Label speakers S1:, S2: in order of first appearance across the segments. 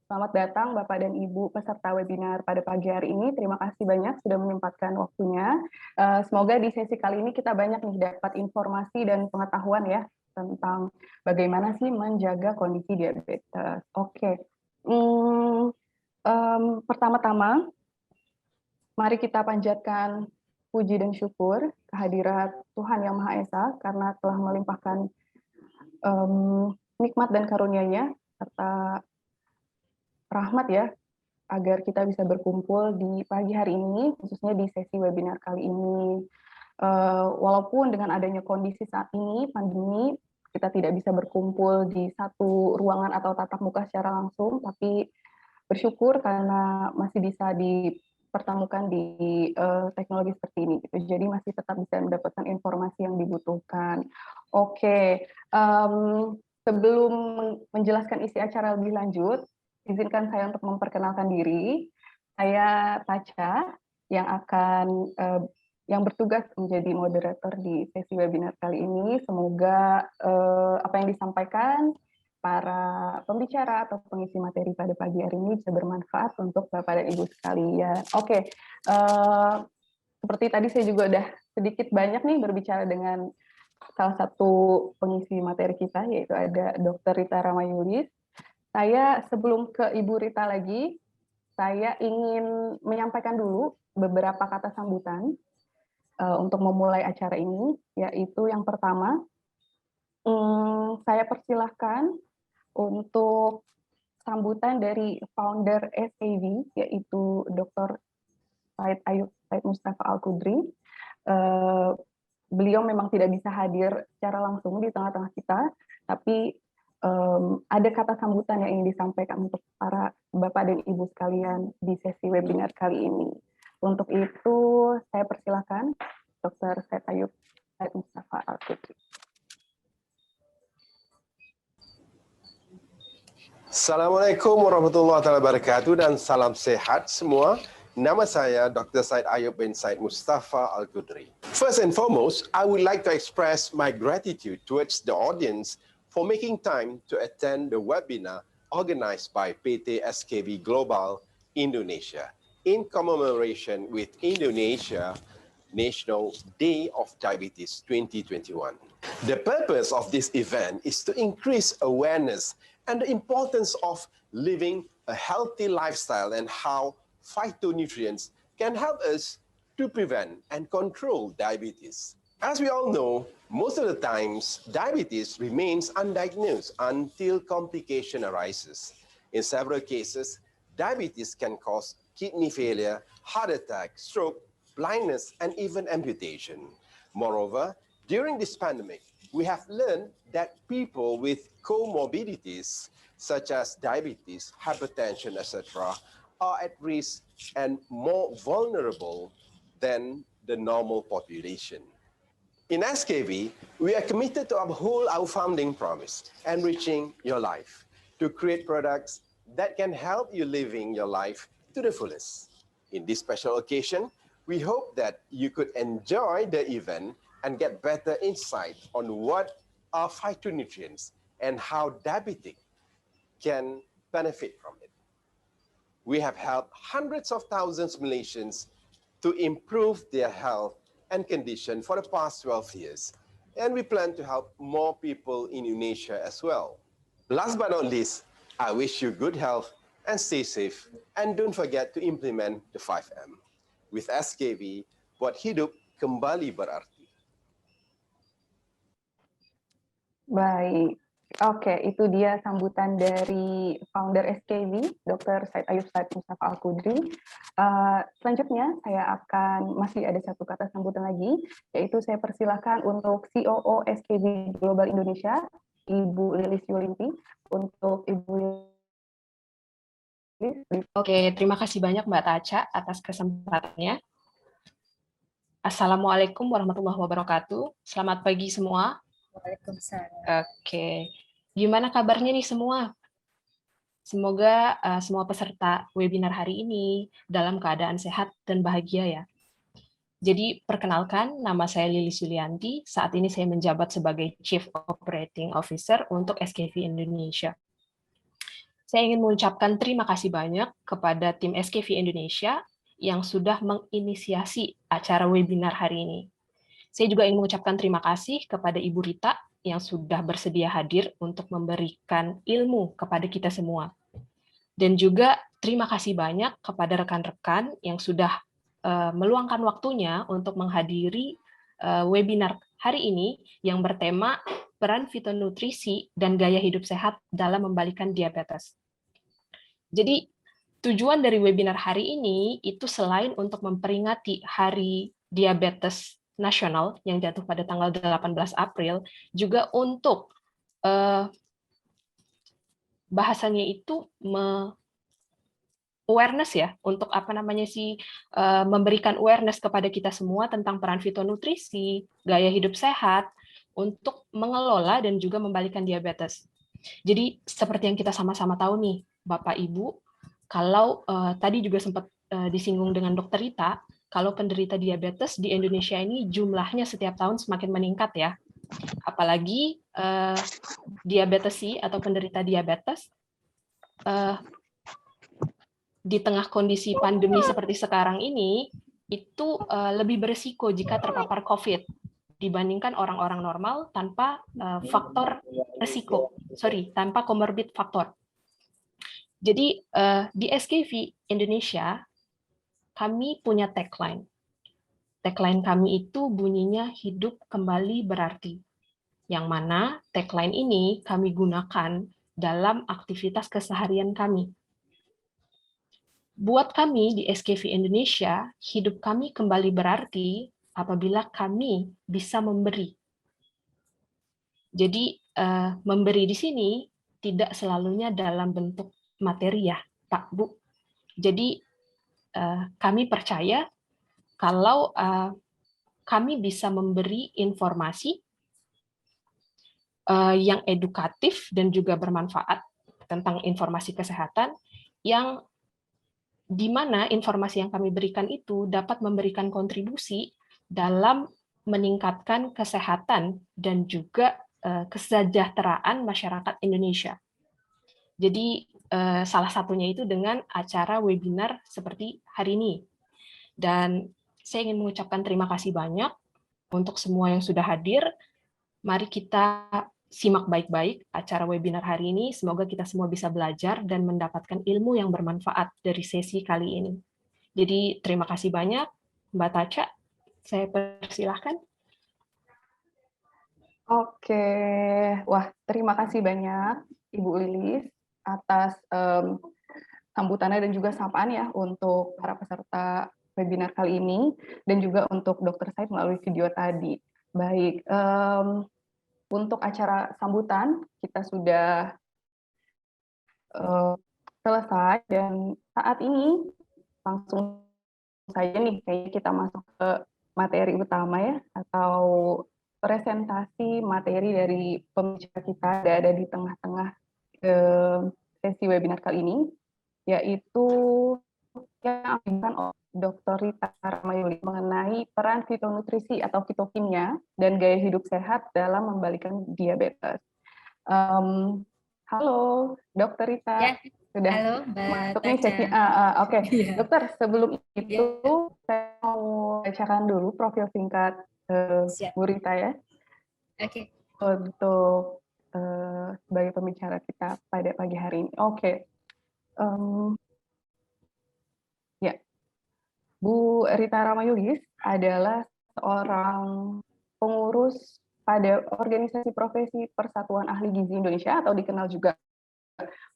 S1: Selamat datang Bapak dan Ibu peserta webinar pada pagi hari ini. Terima kasih banyak sudah menyempatkan waktunya. Semoga di sesi kali ini kita banyak nih dapat informasi dan pengetahuan ya tentang bagaimana sih menjaga kondisi diabetes. Oke, pertama-tama mari kita panjatkan puji dan syukur kehadirat Tuhan Yang Maha Esa karena telah melimpahkan nikmat dan karunia-Nya serta rahmat ya, agar kita bisa berkumpul di pagi hari ini, khususnya di sesi webinar kali ini. Walaupun dengan adanya kondisi saat ini, pandemi, kita tidak bisa berkumpul di satu ruangan atau tatap muka secara langsung, tapi bersyukur karena masih bisa dipertemukan di teknologi seperti ini. Gitu. Jadi masih tetap bisa mendapatkan informasi yang dibutuhkan. Oke, sebelum menjelaskan isi acara lebih lanjut, izinkan saya untuk memperkenalkan diri. Saya Tacha yang bertugas menjadi moderator di sesi webinar kali ini. Semoga apa yang disampaikan para pembicara atau pengisi materi pada pagi hari ini bisa bermanfaat untuk Bapak dan Ibu sekalian. Oke, seperti tadi saya juga udah sedikit banyak nih berbicara dengan salah satu pengisi materi kita, yaitu ada Dr. Rita Ramayulis. Saya sebelum ke Ibu Rita lagi, saya ingin menyampaikan dulu beberapa kata sambutan untuk memulai acara ini, yaitu yang pertama, saya persilahkan untuk sambutan dari founder SAV, yaitu Dr. Said Ayub Said Mustafa Al-Kudri. Beliau memang tidak bisa hadir secara langsung di tengah-tengah kita, tapi ada kata sambutan yang ingin disampaikan untuk para Bapak dan Ibu sekalian di sesi webinar kali ini. Untuk itu, saya persilakan Dr. Said Ayub Said Mustafa Al-Kudri.
S2: Assalamualaikum warahmatullahi wabarakatuh dan salam sehat semua. Nama saya Dr. Said Ayub bin Said Mustafa Al-Kudri. First and foremost, I would like to express my gratitude towards the audience for making time to attend the webinar organized by PT SKB Global Indonesia in commemoration with Indonesia National Day of Diabetes 2021. The purpose of this event is to increase awareness and the importance of living a healthy lifestyle and how phytonutrients can help us to prevent and control diabetes. As we all know, most of the times, diabetes remains undiagnosed until complication arises. In several cases, diabetes can cause kidney failure, heart attack, stroke, blindness, and even amputation. Moreover, during this pandemic, we have learned that people with comorbidities, such as diabetes, hypertension, etc., are at risk and more vulnerable than the normal population. In SKV, we are committed to uphold our founding promise, enriching your life, to create products that can help you living your life to the fullest. In this special occasion, we hope that you could enjoy the event and get better insight on what are phytonutrients and how diabetic can benefit from it. We have helped hundreds of thousands of Malaysians to improve their health and condition for the past 12 years, and we plan to help more people in Indonesia as well. Last but not least, I wish you good health and stay safe, and don't forget to implement the 5M. With SKV, buat hidup kembali berarti.
S1: Baik, oke, itu dia sambutan dari founder SKV, Dr. Said Ayub Said Mustafa Al-Kudri. Selanjutnya, saya masih ada satu kata sambutan lagi, yaitu saya persilahkan untuk COO SKV Global Indonesia, Ibu Lilis Yulinti, untuk Ibu Lilis.
S3: Oke, terima kasih banyak Mbak Tacha atas kesempatannya. Assalamualaikum warahmatullahi wabarakatuh. Selamat pagi semua.
S4: Waalaikumsalam.
S3: Oke, gimana kabarnya nih semua? Semoga semua peserta webinar hari ini dalam keadaan sehat dan bahagia ya. Jadi perkenalkan, nama saya Lilis Yulianti. Saat ini saya menjabat sebagai Chief Operating Officer untuk SKV Indonesia. Saya ingin mengucapkan terima kasih banyak kepada tim SKV Indonesia yang sudah menginisiasi acara webinar hari ini. Saya juga ingin mengucapkan terima kasih kepada Ibu Rita yang sudah bersedia hadir untuk memberikan ilmu kepada kita semua. Dan juga terima kasih banyak kepada rekan-rekan yang sudah meluangkan waktunya untuk menghadiri webinar hari ini yang bertema peran fitonutrisi dan gaya hidup sehat dalam membalikan diabetes. Jadi tujuan dari webinar hari ini itu selain untuk memperingati Hari Diabetes Nasional yang jatuh pada tanggal 18 April, juga untuk bahasanya itu awareness ya, untuk memberikan awareness kepada kita semua tentang peran fitonutrisi, gaya hidup sehat, untuk mengelola dan juga membalikan diabetes. Jadi seperti yang kita sama-sama tahu nih, Bapak Ibu, kalau tadi juga sempat disinggung dengan Dokter Rita, kalau penderita diabetes di Indonesia ini jumlahnya setiap tahun semakin meningkat ya. Apalagi diabetesi atau penderita diabetes di tengah kondisi pandemi seperti sekarang ini, itu lebih berisiko jika terpapar COVID dibandingkan orang-orang normal tanpa tanpa comorbid faktor. Jadi di SKV Indonesia, kami punya tagline. Tagline kami itu bunyinya hidup kembali berarti. Yang mana tagline ini kami gunakan dalam aktivitas keseharian kami. Buat kami di SKV Indonesia, hidup kami kembali berarti apabila kami bisa memberi. Jadi memberi di sini tidak selalunya dalam bentuk materi ya, Pak, Bu. Jadi kami percaya kalau kami bisa memberi informasi yang edukatif dan juga bermanfaat tentang informasi kesehatan yang di mana informasi yang kami berikan itu dapat memberikan kontribusi dalam meningkatkan kesehatan dan juga kesejahteraan masyarakat Indonesia. Jadi salah satunya itu dengan acara webinar seperti hari ini. Dan saya ingin mengucapkan terima kasih banyak untuk semua yang sudah hadir. Mari kita simak baik-baik acara webinar hari ini. Semoga kita semua bisa belajar dan mendapatkan ilmu yang bermanfaat dari sesi kali ini. Jadi terima kasih banyak, Mbak Taca. Saya persilahkan.
S1: Oke, wah terima kasih banyak Ibu Lilis atas sambutannya dan juga sapaan ya untuk para peserta webinar kali ini dan juga untuk Dr. Said melalui video tadi. Baik, untuk acara sambutan kita sudah selesai dan saat ini langsung saja nih kayaknya kita masuk ke materi utama ya, atau presentasi materi dari pembicara kita ada di tengah-tengah sesi webinar kali ini, yaitu yang akan oleh Dr. Rita Ramayuli mengenai peran fitonutrisi atau fitokimia dan gaya hidup sehat dalam membalikan diabetes. Halo, Dr. Rita.
S4: Ya,
S1: sudah
S4: halo, Mbak
S1: masuk nih sesi. Oke.
S4: Iya.
S1: Dokter, sebelum itu saya mau bacakan dulu profil singkat Bu Rita ya.
S4: Oke.
S1: Untuk sebagai pembicara kita pada pagi hari ini. Oke. Ya, Bu Rita Ramayulis adalah seorang pengurus pada Organisasi Profesi Persatuan Ahli Gizi Indonesia atau dikenal juga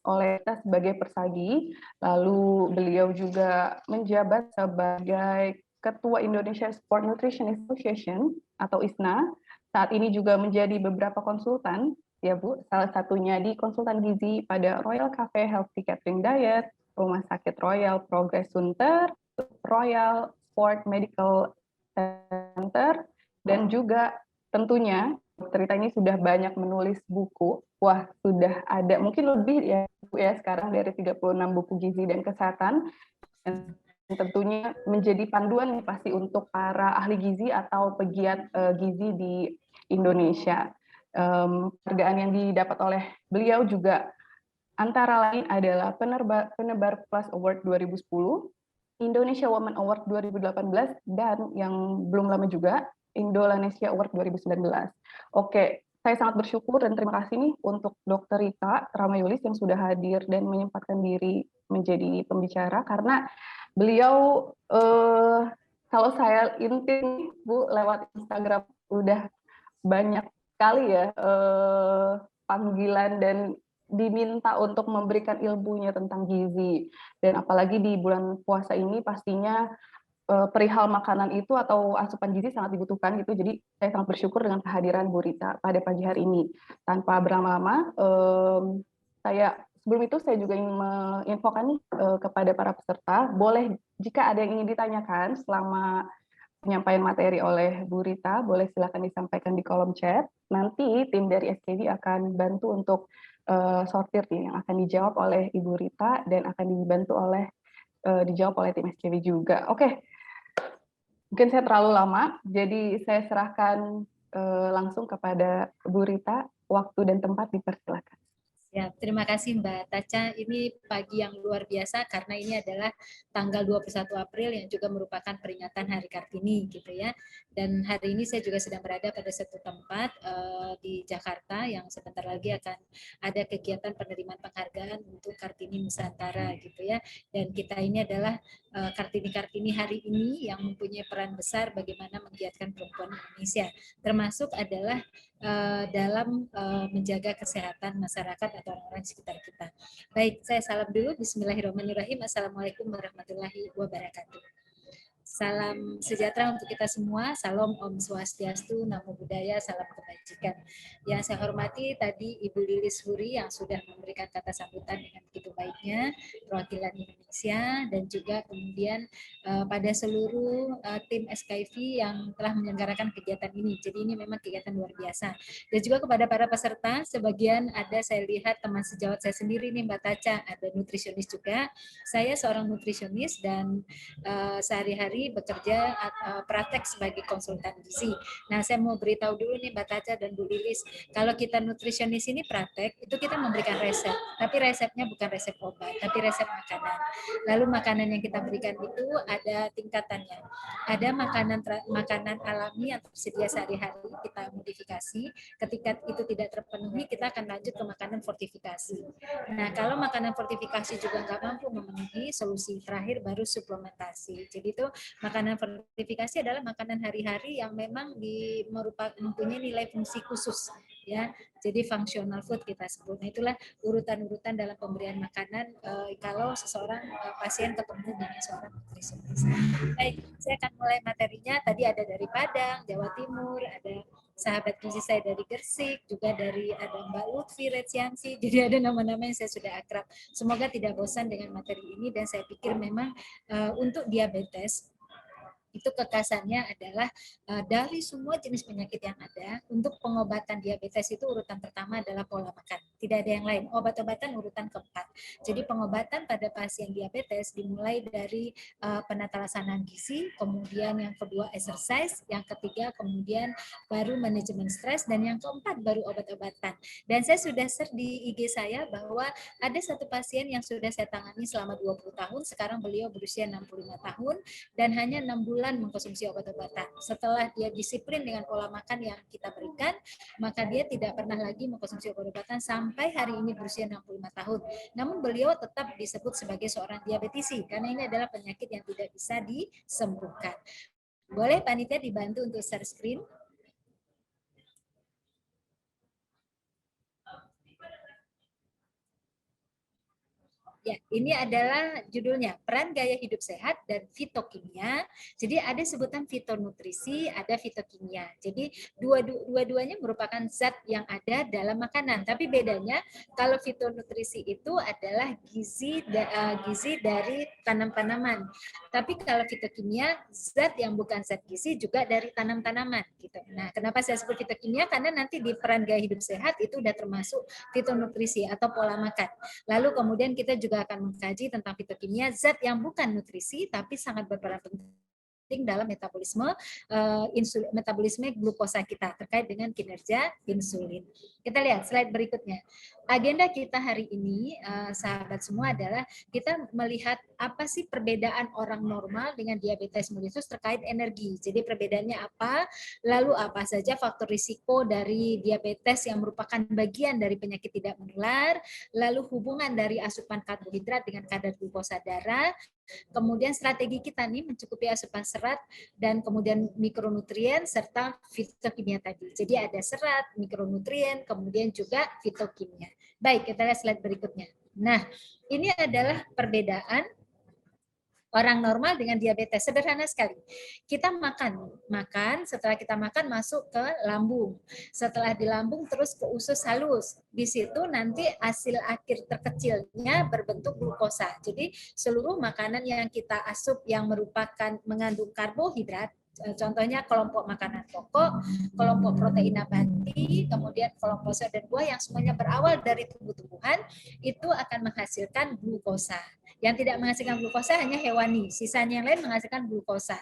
S1: oleh kita sebagai Persagi. Lalu beliau juga menjabat sebagai Ketua Indonesia Sport Nutrition Association atau ISNA. Saat ini juga menjadi beberapa konsultan, ya Bu. Salah satunya di konsultan gizi pada Royal Cafe Healthy Catering Diet, Rumah Sakit Royal Progress Sunter, Royal Sport Medical Center, dan juga tentunya Dr. Rita ini sudah banyak menulis buku. Wah, sudah ada mungkin lebih ya Bu ya sekarang dari 36 buku gizi dan kesehatan. Dan tentunya menjadi panduan nih pasti untuk para ahli gizi atau pegiat gizi di Indonesia. Penghargaan yang didapat oleh beliau juga Antara lain adalah Penebar Plus Award 2010, Indonesia Women Award 2018, dan yang belum lama juga, Indonesia Award 2019. Oke, saya sangat bersyukur dan terima kasih nih untuk Dr. Rita Ramayulis yang sudah hadir dan menyempatkan diri menjadi pembicara, karena beliau, kalau saya intin Bu lewat Instagram, udah banyak sekali ya panggilan dan diminta untuk memberikan ilmunya tentang gizi. Dan apalagi di bulan puasa ini pastinya perihal makanan itu atau asupan gizi sangat dibutuhkan gitu. Jadi saya sangat bersyukur dengan kehadiran Bu Rita pada pagi hari ini. Tanpa berlama-lama, sebelum itu saya juga ingin menginfokan nih kepada para peserta, boleh jika ada yang ingin ditanyakan selama penyampaian materi oleh Bu Rita, boleh silakan disampaikan di kolom chat. Nanti tim dari SKB akan bantu untuk sortir nih yang akan dijawab oleh Ibu Rita dan akan dibantu oleh dijawab oleh tim SKB juga. Oke, mungkin saya terlalu lama, jadi saya serahkan langsung kepada Bu Rita. Waktu dan tempat dipersilakan.
S4: Ya, terima kasih Mbak Taca. Ini pagi yang luar biasa karena ini adalah tanggal 21 April yang juga merupakan peringatan Hari Kartini gitu ya. Dan hari ini saya juga sedang berada pada satu tempat di Jakarta yang sebentar lagi akan ada kegiatan penerimaan penghargaan untuk Kartini Nusantara gitu ya. Dan kita ini adalah Kartini-Kartini hari ini yang mempunyai peran besar bagaimana menggiatkan perempuan Indonesia. Termasuk adalah dalam menjaga kesehatan masyarakat atau orang-orang sekitar kita. Baik, saya salam dulu. Bismillahirrahmanirrahim. Assalamualaikum warahmatullahi wabarakatuh. Salam sejahtera untuk kita semua. Salam Om Swastiastu, Namo Buddhaya, salam kebajikan. Yang saya hormati tadi Ibu Lilis Huri yang sudah memberikan kata sambutan dengan begitu baiknya, perwakilan Indonesia, dan juga kemudian pada seluruh tim SKIV yang telah menyelenggarakan kegiatan ini. Jadi ini memang kegiatan luar biasa. Dan juga kepada para peserta, sebagian ada saya lihat teman sejawat saya sendiri nih Mbak Taca, ada nutrisionis juga. Saya seorang nutrisionis dan sehari-hari bekerja praktek sebagai konsultan gizi. Nah, saya mau beritahu dulu nih Mbak Taca dan Bu Lilis, kalau kita nutrisionis ini praktek, itu kita memberikan resep, tapi resepnya bukan resep obat, tapi resep makanan. Lalu makanan yang kita berikan itu ada tingkatannya. Ada makanan alami yang tersedia sehari-hari kita modifikasi. Ketika itu tidak terpenuhi, kita akan lanjut ke makanan fortifikasi. Nah, kalau makanan fortifikasi juga nggak mampu memenuhi, solusi terakhir baru suplementasi. Jadi itu makanan fortifikasi adalah makanan hari-hari yang memang mempunyai nilai fungsi khusus ya. Jadi functional food kita sebut. Nah, itulah urutan-urutan dalam pemberian makanan kalau seseorang pasien ketemu dengan seorang nutrisionis. Baik, saya akan mulai materinya. Tadi ada dari Padang, Jawa Timur, ada sahabat gizi saya dari Gersik, juga dari ada Mbak Lutfi Retsiansi. Jadi ada nama-nama yang saya sudah akrab. Semoga tidak bosan dengan materi ini dan saya pikir memang untuk diabetes itu kekasannya adalah dari semua jenis penyakit yang ada, untuk pengobatan diabetes itu urutan pertama adalah pola makan. Tidak ada yang lain. Obat-obatan urutan keempat. Jadi pengobatan pada pasien diabetes dimulai dari penata laksanaan gizi, kemudian yang kedua exercise, yang ketiga kemudian baru manajemen stres, dan yang keempat baru obat-obatan. Dan saya sudah share di IG saya bahwa ada satu pasien yang sudah saya tangani selama 20 tahun, sekarang beliau berusia 65 tahun, dan hanya 6 bulan mengkonsumsi obat-obatan. Setelah dia disiplin dengan pola makan yang kita berikan, maka dia tidak pernah lagi mengkonsumsi obat-obatan sampai hari ini berusia 65 tahun. Namun beliau tetap disebut sebagai seorang diabetisi, karena ini adalah penyakit yang tidak bisa disembuhkan. Boleh panitia dibantu untuk share screen? Ya, ini adalah judulnya, Peran Gaya Hidup Sehat dan Fitokimia. Jadi ada sebutan fitonutrisi, ada fitokimia. Jadi dua-duanya merupakan zat yang ada dalam makanan. Tapi bedanya kalau fitonutrisi itu adalah gizi dari tanam-tanaman. Tapi kalau fitokimia, zat yang bukan zat gizi juga dari tanam-tanaman. Gitu. Nah, kenapa saya sebut fitokimia? Karena nanti di peran gaya hidup sehat itu udah termasuk fitonutrisi atau pola makan. Lalu kemudian kita juga akan mengkaji tentang fitokimia, zat yang bukan nutrisi tapi sangat berperan penting penting dalam metabolisme glukosa kita terkait dengan kinerja insulin. Kita lihat slide berikutnya. Agenda kita hari ini, sahabat semua, adalah kita melihat apa sih perbedaan orang normal dengan diabetes mellitus terkait energi. Jadi perbedaannya apa, lalu apa saja faktor risiko dari diabetes yang merupakan bagian dari penyakit tidak menular, lalu hubungan dari asupan karbohidrat dengan kadar glukosa darah, kemudian strategi kita nih mencukupi asupan serat, dan kemudian mikronutrien serta fitokimia tadi. Jadi ada serat, mikronutrien, kemudian juga fitokimia. Baik, kita lihat slide berikutnya. Nah, ini adalah perbedaan orang normal dengan diabetes. Sederhana sekali. Kita makan, setelah kita makan masuk ke lambung. Setelah di lambung terus ke usus halus. Di situ nanti hasil akhir terkecilnya berbentuk glukosa. Jadi seluruh makanan yang kita asup yang merupakan mengandung karbohidrat, contohnya kelompok makanan pokok, kelompok protein nabati, kemudian kelompok sayur dan buah yang semuanya berawal dari tumbuh-tumbuhan, itu akan menghasilkan glukosa. Yang tidak menghasilkan glukosa hanya hewani, sisanya yang lain menghasilkan glukosa.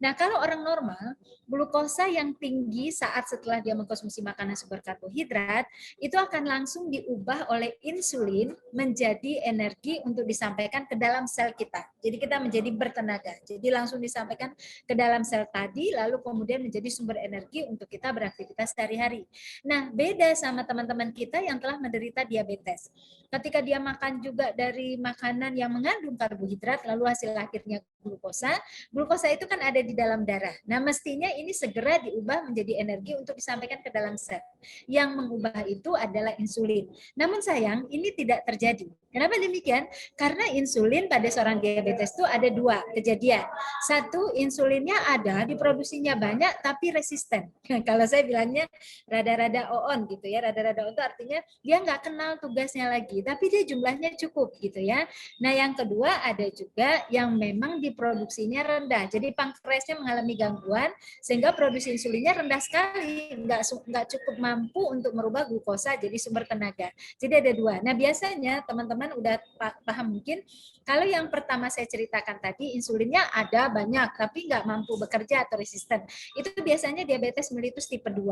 S4: Nah, kalau orang normal, glukosa yang tinggi saat setelah dia mengkonsumsi makanan sumber karbohidrat, itu akan langsung diubah oleh insulin menjadi energi untuk disampaikan ke dalam sel kita. Jadi kita menjadi bertenaga. Jadi langsung disampaikan ke dalam sel tadi, lalu kemudian menjadi sumber energi untuk kita beraktivitas sehari-hari. Nah, beda sama teman-teman kita yang telah menderita diabetes. Ketika dia makan juga dari makanan yang mengandung karbohidrat, lalu hasil akhirnya glukosa itu kan ada di dalam darah. Nah, mestinya ini segera diubah menjadi energi untuk disampaikan ke dalam sel. Yang mengubah itu adalah insulin. Namun sayang, ini tidak terjadi. Kenapa demikian? Karena insulin pada seorang diabetes itu ada dua kejadian. Satu, insulinnya ada, diproduksinya banyak, tapi resisten. Kalau saya bilangnya rada-rada on gitu ya. Rada-rada on itu artinya dia nggak kenal tugasnya lagi, tapi dia jumlahnya cukup gitu ya. Nah, yang kedua ada juga yang memang diproduksinya rendah. Jadi pankreasnya mengalami gangguan sehingga produksi insulinnya rendah sekali, nggak cukup mampu untuk merubah glukosa jadi sumber tenaga. Jadi ada dua. Nah, biasanya teman-teman udah paham mungkin kalau yang pertama saya ceritakan tadi insulinnya ada banyak tapi nggak mampu bekerja atau resisten. Itu biasanya diabetes mellitus tipe 2.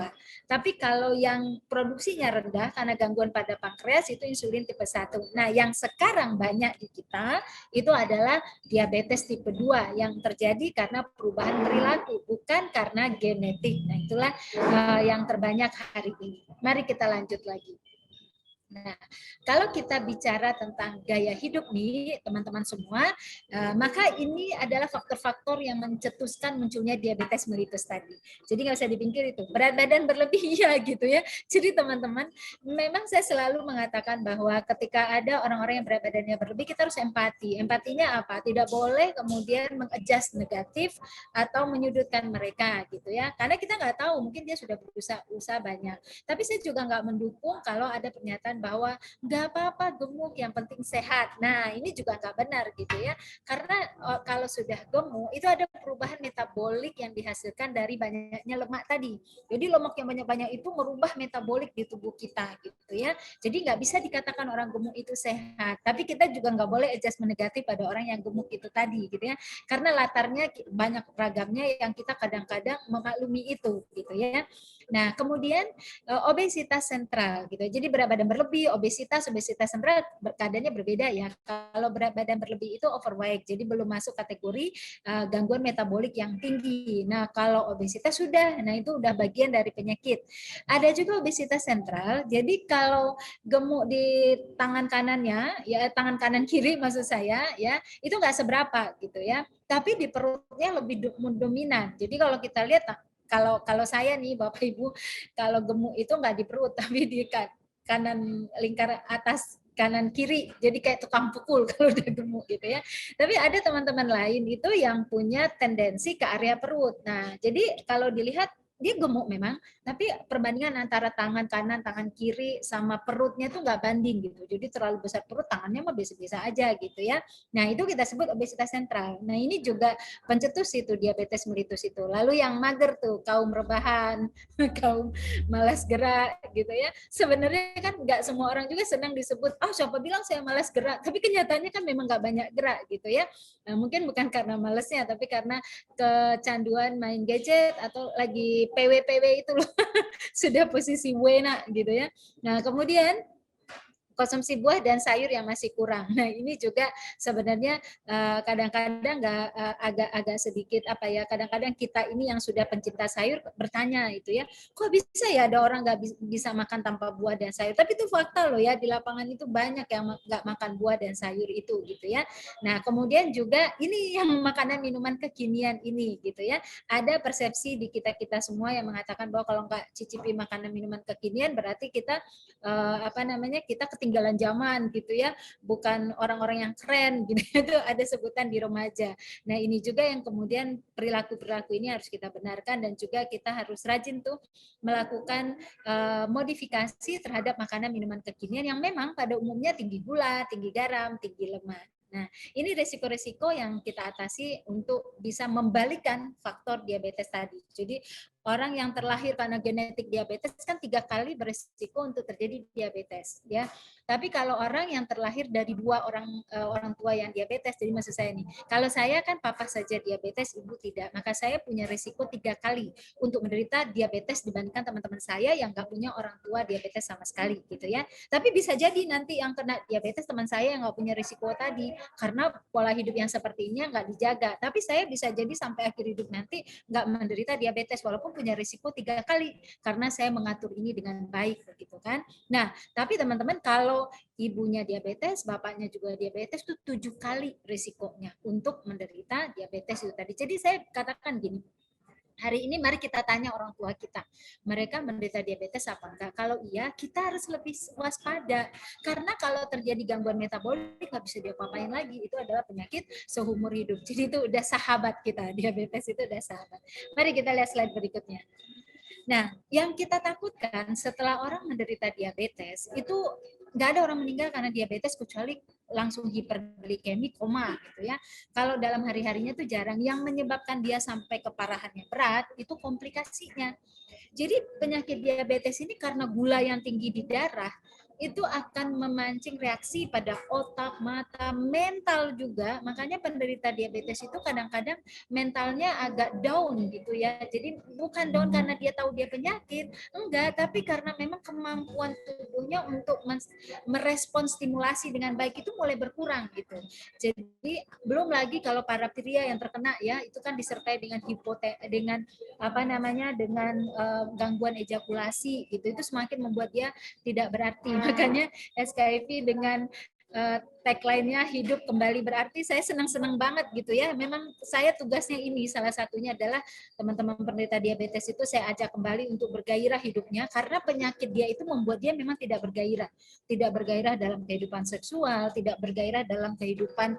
S4: Tapi kalau yang produksinya rendah karena gangguan pada pankreas itu insulin tipe 1. Nah, yang sekarang banyak di kita itu adalah diabetes tipe 2 yang terjadi karena perubahan perilaku, bukan karena genetik. Nah, itulah yang terbanyak hari ini. Mari kita lanjut lagi. Nah, kalau kita bicara tentang gaya hidup nih, teman-teman semua, maka ini adalah faktor-faktor yang mencetuskan munculnya diabetes mellitus tadi. Jadi nggak usah dipikir itu. Berat badan berlebih ya gitu ya. Jadi teman-teman, memang saya selalu mengatakan bahwa ketika ada orang-orang yang berat badannya berlebih, kita harus empati. Empatinya apa? Tidak boleh kemudian mengadjust negatif atau menyudutkan mereka gitu ya. Karena kita nggak tahu, mungkin dia sudah berusaha banyak. Tapi saya juga nggak mendukung kalau ada pernyataan bahwa nggak apa-apa gemuk, yang penting sehat. Nah, ini juga nggak benar gitu ya. Karena kalau sudah gemuk, itu ada perubahan metabolik yang dihasilkan dari banyaknya lemak tadi. Jadi lemak yang banyak-banyak itu merubah metabolik di tubuh kita gitu ya. Jadi nggak bisa dikatakan orang gemuk itu sehat. Tapi kita juga nggak boleh adjustment negatif pada orang yang gemuk itu tadi gitu ya. Karena latarnya banyak ragamnya yang kita kadang-kadang memaklumi itu gitu ya. Nah, kemudian obesitas sentral gitu. Jadi berat badan berlebih, obesitas sentral keadaannya berbeda ya. Kalau berat badan berlebih itu overweight, jadi belum masuk kategori gangguan metabolik yang tinggi. Nah, kalau obesitas sudah, nah itu udah bagian dari penyakit. Ada juga obesitas sentral. Jadi kalau gemuk di tangan kanannya, ya tangan kanan kiri maksud saya, ya itu nggak seberapa gitu ya. Tapi di perutnya lebih dominan. Jadi kalau kita lihat kalau saya nih Bapak Ibu, kalau gemuk itu nggak di perut tapi di kanan lingkar atas kanan kiri, jadi kayak tukang pukul kalau udah gemuk gitu ya. Tapi ada teman-teman lain itu yang punya tendensi ke area perut. Nah, jadi kalau dilihat dia gemuk memang, tapi perbandingan antara tangan kanan, tangan kiri sama perutnya tuh nggak banding gitu. Jadi terlalu besar perut, tangannya mah biasa-biasa aja gitu ya. Nah, itu kita sebut obesitas sentral. Nah, ini juga pencetus itu diabetes mellitus itu. Lalu yang mager tuh kaum rebahan, kaum malas gerak gitu ya. Sebenarnya kan nggak semua orang juga senang disebut, oh siapa bilang saya malas gerak, tapi kenyataannya kan memang nggak banyak gerak gitu ya. Nah, mungkin bukan karena malesnya, tapi karena kecanduan main gadget atau lagi PW itu loh. Sudah posisi wena gitu ya. Nah, kemudian konsumsi buah dan sayur yang masih kurang. Nah, ini juga sebenarnya kadang-kadang agak sedikit apa ya, kadang-kadang kita ini yang sudah pencinta sayur bertanya itu ya, kok bisa ya ada orang nggak bisa makan tanpa buah dan sayur? Tapi itu fakta loh ya, di lapangan itu banyak yang nggak makan buah dan sayur itu gitu ya. Nah, kemudian juga ini yang makanan minuman kekinian ini gitu ya. Ada persepsi di kita semua yang mengatakan bahwa kalau nggak cicipi makanan minuman kekinian berarti kita kita ketinggalan zaman gitu ya, bukan orang-orang yang keren gitu. Itu ada sebutan di remaja. Nah, ini juga yang kemudian perilaku-perilaku ini harus kita benarkan, dan juga kita harus rajin tuh melakukan modifikasi terhadap makanan minuman kekinian yang memang pada umumnya tinggi gula, tinggi garam, tinggi lemak. Nah, ini resiko-resiko yang kita atasi untuk bisa membalikkan faktor diabetes tadi. Jadi orang yang terlahir karena genetik diabetes kan 3 kali berisiko untuk terjadi diabetes ya. Tapi kalau orang yang terlahir dari 2 orang tua yang diabetes, jadi maksud saya nih, kalau saya kan papa saja diabetes, ibu tidak, maka saya punya risiko 3 kali untuk menderita diabetes dibandingkan teman-teman saya yang nggak punya orang tua diabetes sama sekali gitu ya. Tapi bisa jadi nanti yang kena diabetes teman saya yang nggak punya risiko tadi karena pola hidup yang sepertinya nggak dijaga. Tapi saya bisa jadi sampai akhir hidup nanti nggak menderita diabetes walaupun punya risiko 3 kali karena saya mengatur ini dengan baik begitu kan. Nah, tapi teman-teman kalau ibunya diabetes, bapaknya juga diabetes itu 7 kali risikonya untuk menderita diabetes itu tadi. Jadi saya katakan gini, hari ini mari kita tanya orang tua kita, mereka menderita diabetes apa enggak? Kalau iya, kita harus lebih waspada. Karena kalau terjadi gangguan metabolik, nggak bisa diapa-apain lagi. Itu adalah penyakit seumur hidup. Jadi itu udah sahabat kita, diabetes itu udah sahabat. Mari kita lihat slide berikutnya. Nah, yang kita takutkan setelah orang menderita diabetes, itu nggak ada orang meninggal karena diabetes kecuali langsung hiperglikemi, koma gitu ya. Kalau dalam hari-harinya tuh jarang. Yang menyebabkan dia sampai keparahannya berat itu komplikasinya. Jadi penyakit diabetes ini karena gula yang tinggi di darah itu akan memancing reaksi pada otak, mata, mental juga. Makanya penderita diabetes itu kadang-kadang mentalnya agak down gitu ya. Jadi bukan down karena dia tahu dia penyakit, enggak, tapi karena memang kemampuan tubuhnya untuk merespon stimulasi dengan baik itu mulai berkurang gitu. Jadi belum lagi kalau para pria yang terkena ya, itu kan disertai dengan dengan gangguan ejakulasi gitu. Itu semakin membuat dia tidak berarti. Makanya SKIV dengan tagline-nya hidup kembali berarti, saya senang-senang banget gitu ya. Memang saya tugasnya ini salah satunya adalah teman-teman penderita diabetes itu saya ajak kembali untuk bergairah hidupnya, karena penyakit dia itu membuat dia memang tidak bergairah. Tidak bergairah dalam kehidupan seksual, tidak bergairah dalam kehidupan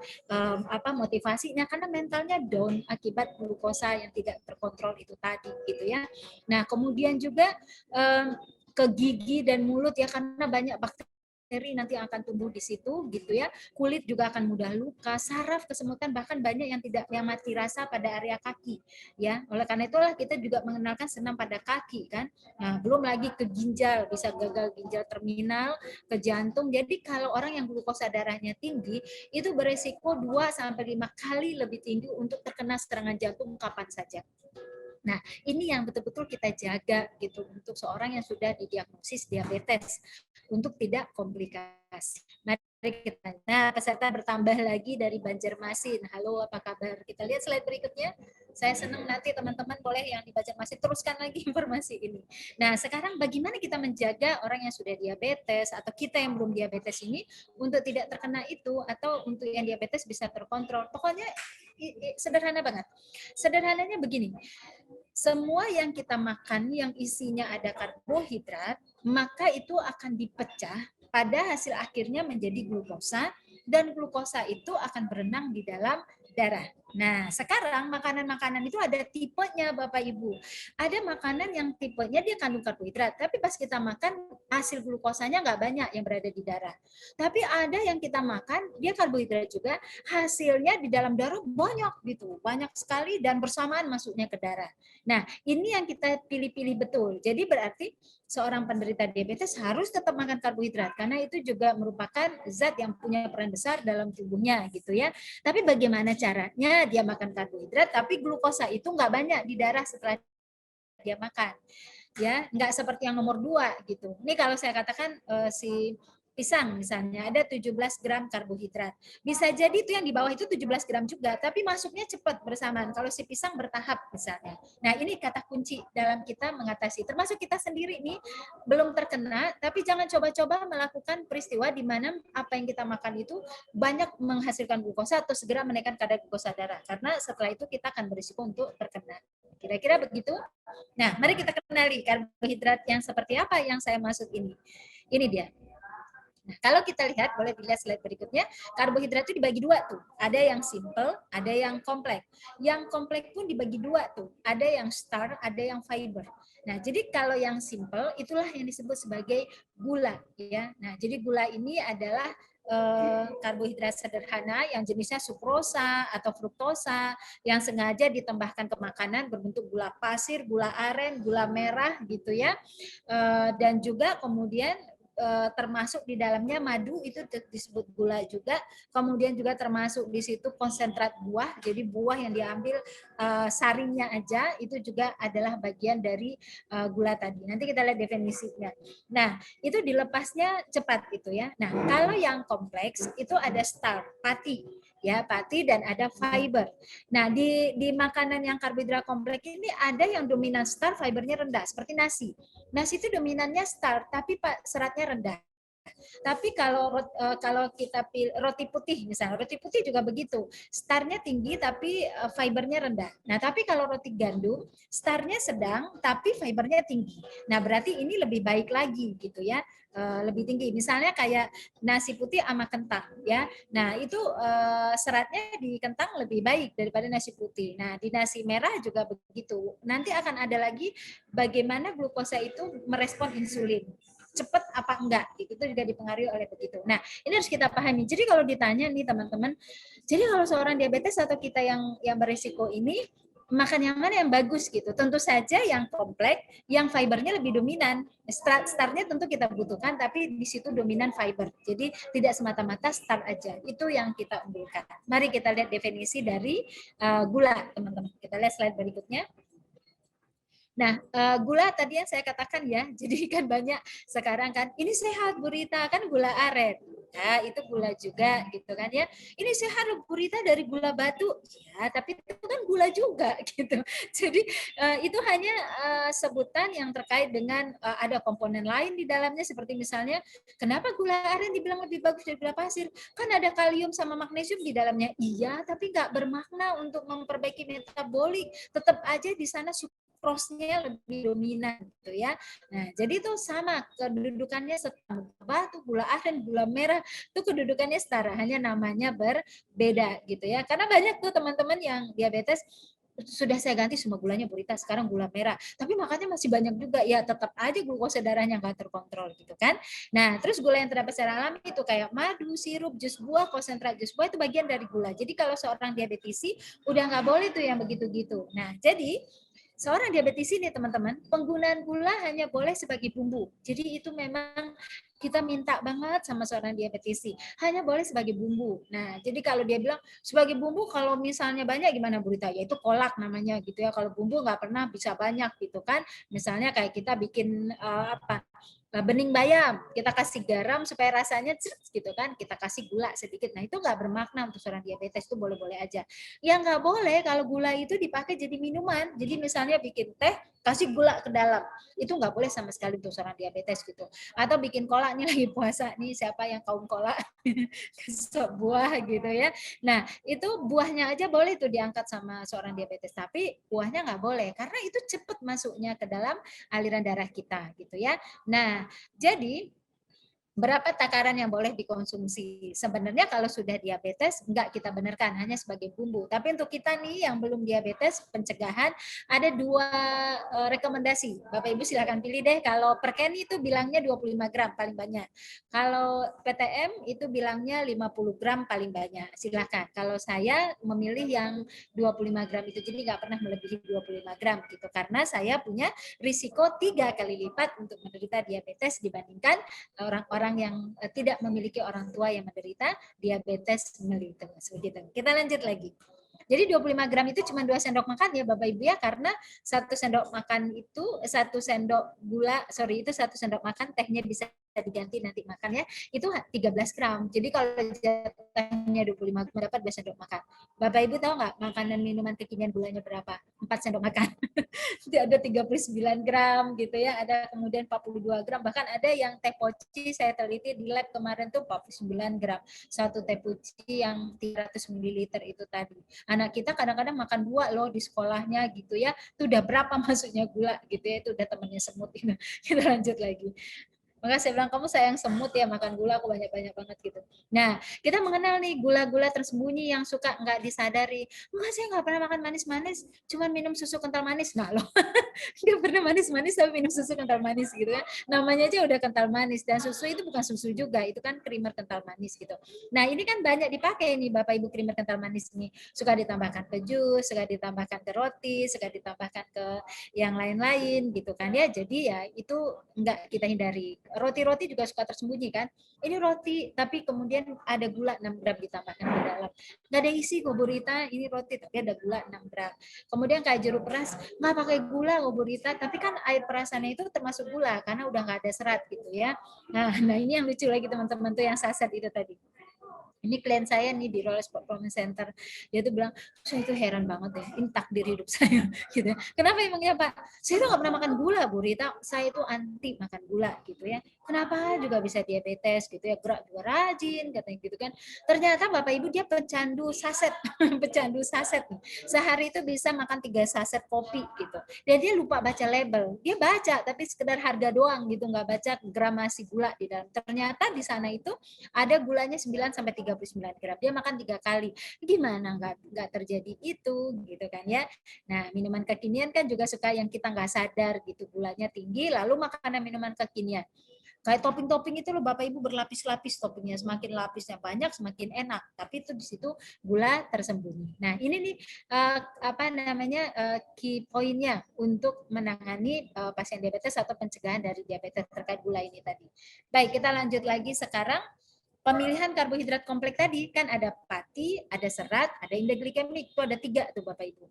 S4: motivasinya, karena mentalnya down akibat glukosa yang tidak terkontrol itu tadi gitu ya. Nah, kemudian juga ke gigi dan mulut ya, karena banyak bakteri nanti akan tumbuh di situ gitu ya. Kulit juga akan mudah luka, saraf, kesemutan, bahkan banyak yang mati rasa pada area kaki ya. Oleh karena itulah kita juga mengenalkan senam pada kaki kan. Nah, belum lagi ke ginjal, bisa gagal ginjal terminal, ke jantung. Jadi kalau orang yang glukosa darahnya tinggi itu beresiko 2 sampai 5 kali lebih tinggi untuk terkena serangan jantung kapan saja. Nah, ini yang betul-betul kita jaga gitu untuk seorang yang sudah didiagnosis diabetes untuk tidak komplikasi. Nah, peserta bertambah lagi dari Banjarmasin. Halo, apa kabar? Kita lihat slide berikutnya. Saya senang nanti teman-teman boleh yang di Banjarmasin teruskan lagi informasi ini. Nah, sekarang bagaimana kita menjaga orang yang sudah diabetes atau kita yang belum diabetes ini untuk tidak terkena itu, atau untuk yang diabetes bisa terkontrol. Pokoknya sederhana banget. Sederhananya begini. Semua yang kita makan yang isinya ada karbohidrat, maka itu akan dipecah pada hasil akhirnya menjadi glukosa, dan glukosa itu akan berenang di dalam darah. Nah, sekarang makanan-makanan itu ada tipenya Bapak Ibu. Ada makanan yang tipenya dia kandung karbohidrat, tapi pas kita makan hasil glukosanya nggak banyak yang berada di darah. Tapi ada yang kita makan, dia karbohidrat juga, hasilnya di dalam darah banyak gitu, banyak sekali dan bersamaan masuknya ke darah. Nah, ini yang kita pilih-pilih betul. Jadi berarti seorang penderita diabetes harus tetap makan karbohidrat karena itu juga merupakan zat yang punya peran besar dalam tubuhnya gitu ya. Tapi bagaimana caranya dia makan karbohidrat tapi glukosa itu nggak banyak di darah setelah dia makan, ya nggak seperti yang nomor 2 gitu. Ini kalau saya katakan si pisang misalnya ada 17 gram karbohidrat. Bisa jadi itu yang di bawah itu 17 gram juga, tapi masuknya cepat bersamaan. Kalau si pisang bertahap misalnya. Nah ini kata kunci dalam kita mengatasi. Termasuk kita sendiri nih belum terkena, tapi jangan coba-coba melakukan peristiwa di mana apa yang kita makan itu banyak menghasilkan glukosa atau segera menaikkan kadar glukosa darah. Karena setelah itu kita akan berisiko untuk terkena. Kira-kira begitu. Nah, mari kita kenali karbohidrat yang seperti apa yang saya maksud ini. Ini dia. Nah, kalau kita lihat, boleh dilihat slide berikutnya, karbohidrat itu dibagi 2 tuh. Ada yang simple, ada yang kompleks. Yang kompleks pun dibagi 2 tuh. Ada yang starch, ada yang fiber. Nah, jadi kalau yang simple itulah yang disebut sebagai gula, ya. Nah, jadi gula ini adalah karbohidrat sederhana yang jenisnya sukrosa atau fruktosa yang sengaja ditambahkan ke makanan berbentuk gula pasir, gula aren, gula merah gitu ya. Dan juga kemudian termasuk di dalamnya madu itu disebut gula juga, kemudian juga termasuk di situ konsentrat buah, jadi buah yang diambil sarinya aja itu juga adalah bagian dari gula tadi. Nanti kita lihat definisinya. Nah, itu dilepasnya cepat gitu ya. Nah, kalau yang kompleks itu ada starch, pati ya, pati dan ada fiber. Nah, di makanan yang karbohidrat kompleks ini ada yang dominan starch, fibernya rendah seperti nasi. Nasi itu dominannya starch tapi seratnya rendah. Tapi kalau kita pilih roti putih misalnya, roti putih juga begitu. Starnya tinggi tapi fibernya rendah. Nah, tapi kalau roti gandum, starnya sedang tapi fibernya tinggi. Nah, berarti ini lebih baik lagi gitu ya. Lebih tinggi. Misalnya kayak nasi putih sama kentang ya. Nah, itu seratnya di kentang lebih baik daripada nasi putih. Nah, di nasi merah juga begitu. Nanti akan ada lagi bagaimana glukosa itu merespon insulin. Cepat apa enggak, itu juga dipengaruhi oleh begitu. Nah, ini harus kita pahami. Jadi kalau ditanya nih teman-teman, jadi kalau seorang diabetes atau kita yang berisiko ini, makan yang mana yang bagus gitu. Tentu saja yang kompleks, yang fibernya lebih dominan. Startnya tentu kita butuhkan, tapi di situ dominan fiber. Jadi tidak semata-mata start aja. Itu yang kita unggulkan. Mari kita lihat definisi dari gula, teman-teman. Kita lihat slide berikutnya. Nah, gula tadi yang saya katakan ya, jadi kan banyak sekarang kan, ini sehat Bu Rita, kan gula aren. Ya, itu gula juga gitu kan ya. Ini sehat Bu Rita dari gula batu. Ya, tapi itu kan gula juga gitu. Jadi itu hanya sebutan yang terkait dengan ada komponen lain di dalamnya seperti misalnya kenapa gula aren dibilang lebih bagus dari gula pasir? Kan ada kalium sama magnesium di dalamnya. Iya, tapi nggak bermakna untuk memperbaiki metabolik. Tetap aja di sana sukrosnya lebih dominan gitu ya. Nah, jadi itu sama kedudukannya setara. Batu, gula aren, gula merah itu kedudukannya setara, hanya namanya berbeda gitu ya. Karena banyak tuh teman-teman yang diabetes sudah saya ganti semua gulanya Bu Rita, sekarang gula merah. Tapi makannya masih banyak juga, ya tetap aja glukosa darahnya nggak terkontrol gitu kan. Nah, terus gula yang terdapat secara alami itu kayak madu, sirup, jus buah, konsentrat jus buah itu bagian dari gula. Jadi kalau seorang diabetisi udah nggak boleh tuh yang begitu-gitu. Nah, jadi seorang diabetes ini teman-teman, penggunaan gula hanya boleh sebagai bumbu. Jadi itu memang kita minta banget sama seorang diabetesi, hanya boleh sebagai bumbu. Nah, jadi kalau dia bilang sebagai bumbu, kalau misalnya banyak gimana Bu Rita? Ya itu kolak namanya gitu ya. Kalau bumbu nggak pernah bisa banyak gitu kan. Misalnya kayak kita bikin bening bayam, kita kasih garam supaya rasanya gitu kan, kita kasih gula sedikit. Nah itu nggak bermakna untuk seorang diabetes, itu boleh-boleh aja. Yang nggak boleh kalau gula itu dipakai jadi minuman. Jadi misalnya bikin teh, kasih gula ke dalam, itu nggak boleh sama sekali untuk seorang diabetes gitu. Atau bikin kolak, nih lagi puasa nih, siapa yang kaum kolak sop buah gitu ya. Nah itu buahnya aja boleh tuh diangkat sama seorang diabetes, tapi buahnya nggak boleh karena itu cepat masuknya ke dalam aliran darah kita gitu ya. Nah jadi berapa takaran yang boleh dikonsumsi. Sebenarnya kalau sudah diabetes, enggak kita benarkan, hanya sebagai bumbu. Tapi untuk kita nih yang belum diabetes, pencegahan, ada 2 rekomendasi. Bapak Ibu silakan pilih deh, kalau Perkeni itu bilangnya 25 gram paling banyak. Kalau PTM itu bilangnya 50 gram paling banyak. Silakan. Kalau saya memilih yang 25 gram itu, jadi nggak pernah melebihi 25 gram gitu. Karena saya punya risiko 3 kali lipat untuk menderita diabetes dibandingkan orang-orang yang tidak memiliki orang tua yang menderita diabetes mellitus. Begitu. Kita lanjut lagi. Jadi 25 gram itu cuma 2 sendok makan ya Bapak Ibu ya, karena 1 sendok makan itu 1 sendok gula, itu 1 sendok makan, tehnya bisa diganti nanti makannya, itu 13 gram. Jadi kalau jatahnya 25 gram dapat 2 sendok makan. Bapak Ibu tahu nggak makanan minuman kekinian gulanya berapa? 4 sendok makan. Ada 39 gram gitu ya, ada kemudian 42 gram, bahkan ada yang teh poci saya teliti di lab kemarin tuh 49 gram. Satu teh poci yang 300 ml itu tadi. Anak kita kadang-kadang makan 2 loh di sekolahnya gitu ya. Itu udah berapa masuknya gula gitu ya, itu udah temennya semut gitu. Kita lanjut lagi. Maka saya bilang, kamu sayang semut ya, makan gula aku banyak-banyak banget gitu. Nah, kita mengenal nih gula-gula tersembunyi yang suka nggak disadari. Enggak, saya nggak pernah makan manis-manis, cuma minum susu kental manis. Nah loh, nggak pernah manis-manis tapi minum susu kental manis gitu ya. Namanya aja udah kental manis, dan susu itu bukan susu juga, itu kan creamer kental manis gitu. Nah, ini kan banyak dipakai nih Bapak Ibu creamer kental manis ini. Suka ditambahkan ke jus, suka ditambahkan ke roti, suka ditambahkan ke yang lain-lain gitu kan ya. Jadi ya itu nggak kita hindari. Roti-roti juga suka tersembunyi kan. Ini roti tapi kemudian ada gula 6 gram ditambahkan ke dalam. Nggak ada isi kok Burita, ini roti tapi ada gula 6 gram. Kemudian kayak jeruk peras, nggak pakai gula kok Burita, tapi kan air perasannya itu termasuk gula karena udah nggak ada serat gitu ya. Nah ini yang lucu lagi teman-teman tuh yang saset itu tadi. Ini klien saya nih di Rolex Performance Center, dia tuh bilang, saya itu heran banget ya, ini takdir hidup saya. Gitu. Kenapa emangnya Pak? Saya tuh nggak pernah makan gula, Bu Rita. Saya itu anti makan gula gitu ya. Kenapa juga bisa diabetes gitu ya? Gerak juga rajin, katanya gitu kan. Ternyata Bapak Ibu dia pecandu saset, pecandu saset. Sehari itu bisa makan 3 saset kopi gitu. Dan dia lupa baca label. Dia baca tapi sekedar harga doang gitu, nggak baca gramasi gula di dalam. Ternyata di sana itu ada gulanya 9 sampai 39 gram. Dia makan 3 kali. Gimana nggak terjadi itu gitu kan ya. Nah, minuman kekinian kan juga suka yang kita nggak sadar gitu, gulanya tinggi, lalu makanan minuman kekinian. Kayak topping-topping itu loh Bapak Ibu berlapis-lapis toppingnya, semakin lapisnya banyak semakin enak, tapi itu di situ gula tersembunyi. Nah, ini nih key poinnya untuk menangani pasien diabetes atau pencegahan dari diabetes terkait gula ini tadi. Baik, kita lanjut lagi sekarang. Pemilihan karbohidrat kompleks tadi kan ada pati, ada serat, ada indeks glikemik. Itu ada 3 tuh Bapak Ibu.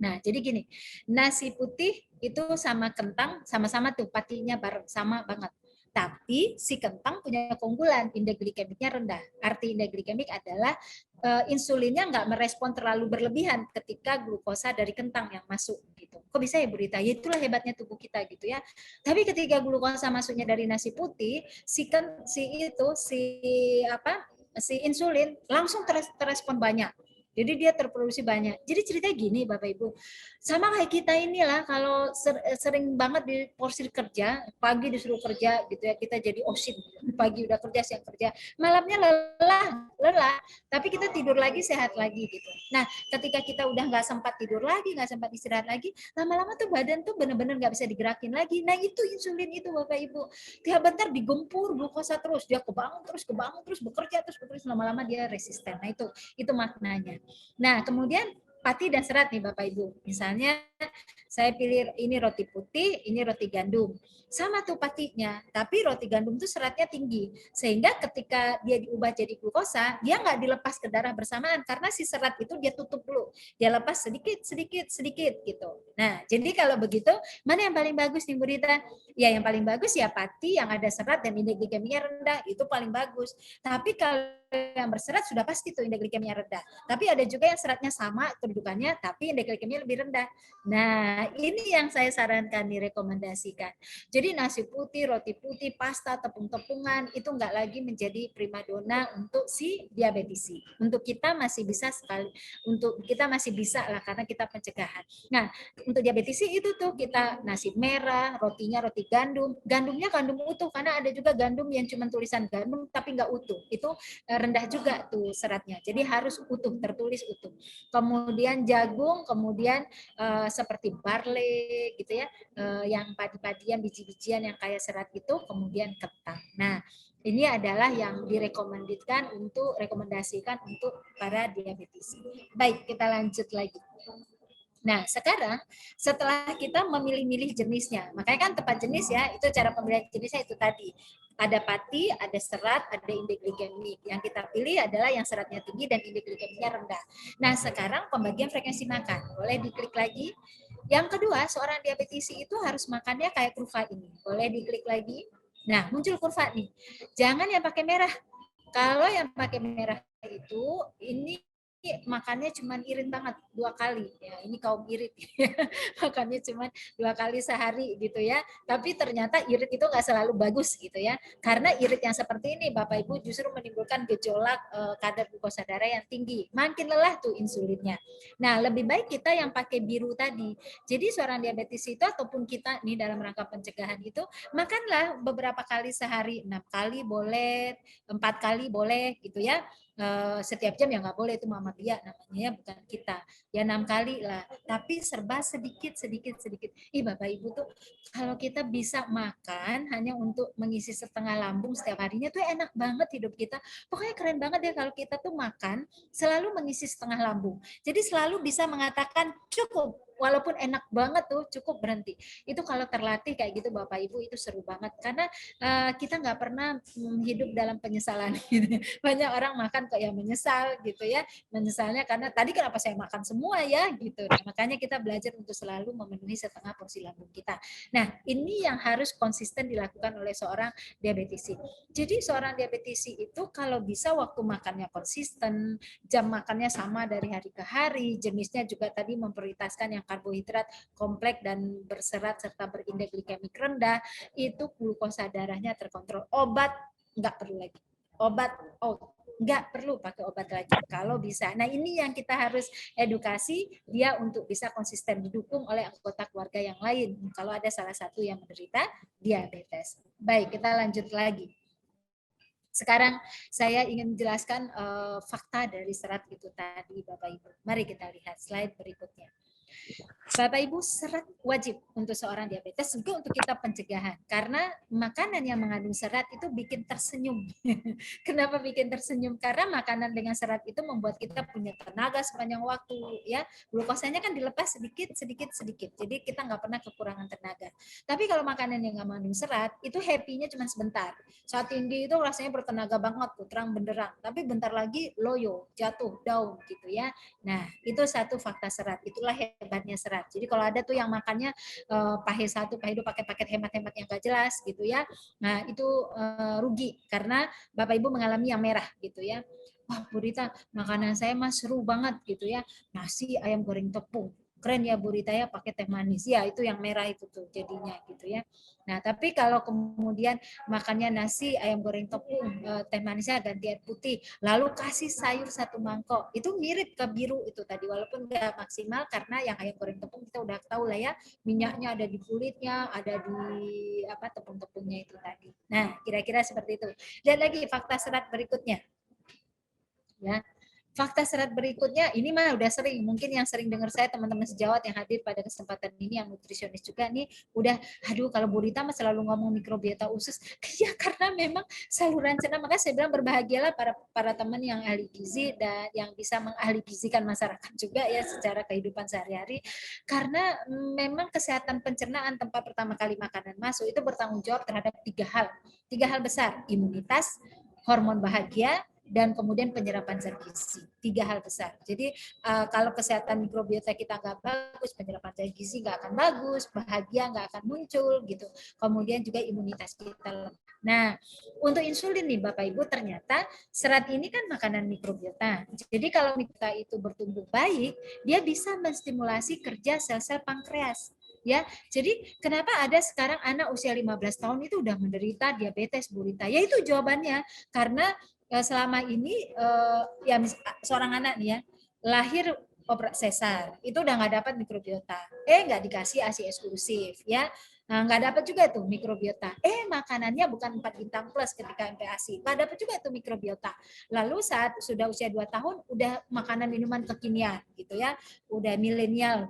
S4: Nah, jadi gini, nasi putih itu sama kentang, sama-sama tuh patinya bareng, sama banget. Tapi si kentang punya keunggulan, indeks glikemiknya rendah. Arti indeks glikemik adalah insulinnya nggak merespon terlalu berlebihan ketika glukosa dari kentang yang masuk gitu. Kok bisa ya Bu Rita? Ya itulah hebatnya tubuh kita gitu ya. Tapi ketika glukosa masuknya dari nasi putih, si insulin langsung terespon banyak. Jadi dia terproduksi banyak. Jadi ceritanya gini Bapak Ibu, sama kayak kita inilah kalau sering banget di porsi kerja, pagi disuruh kerja gitu ya, kita jadi osin, pagi udah kerja, siang kerja, malamnya lelah, tapi kita tidur lagi sehat lagi gitu. Nah ketika kita udah nggak sempat tidur lagi, nggak sempat istirahat lagi, lama-lama tuh badan tuh benar-benar nggak bisa digerakin lagi. Nah itu insulin itu Bapak Ibu, tiap bentar digempur glukosa terus, dia kebangun terus, bekerja terus, lama-lama dia resisten. Nah itu maknanya. Nah, kemudian pati dan serat nih Bapak Ibu. Misalnya saya pilih ini roti putih, ini roti gandum. Sama tuh patinya, tapi roti gandum tuh seratnya tinggi. Sehingga ketika dia diubah jadi glukosa, dia nggak dilepas ke darah bersamaan karena si serat itu dia tutup dulu. Dia lepas sedikit gitu. Nah, jadi kalau begitu, mana yang paling bagus nih Bu Rita? Ya yang paling bagus ya pati yang ada serat dan indeks glikemiknya rendah, itu paling bagus. Tapi kalau yang berserat sudah pasti tuh indeks glikemia rendah. Tapi ada juga yang seratnya sama kedudukannya, tapi indeks glikemia lebih rendah. Nah, ini yang saya sarankan direkomendasikan. Jadi nasi putih, roti putih, pasta, tepung-tepungan itu nggak lagi menjadi primadona untuk si diabetisi. Untuk kita masih bisa sekali, untuk kita masih bisa lah karena kita pencegahan. Nah, untuk diabetisi itu tuh kita nasi merah, rotinya roti gandum, gandumnya gandum utuh karena ada juga gandum yang cuma tulisan gandum tapi nggak utuh. Itu rendah juga tuh seratnya. Jadi harus utuh, tertulis utuh. Kemudian jagung, kemudian seperti barley gitu ya, yang padi-padian, biji-bijian yang kaya serat itu, kemudian ketan. Nah, ini adalah yang direkomendasikan untuk para diabetes. Baik, kita lanjut lagi. Nah, sekarang setelah kita memilih-milih jenisnya, makanya kan tepat jenis ya, itu cara pemilihan jenisnya itu tadi. Ada pati, ada serat, ada indeks glikemik. Yang kita pilih adalah yang seratnya tinggi dan indeks glikemiknya rendah. Nah, sekarang pembagian frekuensi makan. Boleh diklik lagi. Yang kedua, seorang diabetisi itu harus makannya kayak kurva ini. Boleh diklik lagi. Nah, muncul kurva nih. Jangan yang pakai merah. Kalau yang pakai merah itu, ini makannya cuma irit banget 2 kali ya, ini kaum irit makannya cuma 2 kali sehari gitu ya, tapi ternyata irit itu nggak selalu bagus gitu ya, karena irit yang seperti ini Bapak Ibu justru menimbulkan gejolak kadar glukosa darah yang tinggi, makin lelah tuh insulinnya. Nah, lebih baik kita yang pakai biru tadi. Jadi seorang diabetes itu ataupun kita nih dalam rangka pencegahan itu makanlah beberapa kali sehari, 6 kali boleh, 4 kali boleh gitu ya. Setiap jam ya nggak boleh, itu Mama Bia namanya ya, bukan kita ya, 6 kali lah, tapi serba sedikit. Bapak Ibu tuh kalau kita bisa makan hanya untuk mengisi setengah lambung setiap harinya tuh enak banget hidup kita. Pokoknya keren banget ya kalau kita tuh makan selalu mengisi setengah lambung, jadi selalu bisa mengatakan cukup, walaupun enak banget tuh cukup, berhenti. Itu kalau terlatih kayak gitu Bapak Ibu itu seru banget, karena kita nggak pernah hidup dalam penyesalan gitu. Banyak orang makan kok yang menyesal gitu ya, menyesalnya karena tadi kenapa saya makan semua ya gitu. Nah, makanya kita belajar untuk selalu memenuhi setengah porsi lambung kita. Nah, ini yang harus konsisten dilakukan oleh seorang diabetisi. Jadi seorang diabetisi itu kalau bisa waktu makannya konsisten, jam makannya sama dari hari ke hari, jenisnya juga tadi memprioritaskan yang karbohidrat kompleks dan berserat serta berindeks glikemik rendah, itu glukosa darahnya terkontrol. Obat nggak perlu lagi. Nggak perlu pakai obat lagi kalau bisa. Nah, ini yang kita harus edukasi dia untuk bisa konsisten, didukung oleh anggota keluarga yang lain kalau ada salah satu yang menderita diabetes. Baik, kita lanjut lagi. Sekarang saya ingin menjelaskan fakta dari serat itu tadi Bapak Ibu. Mari kita lihat slide berikutnya. Bapak Ibu, serat wajib untuk seorang diabetes juga untuk kita pencegahan, karena makanan yang mengandung serat itu bikin tersenyum. Kenapa bikin tersenyum? Karena makanan dengan serat itu membuat kita punya tenaga sepanjang waktu ya. Glukosanya kan dilepas sedikit. Jadi kita nggak pernah kekurangan tenaga. Tapi kalau makanan yang nggak mengandung serat itu happy-nya cuma sebentar. Saat tinggi itu rasanya bertenaga banget tuh, terang benderang, tapi bentar lagi loyo, jatuh, down gitu ya. Nah, itu satu fakta serat. Itulah hebatnya serat. Jadi kalau ada tuh yang makannya pahe 1, pahe 2 pakai paket hemat-hemat yang gak jelas gitu ya. Nah, itu rugi karena Bapak Ibu mengalami yang merah gitu ya. Wah, Bu Rita, makanan saya mah seru banget gitu ya. Nasi ayam goreng tepung. Keren ya Bu Rita ya, pakai teh manis. Ya, itu yang merah itu tuh jadinya gitu ya. Nah, tapi kalau kemudian makannya nasi ayam goreng tepung, teh manisnya ganti air putih, lalu kasih sayur 1 mangkok, itu mirip ke biru itu tadi, walaupun nggak maksimal karena yang ayam goreng tepung kita udah tahu lah ya, minyaknya ada di kulitnya, ada di tepung-tepungnya itu tadi. Nah, kira-kira seperti itu. Lihat lagi fakta serat berikutnya. Ya. Fakta serat berikutnya, ini mah udah sering, mungkin yang sering dengar saya teman-teman sejawat yang hadir pada kesempatan ini, yang nutrisionis juga nih, udah, aduh kalau Bu Rita mah selalu ngomong mikrobiota usus, ya karena memang saluran cerna, makanya saya bilang berbahagialah para teman yang ahli gizi dan yang bisa mengahli gizikan masyarakat juga ya secara kehidupan sehari-hari, karena memang kesehatan pencernaan tempat pertama kali makanan masuk itu bertanggung jawab terhadap 3 hal besar, imunitas, hormon bahagia, dan kemudian penyerapan zat gizi. 3 hal besar. Jadi kalau kesehatan mikrobiota kita nggak bagus, penyerapan zat gizi nggak akan bagus, bahagia nggak akan muncul gitu. Kemudian juga imunitas kita lemah. Nah, untuk insulin nih Bapak Ibu, ternyata serat ini kan makanan mikrobiota. Jadi kalau mikrobiota itu bertumbuh baik, dia bisa menstimulasi kerja sel-sel pankreas. Ya, jadi kenapa ada sekarang anak usia 15 tahun itu udah menderita diabetes burita? Ya itu jawabannya karena selama ini ya seorang anak nih ya lahir operasi sesar itu udah nggak dapat mikrobiota, nggak dikasih ASI eksklusif ya. Nah, nggak dapat juga tuh mikrobiota. Makanannya bukan 4 bintang plus ketika MPASI. Nggak dapat juga tuh mikrobiota. Lalu saat sudah usia 2 tahun, udah makanan minuman kekinian gitu ya. Udah milenial.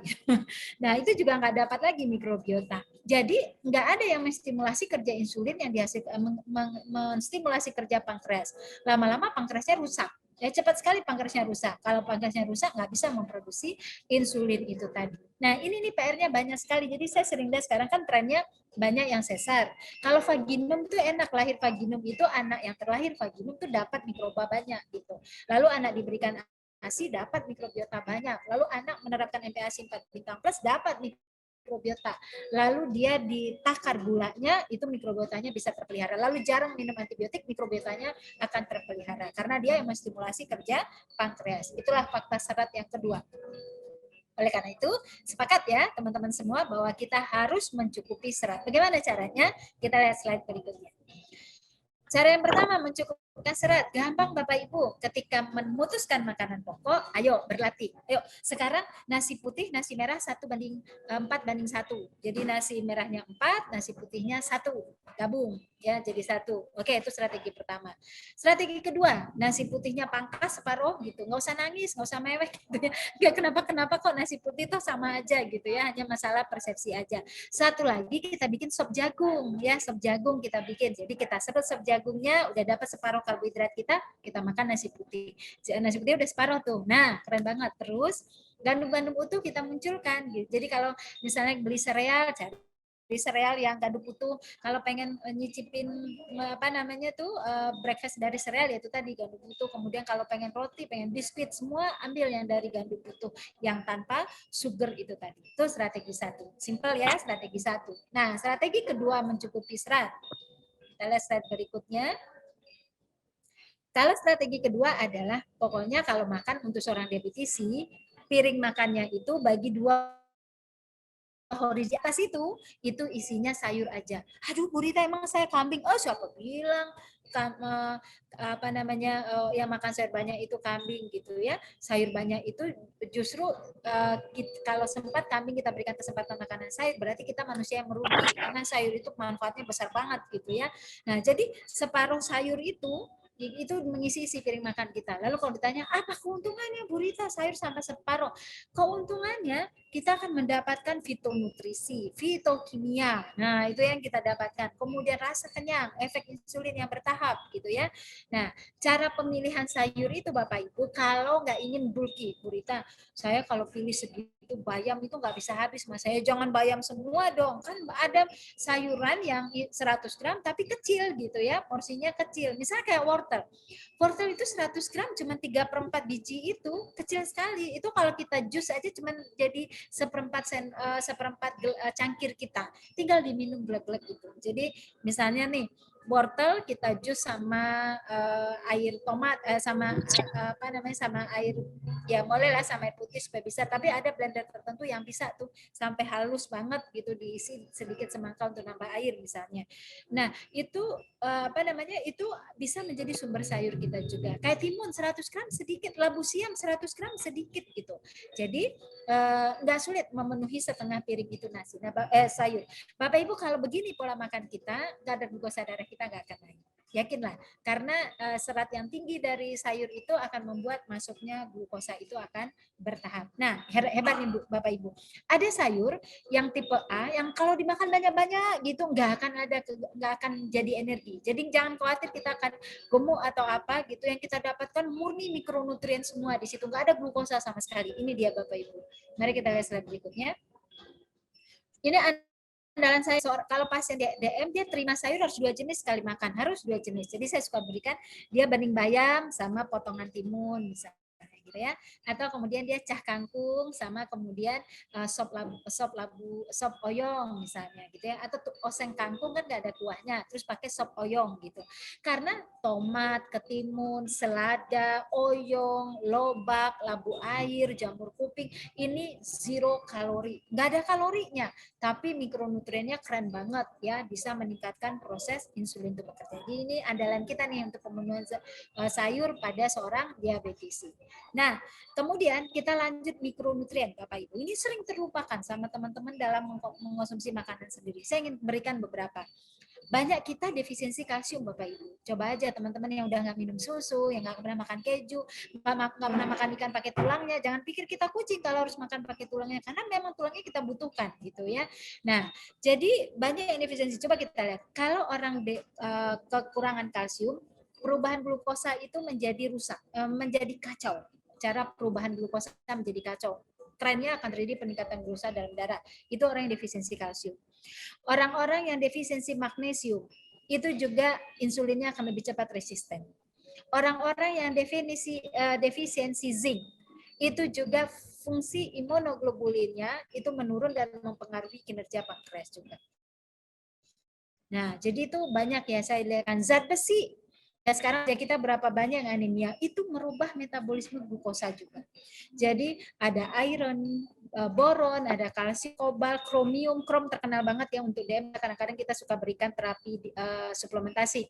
S4: Nah, itu juga nggak dapat lagi mikrobiota. Jadi, nggak ada yang menstimulasi kerja insulin yang dihasilkan, menstimulasi kerja pankreas. Lama-lama pankreasnya rusak. Ya cepat sekali pankreasnya rusak. Kalau pankreasnya rusak, nggak bisa memproduksi insulin itu tadi. Nah, ini nih PR-nya banyak sekali. Jadi saya sering lihat sekarang kan trennya banyak yang sesar. Kalau vaginum itu enak, lahir vaginum itu anak yang terlahir vaginum itu dapat mikroba banyak gitu. Lalu anak diberikan ASI dapat mikrobiota banyak. Lalu anak menerapkan MPASI 4 bintang plus dapat mikrobiota. Lalu dia ditakar gulanya, itu mikrobiotanya bisa terpelihara. Lalu jarang minum antibiotik, mikrobiotanya akan terpelihara. Karena dia yang menstimulasi kerja pankreas. Itulah fakta serat yang kedua. Oleh karena itu, sepakat ya teman-teman semua bahwa kita harus mencukupi serat. Bagaimana caranya? Kita lihat slide berikutnya. Cara yang pertama mencukupkan serat, gampang Bapak Ibu. Ketika memutuskan makanan pokok, ayo berlatih. Ayo, sekarang nasi putih, nasi merah 4:1. Jadi nasi merahnya 4, nasi putihnya 1. Gabung ya jadi 1. Oke, itu strategi pertama. Strategi kedua, nasi putihnya pangkas separuh gitu. Nggak usah nangis, nggak usah mewek gitu ya. Nggak kenapa-kenapa kok nasi putih itu sama aja gitu ya, hanya masalah persepsi aja. Satu lagi kita bikin sop jagung ya, sop jagung kita bikin. Jadi kita sebut sop jagungnya udah dapat separuh karbohidrat kita makan nasi putih. Nasi putih udah separuh tuh. Nah, keren banget. Terus gandum-gandum utuh kita munculkan gitu. Jadi kalau misalnya beli sereal, cari sereal yang gandum utuh. Kalau pengen nyicipin breakfast dari sereal, yaitu tadi gandum utuh. Kemudian kalau pengen roti, pengen biskuit, semua ambil yang dari gandum utuh yang tanpa sugar itu tadi. Itu strategi 1. Simple ya, strategi 1. Nah, strategi kedua mencukupi serat. Kita lihat slide berikutnya. Kalau strategi kedua adalah pokoknya kalau makan untuk seorang diabetisi, piring makannya itu bagi 2 horizontal itu isinya sayur aja. Aduh, Bu Rita emang saya kambing. Oh, siapa bilang yang makan sayur banyak itu kambing gitu ya. Sayur banyak itu justru kalau sempat kambing kita berikan kesempatan makanan sayur, berarti kita manusia yang merugi karena sayur itu manfaatnya besar banget gitu ya. Nah, jadi separuh sayur itu mengisi isi piring makan kita. Lalu kalau ditanya, apa keuntungannya Bu Rita sayur sampai separuh? Keuntungannya kita akan mendapatkan fitonutrisi, fitokimia. Nah, itu yang kita dapatkan. Kemudian rasa kenyang, efek insulin yang bertahap gitu ya. Nah, cara pemilihan sayur itu Bapak Ibu, kalau nggak ingin bulky, Bu Rita, saya kalau pilih segitu bayam itu nggak bisa habis, Mas. Saya jangan bayam semua dong. Kan ada sayuran yang 100 gram tapi kecil gitu ya, porsinya kecil. Misalnya kayak wortel. Wortel itu 100 gram cuma 3/4 biji itu, kecil sekali. Itu kalau kita jus aja cuma jadi seperempat cangkir kita. Tinggal diminum glek-glek gitu. Jadi misalnya nih, wortel kita jus sama air tomat sama air, ya boleh lah sama air putih supaya bisa, tapi ada blender tertentu yang bisa tuh sampai halus banget gitu, diisi sedikit semangka untuk nambah air misalnya. Nah, itu itu bisa menjadi sumber sayur kita juga. Kayak timun 100 gram sedikit, labu siam 100 gram sedikit gitu. Jadi nggak sulit memenuhi setengah piring itu nasi. Sayur. Bapak Ibu kalau begini pola makan kita, kadar glukosa darah kita nggak akan naik. Yakinlah, karena serat yang tinggi dari sayur itu akan membuat masuknya glukosa itu akan bertahap. Nah, hebat nih Bapak Ibu. Ada sayur yang tipe A yang kalau dimakan banyak-banyak gitu nggak akan jadi energi. Jadi jangan khawatir kita akan gemuk atau apa gitu. Yang kita dapatkan murni mikronutrien semua di situ, nggak ada glukosa sama sekali. Ini dia Bapak Ibu. Mari kita lihat slide berikutnya. Ini andalan saya kalau pasien DM dia terima sayur harus 2 jenis sekali makan, harus 2 jenis. Jadi saya suka berikan dia bening bayam sama potongan timun misalnya gitu ya. Atau kemudian dia cah kangkung sama kemudian sop oyong misalnya gitu ya. Atau oseng kangkung kan nggak ada kuahnya, terus pakai sop oyong gitu. Karena tomat, ketimun, selada, oyong, lobak, labu air, jamur kuping ini zero kalori, nggak ada kalorinya, tapi mikronutriennya keren banget ya, bisa meningkatkan proses insulin itu bekerja. Jadi ini andalan kita nih untuk pemenuhan sayur pada seorang diabetesi. Nah, kemudian kita lanjut mikronutrien, Bapak Ibu. Ini sering terlupakan sama teman-teman dalam mengkonsumsi makanan sendiri. Saya ingin berikan beberapa. Banyak kita defisiensi kalsium, Bapak Ibu. Coba aja teman-teman yang udah nggak minum susu, yang nggak pernah makan keju, nggak pernah makan ikan pakai tulangnya, jangan pikir kita kucing kalau harus makan pakai tulangnya, karena memang tulangnya kita butuhkan gitu ya. Nah, jadi banyak yang defisiensi. Coba kita lihat, kalau orang kekurangan kalsium, perubahan glukosa itu menjadi rusak, menjadi kacau. Cara perubahan glukosa menjadi kacau. Trennya akan terjadi peningkatan glukosa dalam darah. Itu orang yang defisiensi kalsium. Orang-orang yang defisiensi magnesium, itu juga insulinnya akan lebih cepat resisten. Orang-orang yang defisiensi zinc, itu juga fungsi imunoglobulinnya itu menurun dan mempengaruhi kinerja pankreas juga. Nah, jadi itu banyak ya saya lihat. Zat besi, ya sekarang ya kita berapa banyak anemia, itu merubah metabolisme glukosa juga. Jadi ada iron, boron, ada kalsium, kobalt, kromium. Krom terkenal banget ya untuk DM, kadang-kadang kita suka berikan terapi suplementasi.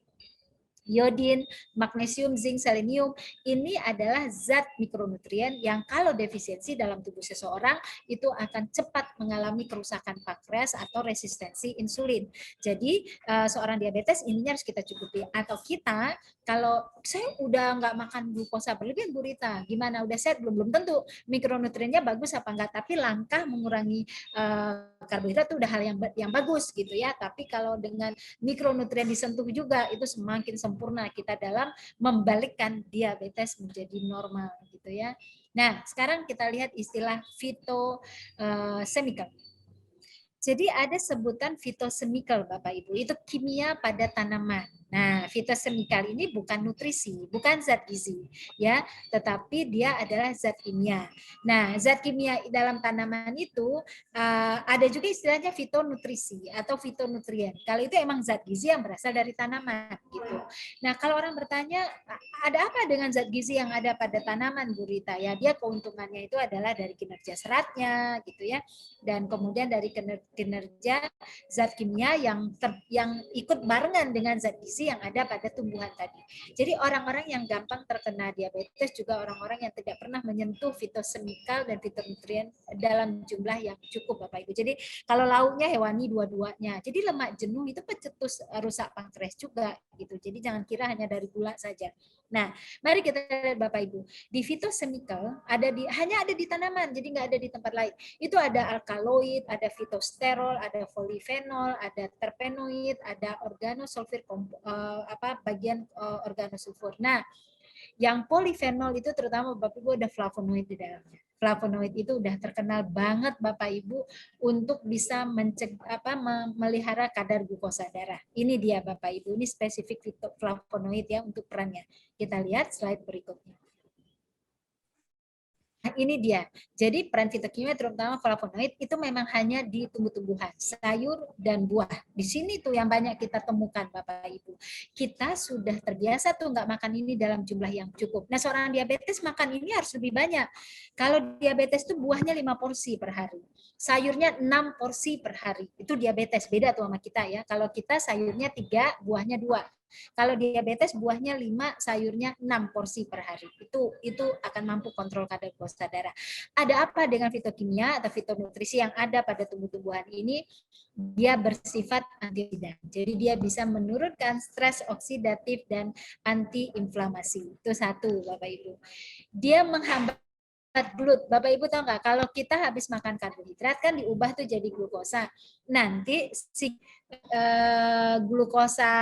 S4: Iodin, magnesium, zinc, selenium, ini adalah zat mikronutrien yang kalau defisiensi dalam tubuh seseorang itu akan cepat mengalami kerusakan pankreas atau resistensi insulin. Jadi seorang diabetes ininya harus kita cukupi. Atau kita, kalau saya udah nggak makan glukosa berlebihan, Bu Rita, gimana? Udah sehat belum? Belum tentu. Mikronutriennya bagus apa enggak, tapi langkah mengurangi karbohidrat itu udah hal yang bagus gitu ya. Tapi kalau dengan mikronutrien disentuh juga, itu semakin sempurna kita dalam membalikkan diabetes menjadi normal gitu ya. Nah, sekarang kita lihat istilah phytochemical. Jadi ada sebutan phytochemical Bapak Ibu, itu kimia pada tanaman. Nah, phytochemical ini bukan nutrisi, bukan zat gizi, ya, tetapi dia adalah zat kimia. Nah, zat kimia dalam tanaman itu ada juga istilahnya fitonutrisi atau fitonutrien. Kalau itu emang zat gizi yang berasal dari tanaman, gitu. Nah, kalau orang bertanya, ada apa dengan zat gizi yang ada pada tanaman, Bu Rita? Ya, dia keuntungannya itu adalah dari kinerja seratnya, gitu ya, dan kemudian dari kinerja zat kimia yang ikut barengan dengan zat gizi yang ada pada tumbuhan tadi. Jadi orang-orang yang gampang terkena diabetes juga orang-orang yang tidak pernah menyentuh fitochemical dan fitonutrien dalam jumlah yang cukup Bapak Ibu. Jadi kalau lauknya hewani dua-duanya. Jadi lemak jenuh itu pencetus rusak pankreas juga gitu. Jadi jangan kira hanya dari gula saja. Nah, mari kita lihat Bapak Ibu. Di phytochemical hanya ada di tanaman, jadi nggak ada di tempat lain. Itu ada alkaloid, ada fitosterol, ada polifenol, ada terpenoid, ada organosulfur bagian organosulfur. Nah, yang polifenol itu terutama Bapak Ibu ada flavonoid di dalamnya. Flavonoid itu udah terkenal banget Bapak Ibu untuk bisa memelihara kadar glukosa darah. Ini dia Bapak Ibu, ini spesifik flavonoid ya untuk perannya. Kita lihat slide berikutnya. Nah, ini dia. Jadi peran fitokimia terutama flavonoid itu memang hanya di tumbuh-tumbuhan, sayur dan buah. Di sini tuh yang banyak kita temukan Bapak Ibu. Kita sudah terbiasa tuh nggak makan ini dalam jumlah yang cukup. Nah, seorang diabetes makan ini harus lebih banyak. Kalau diabetes tuh buahnya 5 porsi per hari. Sayurnya 6 porsi per hari. Itu diabetes, beda tuh sama kita ya. Kalau kita sayurnya 3, buahnya 2. Kalau diabetes buahnya 5, sayurnya 6 porsi per hari. Itu akan mampu kontrol kadar glukosa darah. Ada apa dengan fitokimia atau fitonutrisi yang ada pada tumbuh-tumbuhan ini? Dia bersifat antioksidan. Jadi dia bisa menurunkan stres oksidatif dan antiinflamasi. Itu satu, Bapak Ibu. Dia menghambat glut. Bapak Ibu tahu nggak, kalau kita habis makan karbohidrat kan diubah tuh jadi glukosa. Nanti si glukosa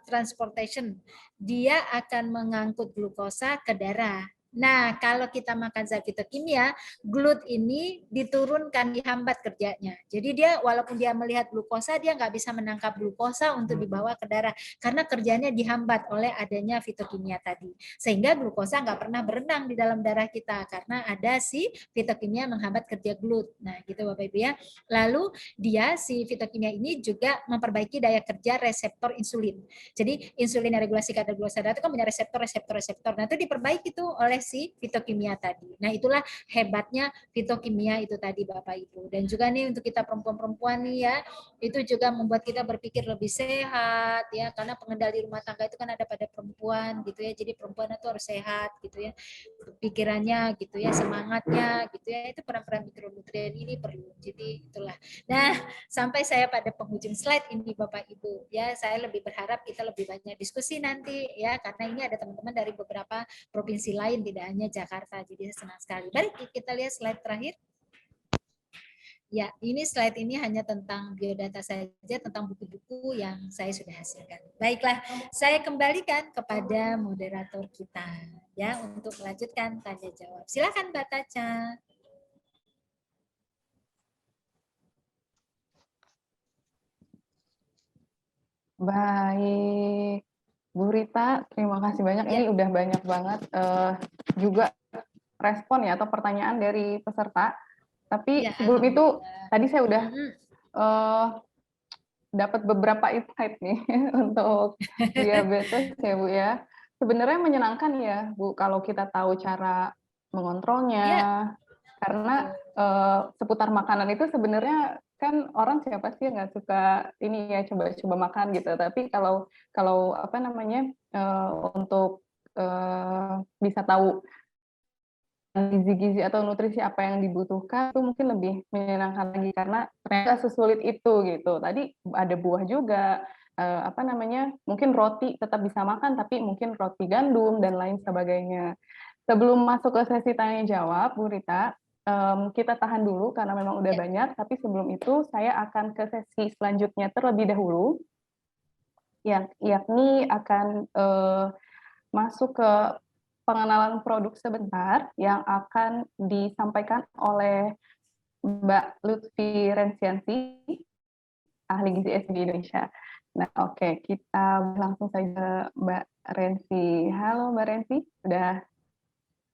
S4: transportation dia akan mengangkut glukosa ke darah. Nah, kalau kita makan zat fitokimia, glut ini diturunkan, dihambat kerjanya. Jadi dia walaupun dia melihat glukosa, dia nggak bisa menangkap glukosa untuk dibawa ke darah karena kerjanya dihambat oleh adanya fitokimia tadi. Sehingga glukosa nggak pernah berenang di dalam darah kita karena ada si fitokimia menghambat kerja glut. Nah, gitu Bapak Ibu ya. Lalu dia si fitokimia ini juga memperbaiki daya kerja reseptor insulin. Jadi insulin yang regulasi kadar glukosa darah itu kan punya reseptor. Nah, itu diperbaiki tuh oleh si fitokimia tadi. Nah, itulah hebatnya fitokimia itu tadi Bapak Ibu. Dan juga nih untuk kita perempuan-perempuan nih ya, itu juga membuat kita berpikir lebih sehat ya, karena pengendali rumah tangga itu kan ada pada perempuan gitu ya. Jadi perempuan itu harus sehat gitu ya. Pikirannya gitu ya, semangatnya gitu ya. Itu peran-peran mikronutrien ini perlu. Jadi itulah. Nah, sampai saya pada penghujung slide ini Bapak Ibu ya, saya lebih berharap kita lebih banyak diskusi nanti ya, karena ini ada teman-teman dari beberapa provinsi lain, tidak hanya Jakarta. Jadi senang sekali. Mari kita lihat slide terakhir. Ya, ini slide ini hanya tentang biodata saja, tentang buku-buku yang saya sudah hasilkan. Baiklah, saya kembalikan kepada moderator kita ya untuk melanjutkan tanya jawab. Silakan Mbak Taca.
S1: Baik, Bu Rita, terima kasih banyak. Ini udah banyak banget juga respon ya atau pertanyaan dari peserta. Tapi sebelum itu, tadi saya udah dapat beberapa insight nih untuk diabetes ya Bu ya. Sebenarnya menyenangkan ya Bu kalau kita tahu cara mengontrolnya, karena seputar makanan itu sebenarnya kan orang siapa sih yang nggak suka ini ya coba-coba makan gitu. Tapi kalau apa namanya untuk bisa tahu gizi-gizi atau nutrisi apa yang dibutuhkan itu mungkin lebih menyenangkan lagi karena ternyata sesulit itu gitu. Tadi ada buah juga, apa namanya, mungkin roti tetap bisa makan tapi mungkin roti gandum dan lain sebagainya. Sebelum masuk ke sesi tanya jawab, Bu Rita, kita tahan dulu karena memang udah banyak, tapi sebelum itu saya akan ke sesi selanjutnya terlebih dahulu, yakni akan masuk ke pengenalan produk sebentar yang akan disampaikan oleh Mbak Lutfi Rensianti, ahli gizi SD di Indonesia. Nah, oke, kita langsung saja Mbak Rensi. Halo Mbak Rensi, sudah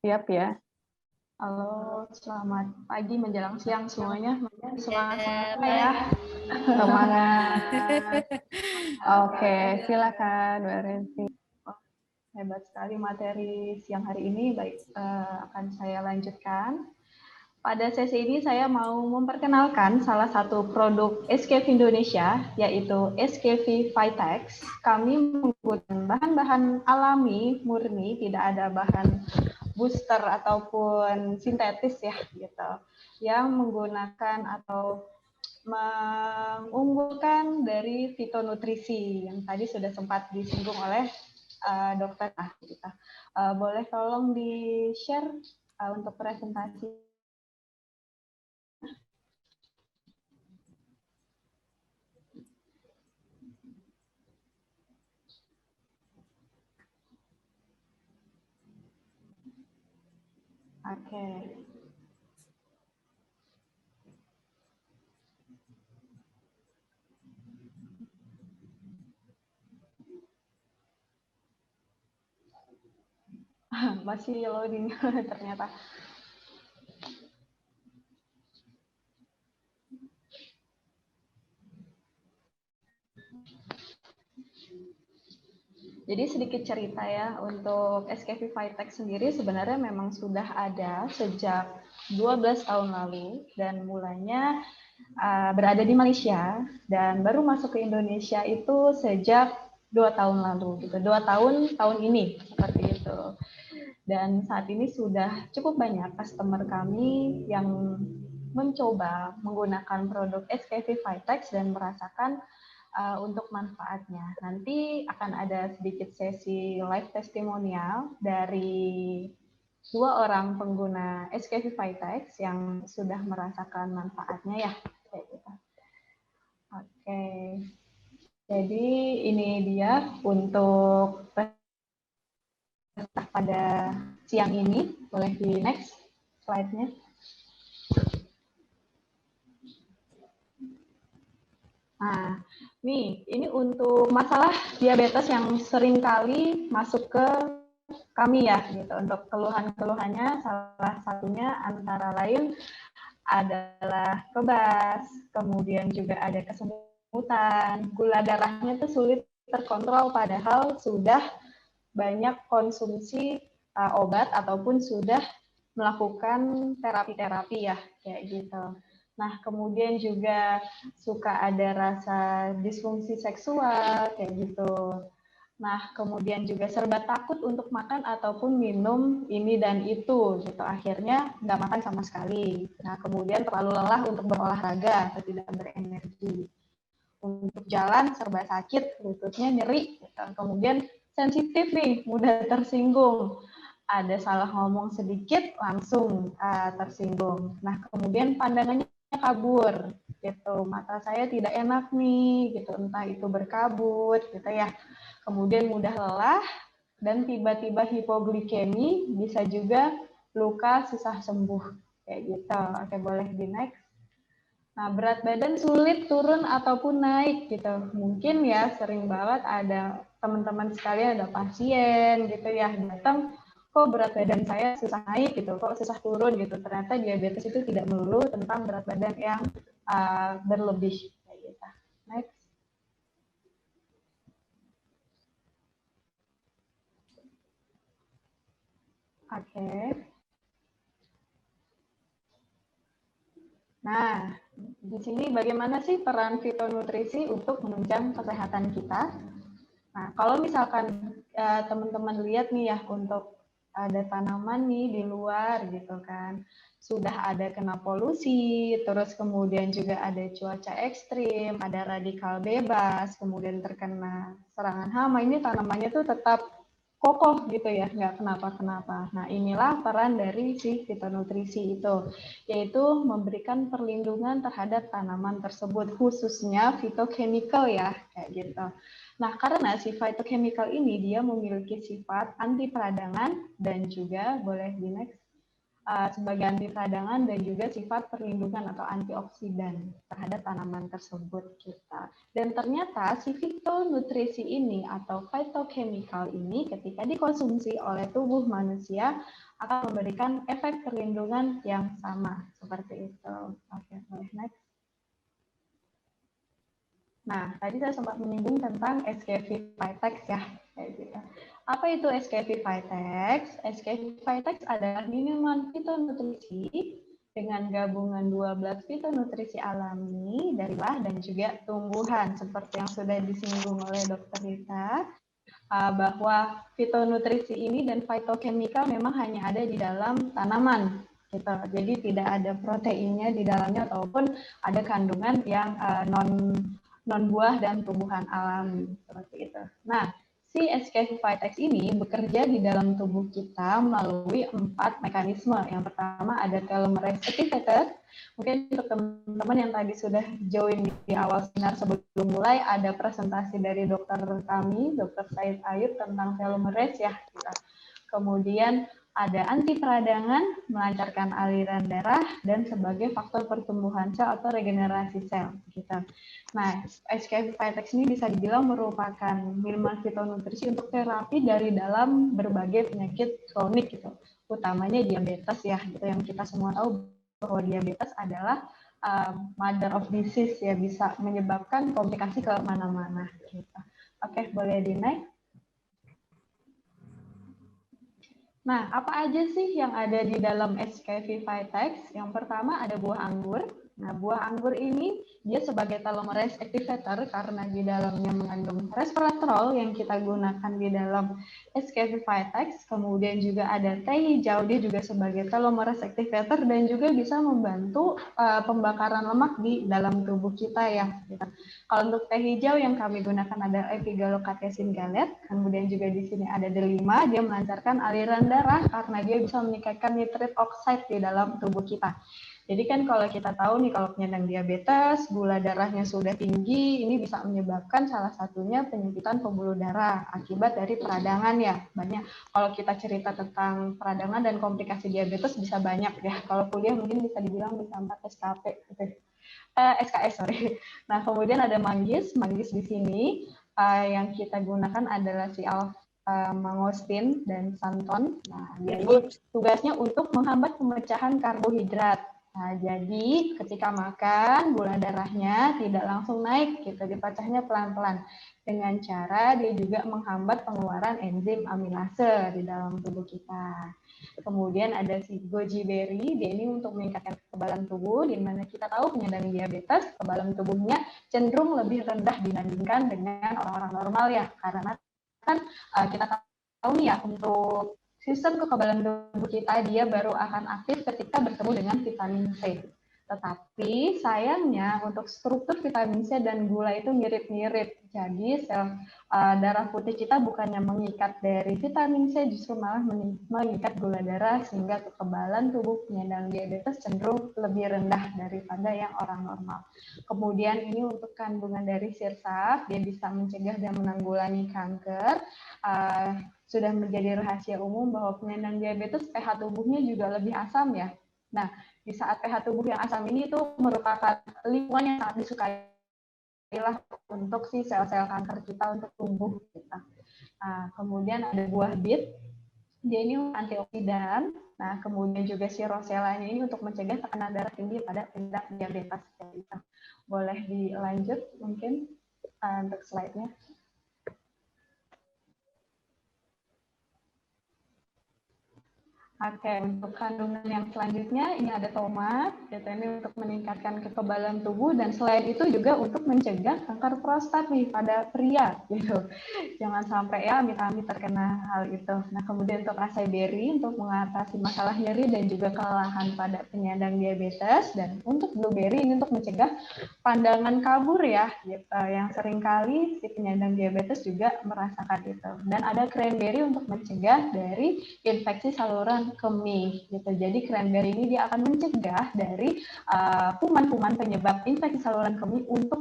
S1: siap ya?
S5: Halo, selamat pagi menjelang siang semuanya. Semangat ya.
S1: Semangat. Oke, silakan Mbak Rensi.
S5: Hebat sekali materi siang hari ini. Baik, akan saya lanjutkan. Pada sesi ini saya mau memperkenalkan salah satu produk SKF Indonesia, yaitu SKF Vitex. Kami menggunakan bahan-bahan alami, murni, tidak ada bahan booster ataupun sintetis ya, gitu, yang menggunakan atau mengunggulkan dari fitonutrisi yang tadi sudah sempat disinggung oleh dokter kita. Boleh tolong di-share untuk presentasi. Oke. Masih loading ternyata. Jadi sedikit cerita ya, untuk SKF Vitex sendiri sebenarnya memang sudah ada sejak 12 tahun lalu dan mulanya berada di Malaysia dan baru masuk ke Indonesia itu sejak 2 tahun lalu gitu. 2 tahun ini seperti itu. Dan saat ini sudah cukup banyak customer kami yang mencoba menggunakan produk SKF Vitex dan merasakan untuk manfaatnya. Nanti akan ada sedikit sesi live testimonial dari 2 orang pengguna SKF Vitex yang sudah merasakan manfaatnya ya. Oke. Jadi ini dia untuk pada siang ini. Boleh di next slide-nya. Nah, nih, ini untuk masalah diabetes yang sering kali masuk ke kami ya, gitu. Untuk keluhan-keluhannya, salah satunya antara lain adalah kebas, kemudian juga ada kesemutan, gula darahnya tuh sulit terkontrol padahal sudah banyak konsumsi obat ataupun sudah melakukan terapi-terapi ya, kayak gitu. Nah, kemudian juga suka ada rasa disfungsi seksual, kayak gitu. Nah, kemudian juga serba takut untuk makan ataupun minum ini dan itu, gitu. Akhirnya nggak makan sama sekali. Nah, kemudian terlalu lelah untuk berolahraga atau tidak berenergi. Untuk jalan serba sakit, lututnya nyeri. Gitu. Kemudian sensitif nih, mudah tersinggung. Ada salah ngomong sedikit, langsung tersinggung. Nah, kemudian pandangannya kabur. Gitu. Mata saya tidak enak nih, gitu. Entah itu berkabut, gitu ya. Kemudian mudah lelah, dan tiba-tiba hipoglikemi, bisa juga luka susah sembuh. Kayak gitu. Oke, boleh di next. Nah, berat badan sulit turun ataupun naik gitu. Mungkin ya sering banget ada teman-teman sekalian, ada pasien gitu ya, datang, kok berat badan saya susah naik gitu, kok susah turun gitu. Ternyata diabetes itu tidak melulu tentang berat badan yang berlebih. Kayak gitu. Next. Oke. Nah, di sini bagaimana sih peran fitonutrisi untuk menunjang kesehatan kita? Nah, kalau misalkan teman-teman lihat nih ya, untuk ada tanaman nih di luar gitu kan, sudah ada kena polusi, terus kemudian juga ada cuaca ekstrim, ada radikal bebas, kemudian terkena serangan hama, ini tanamannya tuh tetap kokoh gitu ya, nggak kenapa-kenapa. Nah, inilah peran dari si fitonutrisi itu, yaitu memberikan perlindungan terhadap tanaman tersebut, khususnya fitochemical ya, kayak gitu. Nah, karena si phytochemical ini dia memiliki sifat anti peradangan dan juga boleh di next sebagai anti peradangan dan juga sifat perlindungan atau antioksidan terhadap tanaman tersebut kita. Dan ternyata si fitonutrisi ini atau phytochemical ini ketika dikonsumsi oleh tubuh manusia akan memberikan efek perlindungan yang sama seperti itu. Oke, boleh next. Nah, tadi saya sempat menyinggung tentang SKV Vitex ya, kayak gitu. Apa itu SKV Vitex? SKV Vitex adalah minuman fitonutrisi dengan gabungan 12 fitonutrisi alami dari buah dan juga tumbuhan, seperti yang sudah disinggung oleh Dr. Rita, bahwa fitonutrisi ini dan phytochemical memang hanya ada di dalam tanaman. Gitu. Jadi tidak ada proteinnya di dalamnya ataupun ada kandungan yang non buah dan tumbuhan alami seperti itu. Nah, si SKV Vitex ini bekerja di dalam tubuh kita melalui 4 mekanisme. Yang pertama ada telomerase activator. Mungkin untuk teman-teman yang tadi sudah join di awal seminar sebelum mulai, ada presentasi dari dokter kami, Dr. Said Ayub tentang telomerase ya. Kemudian ada anti peradangan, melancarkan aliran darah, dan sebagai faktor pertumbuhan sel atau regenerasi sel. Gitu. Nah, SKV Vitex ini bisa dibilang merupakan minuman fitonutrisi untuk terapi dari dalam berbagai penyakit kronik, gitu. Utamanya diabetes ya, gitu, yang kita semua tahu bahwa diabetes adalah mother of disease ya, bisa menyebabkan komplikasi ke mana-mana. Gitu. Oke, boleh di-next. Nah, apa aja sih yang ada di dalam SKV Vitex? Yang pertama ada buah anggur. Nah, buah anggur ini dia sebagai telomerase activator karena di dalamnya mengandung resveratrol yang kita gunakan di dalam SKV Vitex. Kemudian juga ada teh hijau, dia juga sebagai telomerase activator dan juga bisa membantu pembakaran lemak di dalam tubuh kita ya. Kalau untuk teh hijau yang kami gunakan ada Epigallocatechin galet. Kemudian juga di sini ada delima, dia melancarkan aliran darah karena dia bisa meningkatkan nitric oxide di dalam tubuh kita. Jadi kan kalau kita tahu nih kalau penyandang diabetes, gula darahnya sudah tinggi, ini bisa menyebabkan salah satunya penyempitan pembuluh darah akibat dari peradangan ya. Banyak kalau kita cerita tentang peradangan dan komplikasi diabetes bisa banyak ya. Kalau kuliah mungkin bisa dibilang bisa 4 SKP gitu. SKS sorry. Nah kemudian ada manggis di sini yang kita gunakan adalah si mangostin dan santon. Nah jadi tugasnya untuk menghambat pemecahan karbohidrat. Nah, jadi ketika makan, gula darahnya tidak langsung naik, gitu, dipecahnya pelan-pelan. Dengan cara dia juga menghambat pengeluaran enzim amilase di dalam tubuh kita. Kemudian ada si goji berry, dia ini untuk meningkatkan kekebalan tubuh, di mana kita tahu penyandang diabetes, kekebalan tubuhnya cenderung lebih rendah dibandingkan dengan orang-orang normal ya, karena kan kita tahu nih ya, untuk sistem kekebalan tubuh kita dia baru akan aktif ketika bertemu dengan vitamin C. Tetapi sayangnya untuk struktur vitamin C dan gula itu mirip-mirip. Jadi sel darah putih kita bukannya mengikat dari vitamin C, justru malah mengikat gula darah sehingga kekebalan tubuh penyandang diabetes cenderung lebih rendah daripada yang orang normal. Kemudian ini untuk kandungan dari sirsak, dia bisa mencegah dan menanggulangi kanker. Sudah menjadi rahasia umum bahwa penyandang diabetes pH tubuhnya juga lebih asam ya. Nah, di saat pH tubuh yang asam ini itu merupakan lingkungan yang sangat disukai lah untuk si sel-sel kanker kita untuk tumbuh kita. Nah, kemudian ada buah bit, dia ini antioksidan. Nah, kemudian juga si roselanya ini untuk mencegah tekanan darah tinggi pada penyandang diabetes. Boleh dilanjut mungkin untuk slide-nya. Oke, untuk kandungan yang selanjutnya ini ada tomat, ini untuk meningkatkan kekebalan tubuh dan selain itu juga untuk mencegah kanker prostat nih pada pria gitu. Jangan sampai ya amit-amit terkena hal itu. Nah, kemudian untuk acai berry untuk mengatasi masalah nyeri dan juga kelelahan pada penyandang diabetes, dan untuk blueberry ini untuk mencegah pandangan kabur ya, gitu. Yang seringkali si penyandang diabetes juga merasakan itu. Dan ada cranberry untuk mencegah dari infeksi saluran kemih gitu. Jadi cranberry ini dia akan mencegah dari kuman-kuman penyebab infeksi saluran kemih untuk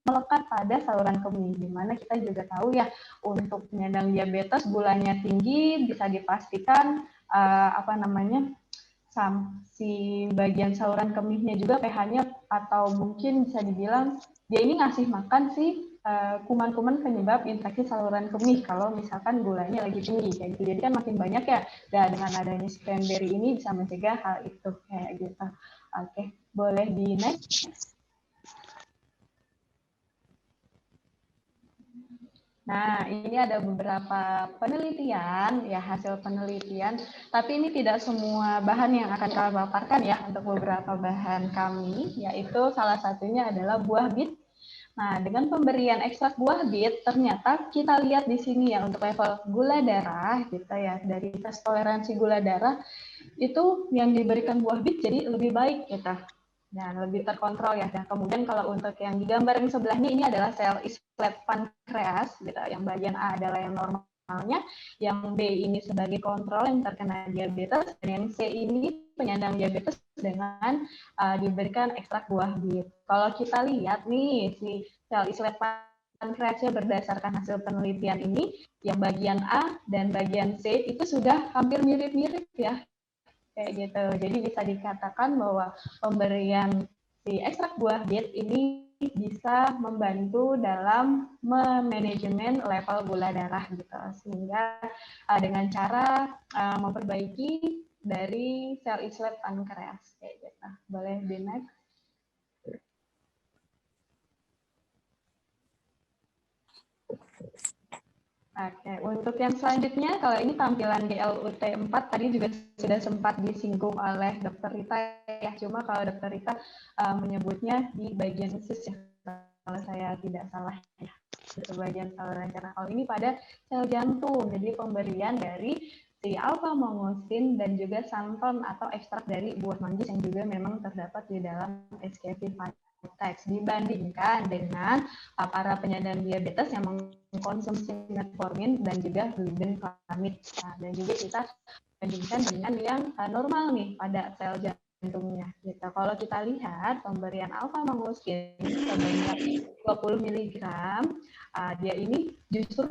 S5: melekat pada saluran kemih. Dimana kita juga tahu ya untuk penyandang diabetes gulanya tinggi bisa dipastikan si bagian saluran kemihnya juga pH-nya atau mungkin bisa dibilang dia ini ngasih makan si kuman-kuman penyebab infeksi saluran kemih kalau misalkan gulanya lagi tinggi kayak gitu. Jadi kan makin banyak ya. Dan dengan adanya cranberry ini bisa mencegah hal itu kayak gitu. Oke, boleh di next. Nah, ini ada beberapa penelitian, ya hasil penelitian, tapi ini tidak semua bahan yang akan kami paparkan ya untuk beberapa bahan kami, yaitu salah satunya adalah buah bit. Nah, dengan pemberian ekstrak buah bit, ternyata kita lihat di sini ya untuk level gula darah, gitu ya, dari tes toleransi gula darah, itu yang diberikan buah bit jadi lebih baik gitu. Dan lebih terkontrol ya. Dan kemudian kalau untuk yang digambar yang sebelahnya ini adalah sel islet pankreas, gitu. Yang bagian A adalah yang normalnya, yang B ini sebagai kontrol yang terkena diabetes, dan yang C ini penyandang diabetes dengan diberikan ekstrak buah bit. Kalau kita lihat nih si sel islet pankreasnya berdasarkan hasil penelitian ini, yang bagian A dan bagian C itu sudah hampir mirip-mirip ya. Kayak gitu. Jadi bisa dikatakan bahwa pemberian si ekstrak buah bit ini bisa membantu dalam memanajemen level gula darah gitu. Sehingga dengan cara memperbaiki dari sel islet pankreas kayak gitu. Boleh di next. Oke, untuk yang selanjutnya, kalau ini tampilan di LUT 4 tadi juga sudah sempat disinggung oleh Dr. Rita ya. Cuma kalau Dr. Rita menyebutnya di bagian usus ya, kalau saya tidak salah ya. Itu bagian saluran cerna. Kalau ini pada sel jantung, jadi pemberian dari si alpha mangostin dan juga santon atau ekstrak dari buah manggis yang juga memang terdapat di dalam SKP teks dibandingkan dengan para penyandang diabetes yang mengkonsumsi metformin dan juga glibenclamid. Nah, dan juga kita dibandingkan dengan yang normal nih pada sel jantungnya. Gitu. Kalau kita lihat pemberian alfa mangostin sebanyak 20 mg, dia ini justru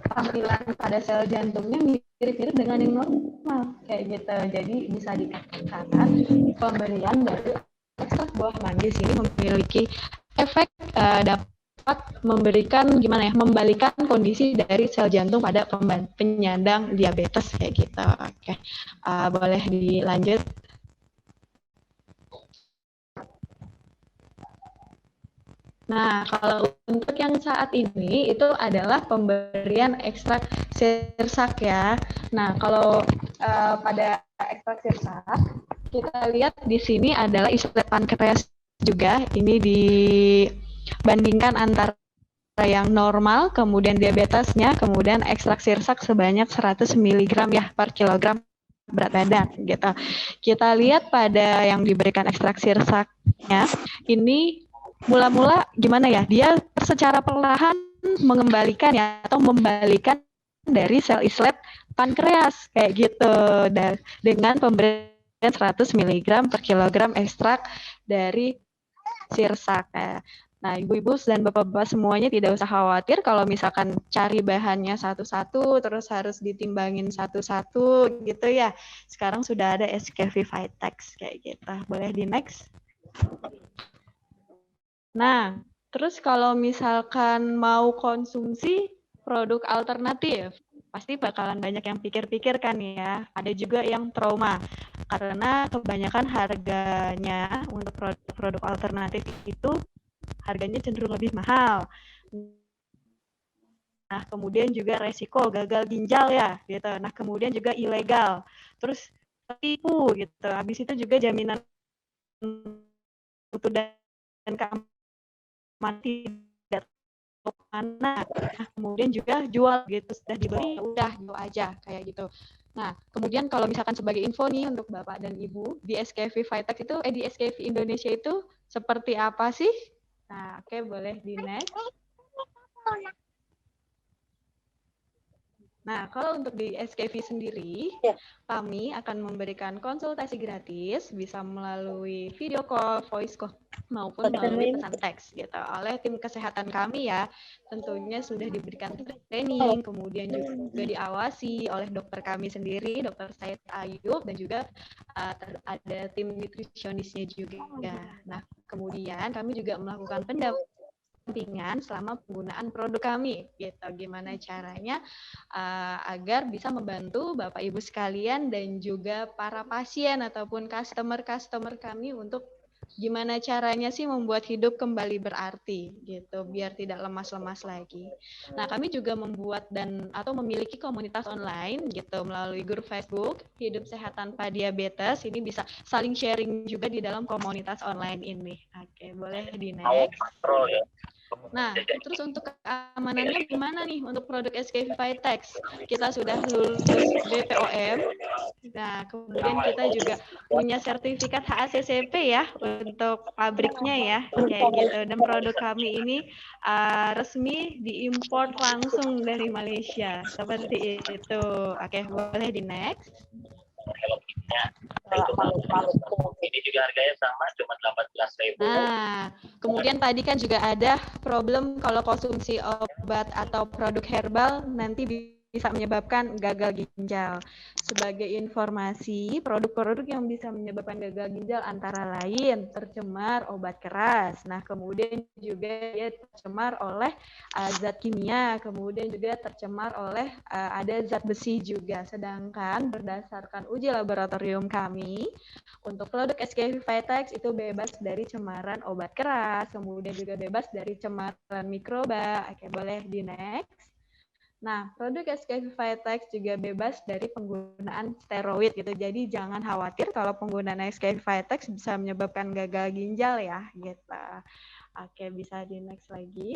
S5: tampilan pada sel jantungnya mirip-mirip dengan yang normal kayak gitu. Jadi bisa dikatakan pemberian dari ekstrak buah manggis ini memiliki efek dapat memberikan membalikan kondisi dari sel jantung pada penyandang diabetes kayak gitu. Oke, boleh dilanjut. Nah, kalau untuk yang saat ini itu adalah pemberian ekstrak sirsak ya. Nah, kalau pada ekstrak sirsak kita lihat di sini adalah islet pankreas juga. Ini dibandingkan antara yang normal, kemudian diabetesnya, kemudian ekstrak sirsak sebanyak 100 mg ya per kilogram berat badan gitu. Kita lihat pada yang diberikan ekstrak sirsaknya ini mula-mula gimana ya? Dia secara perlahan mengembalikan ya atau membalikan dari sel islet pankreas kayak gitu dengan pemberian 100 mg per kilogram ekstrak dari sirsak. Nah, ibu-ibu dan bapak-bapak semuanya tidak usah khawatir kalau misalkan cari bahannya satu-satu, terus harus ditimbangin satu-satu gitu ya. Sekarang sudah ada SKV Vitex kayak gitu. Boleh di next? Nah, terus kalau misalkan mau konsumsi produk alternatif, pasti bakalan banyak yang pikir-pikir kan ya. Ada juga yang trauma, karena kebanyakan harganya untuk produk alternatif itu harganya cenderung lebih mahal. Nah, kemudian juga resiko gagal ginjal ya, gitu. Nah, kemudian juga ilegal. Terus tipu gitu. Habis itu juga jaminan mutu dan keamanan tidak tahu mana. Nah, kemudian juga jual gitu, sudah dibeli udah jual aja kayak gitu. Nah, kemudian kalau misalkan sebagai info nih untuk Bapak dan Ibu, di SKV Vitex itu di SKV Indonesia itu seperti apa sih? Nah, oke, boleh di next. Nah, kalau untuk di SKV sendiri, kami akan memberikan konsultasi gratis, bisa melalui video call, voice call, maupun melalui pesan teks gitu. Oleh tim kesehatan kami ya, tentunya sudah diberikan training, kemudian juga diawasi oleh dokter kami sendiri, Dokter Said Ayub, dan juga ada tim nutrisionisnya juga. Nah, kemudian kami juga melakukan pendampingan selama penggunaan produk kami gitu. Gimana caranya agar bisa membantu Bapak Ibu sekalian dan juga para pasien ataupun customer kami untuk gimana caranya sih membuat hidup kembali berarti gitu, biar tidak lemas-lemas lagi. Nah, kami juga membuat atau memiliki komunitas online gitu melalui grup Facebook Hidup Sehat Tanpa Diabetes. Ini bisa saling sharing juga di dalam komunitas online ini. Oke, boleh di next. Nah, terus untuk keamanannya gimana nih untuk produk SKV Vitex? Kita sudah lulus BPOM. Nah, kemudian kita juga punya sertifikat HACCP ya untuk pabriknya ya, kayak gitu. Dan produk kami ini resmi diimpor langsung dari Malaysia, seperti itu. Oke, boleh di next.
S6: Ini juga harganya sama, cuma 18.000.
S3: Nah, kemudian tadi kan juga ada problem kalau konsumsi obat atau produk herbal nanti bisa menyebabkan gagal ginjal. Sebagai informasi, produk-produk yang bisa menyebabkan gagal ginjal antara lain tercemar obat keras. Nah, kemudian juga dia tercemar oleh zat kimia, kemudian juga tercemar oleh ada zat besi juga. Sedangkan berdasarkan uji laboratorium kami, untuk produk SKV Vitex itu bebas dari cemaran obat keras, kemudian juga bebas dari cemaran mikroba. Oke, boleh di next. Nah, produk SKV Vitex juga bebas dari penggunaan steroid gitu. Jadi jangan khawatir kalau penggunaan SKV Vitex bisa menyebabkan gagal ginjal ya gitu. Oke, bisa di next lagi.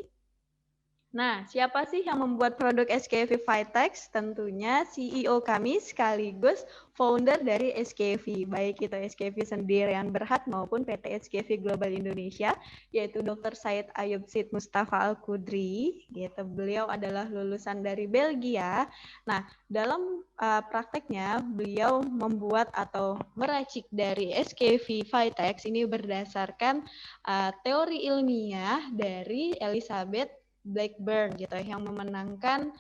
S5: Nah, siapa sih yang membuat produk SKV Vitex? Tentunya CEO kami sekaligus founder dari SKV, baik itu SKV sendirian Berhad maupun PT SKV Global Indonesia, yaitu Dr. Said Ayub Sid Mustafa Al-Kudri. Gitu. Beliau adalah lulusan dari Belgia. Nah, dalam prakteknya beliau membuat atau meracik dari SKV Vitex ini berdasarkan teori ilmiah dari Elizabeth Blackburn gitu yang memenangkan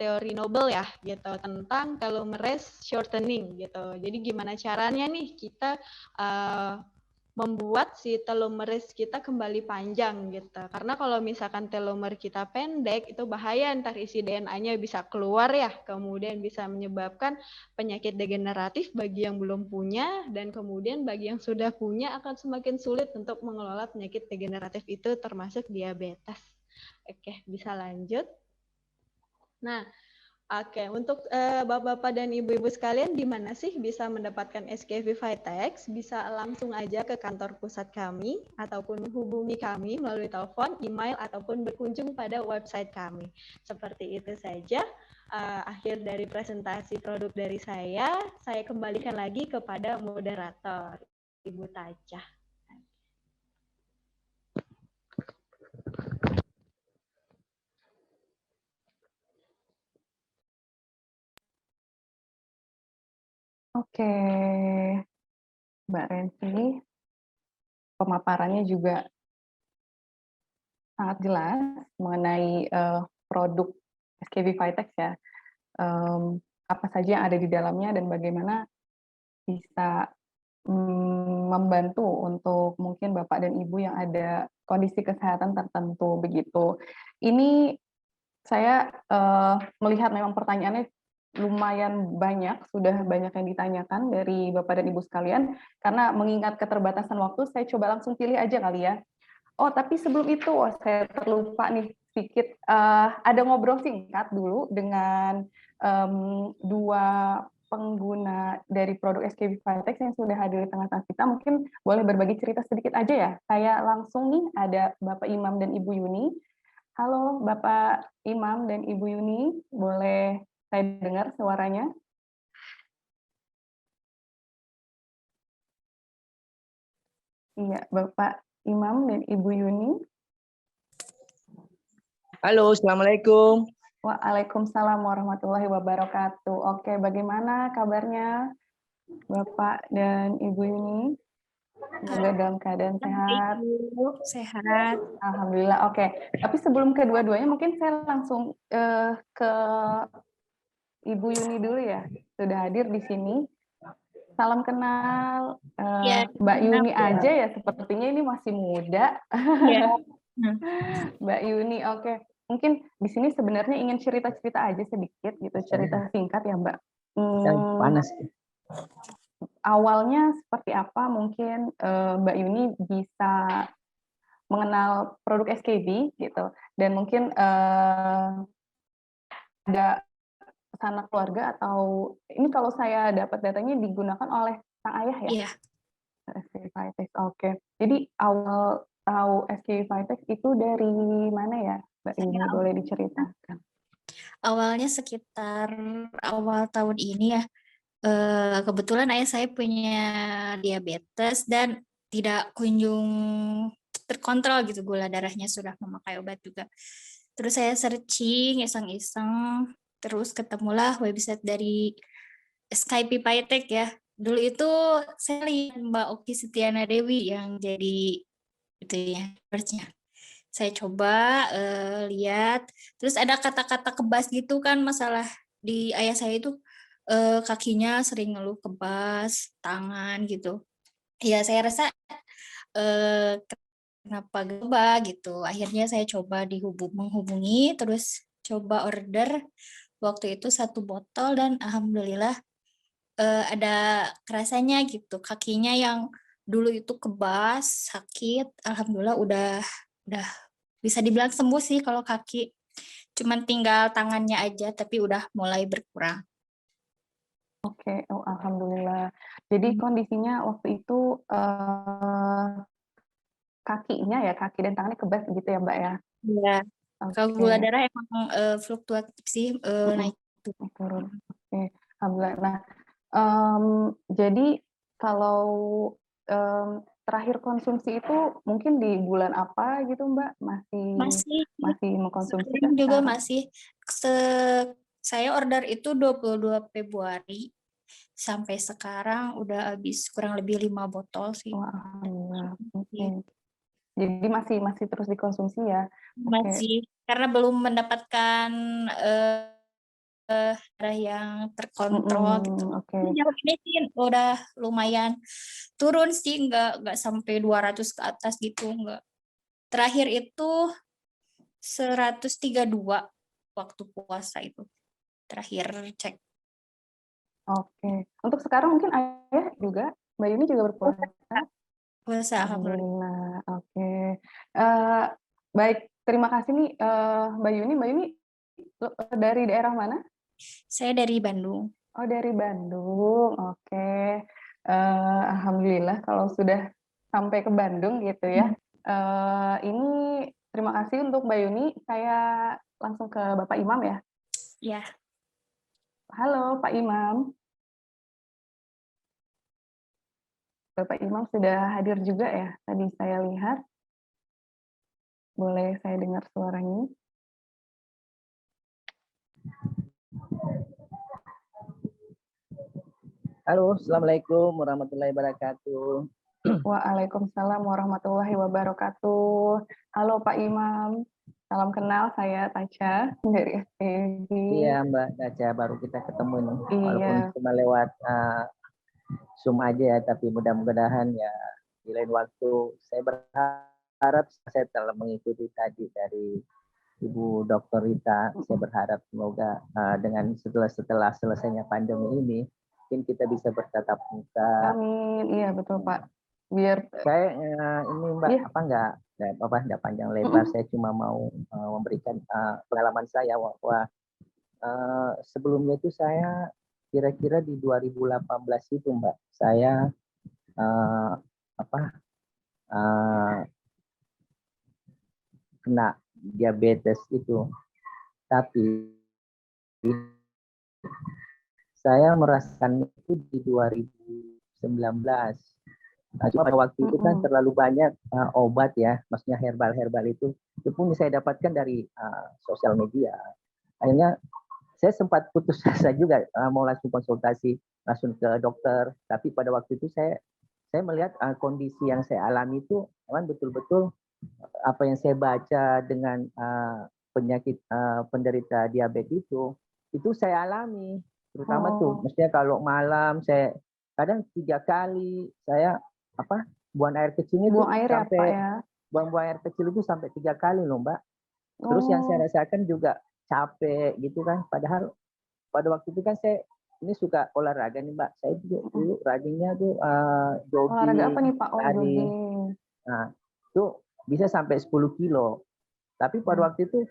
S5: teori Nobel ya gitu tentang telomerase shortening gitu. Jadi gimana caranya nih kita membuat si telomerase kita kembali panjang gitu. Karena kalau misalkan telomer kita pendek itu bahaya, ntar isi DNA-nya bisa keluar ya, kemudian bisa menyebabkan penyakit degeneratif bagi yang belum punya, dan kemudian bagi yang sudah punya akan semakin sulit untuk mengelola penyakit degeneratif itu termasuk diabetes. Oke, bisa lanjut. Nah, oke, untuk Bapak-Bapak dan Ibu-Ibu sekalian, di mana sih bisa mendapatkan SKV Vitex? Bisa langsung aja ke kantor pusat kami, ataupun menghubungi kami melalui telepon, email, ataupun berkunjung pada website kami. Seperti itu saja akhir dari presentasi produk dari saya kembalikan lagi kepada moderator, Ibu Taca.
S1: Oke, Mbak Rensi, pemaparannya juga sangat jelas mengenai produk SKV Vitex ya. Apa saja yang ada di dalamnya dan bagaimana bisa membantu untuk mungkin Bapak dan Ibu yang ada kondisi kesehatan tertentu begitu. Ini saya melihat memang pertanyaannya lumayan banyak, sudah banyak yang ditanyakan dari Bapak dan Ibu sekalian, karena mengingat keterbatasan waktu, saya coba langsung pilih aja kali ya. Oh, tapi sebelum itu, saya terlupa nih sedikit, ada ngobrol singkat dulu dengan dua pengguna dari produk SKB Vitex yang sudah hadir di tengah-tengah kita. Mungkin boleh berbagi cerita sedikit aja ya. Saya langsung nih, ada Bapak Imam dan Ibu Yuni. Halo Bapak Imam dan Ibu Yuni, boleh saya dengar suaranya? Iya, Bapak Imam dan Ibu Yuni.
S7: Halo, Assalamualaikum.
S1: Waalaikumsalam warahmatullahi wabarakatuh. Oke, bagaimana kabarnya Bapak dan Ibu Yuni? Semoga dalam keadaan sehat.
S8: Sehat.
S1: Alhamdulillah. Oke, tapi sebelum kedua-duanya mungkin saya langsung ke Ibu Yuni dulu ya. Sudah hadir di sini. Salam kenal,
S8: Ya,
S1: Mbak Yuni aja ya, sepertinya ini masih muda.
S8: Ya.
S1: Mbak Yuni, oke. Mungkin di sini sebenarnya ingin cerita-cerita aja sedikit gitu, cerita singkat ya Mbak.
S7: Panas.
S1: Awalnya seperti apa mungkin Mbak Yuni bisa mengenal produk SKB gitu, dan mungkin ada sanak keluarga atau ini kalau saya dapat datanya digunakan oleh sang ayah ya?
S8: Iya.
S1: SKB Vitex, oke. Jadi awal tahu SKB Vitex itu dari mana ya, Mbak Yuni? Boleh diceritakan?
S8: Awalnya sekitar awal tahun ini ya. Kebetulan ayah saya punya diabetes dan tidak kunjung terkontrol gitu, gula darahnya, sudah memakai obat juga. Terus saya searching iseng-iseng, terus ketemulah website dari SKP Vitex ya. Dulu itu saya lihat Mbak Oki Setiana Dewi yang jadi itu ya search-nya. Saya coba lihat, terus ada kata-kata kebas gitu kan, masalah di ayah saya itu kakinya sering ngeluh kebas, tangan gitu. Ya saya rasa kenapa coba gitu. Akhirnya saya coba menghubungi, terus coba order waktu itu 1 botol dan alhamdulillah ada kerasanya gitu. Kakinya yang dulu itu kebas, sakit, alhamdulillah udah bisa dibilang sembuh sih kalau kaki. Cuman tinggal tangannya aja, tapi udah mulai berkurang.
S1: Oke, oh alhamdulillah. Jadi kondisinya waktu itu kakinya ya, kaki dan tangannya kebas gitu ya Mbak ya?
S8: Iya. Kalau
S1: Oke.
S8: gula darah emang fluktuatif sih, naik turun.
S1: Turun. Oke, alhamdulillah. Nah, jadi kalau terakhir konsumsi itu mungkin di bulan apa gitu, Mbak? Masih mengkonsumsi
S8: Sekarang juga
S1: sekarang?
S8: masih saya order itu 22 Februari sampai sekarang udah habis kurang lebih 5 botol sih.
S1: Wah, alhamdulillah. Oke. Jadi masih terus dikonsumsi ya? Oke.
S8: Masih, karena belum mendapatkan darah yang terkontrol gitu.
S1: Oke.
S8: Jauh ini sih udah lumayan turun sih, nggak sampai 200 ke atas gitu, nggak. Terakhir itu 132 waktu puasa itu. Terakhir cek.
S1: Oke. Untuk sekarang mungkin Ayah juga, Mbak Yuni juga berpuasa?
S8: Puasa,
S1: alhamdulillah. Oke. Baik, terima kasih nih Mbak Yuni. Mbak Yuni dari daerah mana?
S8: Saya dari Bandung.
S1: Oh, dari Bandung. Oke. Alhamdulillah kalau sudah sampai ke Bandung gitu ya. Ini terima kasih untuk Mbak Yuni. Saya langsung ke Bapak Imam ya.
S8: Ya.
S1: Halo Pak Imam. Bapak Imam sudah hadir juga ya, tadi saya lihat. Boleh saya dengar suaranya?
S7: Halo, Assalamualaikum warahmatullahi wabarakatuh.
S1: Waalaikumsalam warahmatullahi wabarakatuh. Halo Pak Imam, salam kenal, saya Tacha dari SPB.
S7: Iya Mbak Tacha, baru kita ketemu nih.
S1: Iya.
S7: Walaupun cuma lewat Zoom aja ya, tapi mudah-mudahan ya di lain waktu. Saya berharap saya telah mengikuti tadi dari Ibu Dr. Rita. Saya berharap semoga dengan setelah selesainya pandemi ini, mungkin kita bisa bertatap muka.
S1: Amin, iya betul Pak. Biar
S7: saya ini Mbak nggak panjang lebar. Saya cuma mau memberikan pengalaman saya bahwa sebelumnya itu saya kira-kira di 2018 itu Mbak, saya kena diabetes itu, tapi saya merasakan itu di 2019. Nah, cuma pada waktu itu kan terlalu banyak obat ya, maksudnya herbal itu pun saya dapatkan dari sosial media. Akhirnya saya sempat putus asa juga, mau langsung konsultasi langsung ke dokter, tapi pada waktu itu saya melihat kondisi yang saya alami itu memang betul-betul apa yang saya baca dengan penyakit penderita diabetes itu saya alami, terutama tuh, mestinya kalau malam saya kadang 3 kali saya buang air kecilnya
S1: buang air
S7: sampai
S1: ya, Pak, ya?
S7: buang air kecil itu sampai 3 kali loh Mbak. Terus yang saya rasakan juga capek gitu kan, padahal pada waktu itu kan saya ini suka olahraga nih Mbak. Saya dulu rajinnya tuh jogging.
S1: Olahraga apa nih Pak? Oh, jogging.
S7: Nah, itu bisa sampai 10 kilo. Tapi pada waktu itu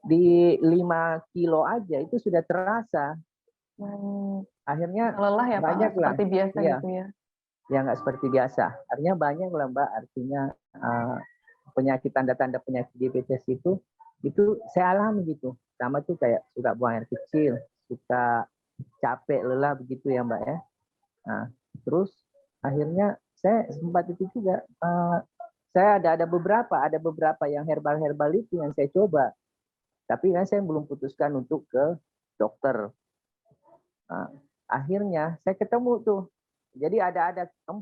S7: di 5 kilo aja itu sudah terasa. Akhirnya
S1: lelah ya
S7: banyak
S1: Pak,
S7: lah.
S1: seperti biasa
S7: iya.
S1: gitu ya.
S7: Ya nggak seperti biasa. Artinya banyak lah Mbak. Artinya penyakit tanda-tanda penyakit diabetes itu saya alami gitu. Sama tuh kayak suka buang air kecil, suka capek, lelah begitu ya Mbak ya. Nah, terus akhirnya saya sempat itu juga saya ada beberapa yang herbal itu yang saya coba. Tapi kan saya belum putuskan untuk ke dokter. Nah, akhirnya saya ketemu tuh. Jadi ada 4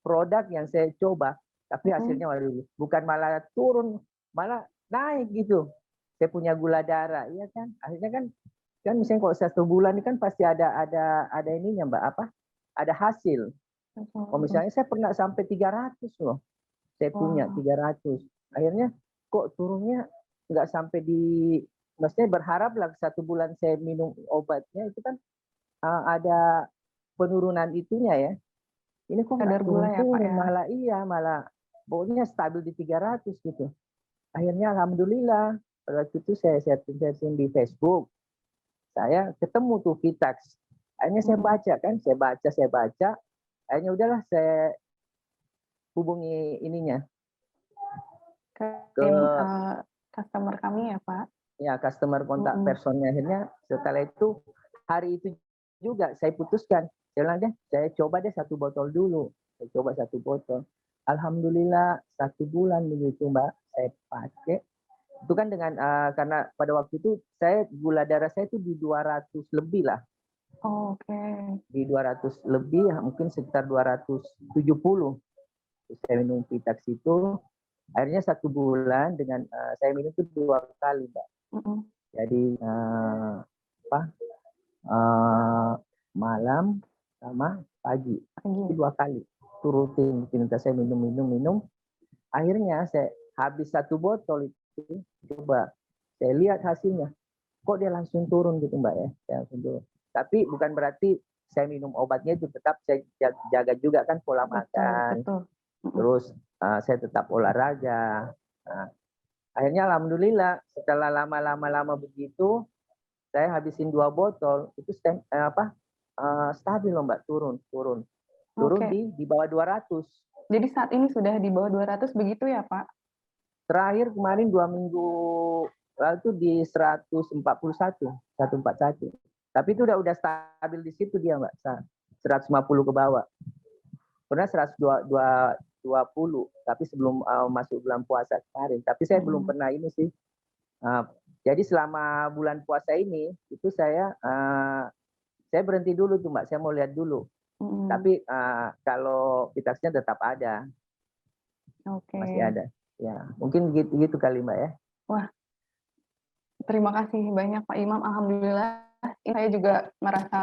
S7: produk yang saya coba, tapi hasilnya bukan malah turun, malah naik gitu. Saya punya gula darah, iya kan? Akhirnya kan misalnya kalau 1 bulan ini kan pasti ada ininya Mbak, ada hasil. Kalau misalnya saya pernah sampai 300 loh. Saya punya 300. Akhirnya kok turunnya nggak sampai maksudnya berharap lah 1 bulan saya minum obatnya itu kan ada penurunan itunya ya. Ini kok nggak turun ya, Pak, ya? malah pokoknya stabil di 300 gitu. Akhirnya alhamdulillah pada waktu itu saya searching di Facebook. Saya ketemu tuh Vitax. Akhirnya saya baca. Akhirnya udahlah saya hubungi ininya.
S1: Ke customer kami ya Pak.
S7: Ya, customer kontak personnya. Akhirnya setelah itu hari itu juga saya putuskan, saya bilang deh, saya coba deh 1 botol dulu. Saya coba 1 botol. Alhamdulillah 1 bulan begitu Mbak, saya pakai. Itu kan dengan karena pada waktu itu saya gula darah saya itu di 200 lebih lah.
S1: Oh, oke.
S7: Di 200 lebih, mungkin sekitar 270. Saya minum Vitax itu, akhirnya 1 bulan dengan saya minum itu 2 kali Mbak. Jadi malam sama pagi, itu 2 kali. Itu rutin, saya minum. Akhirnya saya habis 1 botol itu, coba saya lihat hasilnya. Kok dia langsung turun gitu Mbak ya? Saya langsung turun. Tapi bukan berarti saya minum obatnya itu, tetap saya jaga juga kan pola makan.
S1: Betul.
S7: Terus saya tetap olahraga. Nah, akhirnya alhamdulillah setelah lama begitu, saya habisin 2 botol itu stabil loh Mbak, turun di bawah 200.
S1: Jadi saat ini sudah di bawah 200 begitu ya Pak?
S7: Terakhir kemarin 2 minggu lalu itu di 141. Tapi itu udah stabil di situ dia Mbak, 150 ke bawah. Pernah 120, tapi sebelum masuk bulan puasa kemarin. Tapi saya belum pernah ini sih. Jadi selama bulan puasa ini itu saya berhenti dulu tuh Mbak, saya mau lihat dulu. Tapi kalau Vitaxnya tetap ada. Masih ada. Ya, mungkin gitu kali Mbak ya.
S1: Wah, terima kasih banyak Pak Imam. Alhamdulillah, saya juga merasa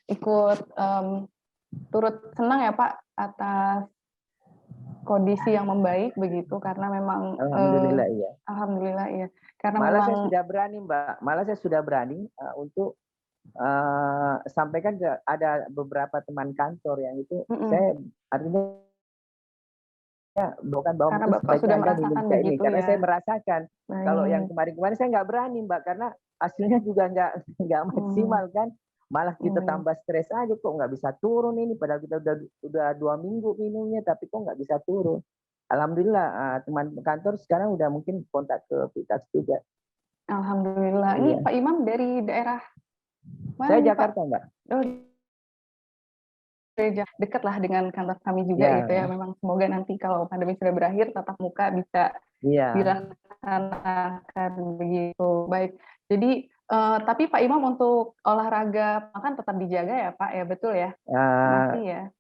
S1: ikut turut senang ya Pak atas kondisi yang membaik begitu, karena memang
S7: alhamdulillah iya.
S1: Alhamdulillah iya. Karena
S7: malah
S1: memang
S7: saya sudah berani Mbak. Malah saya sudah berani untuk sampaikan ke ada beberapa teman kantor yang itu saya artinya bukan bahwa
S1: karena
S7: mungkin
S1: Bapak sudah
S7: Anda minum
S1: merasakan
S7: kayak ini,
S1: begitu
S7: karena
S1: ya.
S7: saya merasakan.
S1: Baik.
S7: Kalau yang kemarin-kemarin saya nggak berani Mbak, karena hasilnya juga nggak maksimal kan. Malah kita tambah stres aja, kok nggak bisa turun ini, padahal kita udah 2 minggu minumnya tapi kok nggak bisa turun. Alhamdulillah teman kantor sekarang udah mungkin kontak ke Vitax juga.
S1: Alhamdulillah. Ini Pak Imam dari daerah mana?
S7: Saya
S1: nih,
S7: Jakarta
S1: Pak?
S7: Mbak.
S1: Oh, dekat lah dengan kantor kami juga gitu ya. Memang semoga nanti kalau pandemi sudah berakhir tatap muka bisa dilaksanakan begitu. Baik. Jadi tapi Pak Imam untuk olahraga makan tetap dijaga ya Pak ya, betul ya? Masih ya.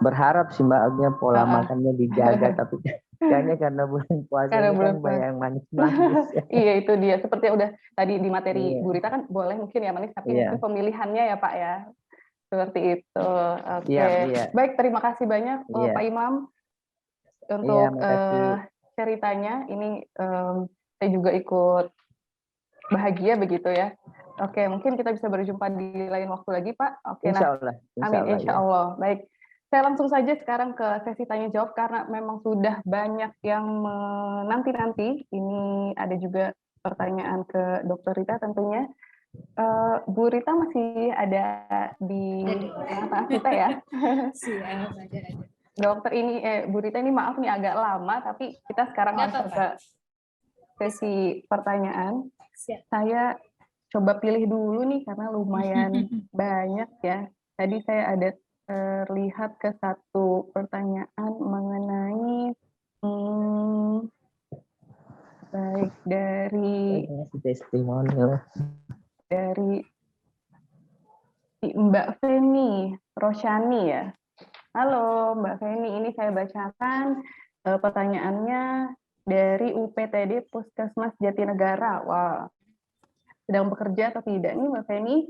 S7: Berharap sih Mbak, pola makannya dijaga tapi kayaknya karena bulan puasa ini kan banyak yang manis-manis.
S1: Iya itu dia. Seperti udah tadi di materi Bu Rita kan boleh mungkin ya manis, tapi mungkin pemilihannya ya Pak ya. Seperti itu. Oke. Baik, terima kasih banyak Pak Imam untuk ceritanya. Ini saya juga ikut bahagia begitu ya. Oke, mungkin kita bisa berjumpa di lain waktu lagi Pak. Oke, amin, insya Allah. Baik, saya langsung saja sekarang ke sesi tanya jawab karena memang sudah banyak yang menanti-nanti. Ini ada juga pertanyaan ke Dr. Rita tentunya. Bu Rita masih ada di tengah-tengah kita ya.
S4: Siap, ada.
S1: Dokter ini, Bu Rita ini maaf nih agak lama, tapi kita sekarang langsung ke sesi pertanyaan.
S4: Siap.
S1: Saya coba pilih dulu nih karena lumayan banyak ya. Tadi saya ada lihat ke satu pertanyaan mengenai baik dari
S7: testimonial.
S1: Dari Mbak Feni Roshani ya. Halo Mbak Feni, ini saya bacakan pertanyaannya dari UPTD Puskesmas Jatinegara. Wah, sedang bekerja atau tidak nih Mbak Feni?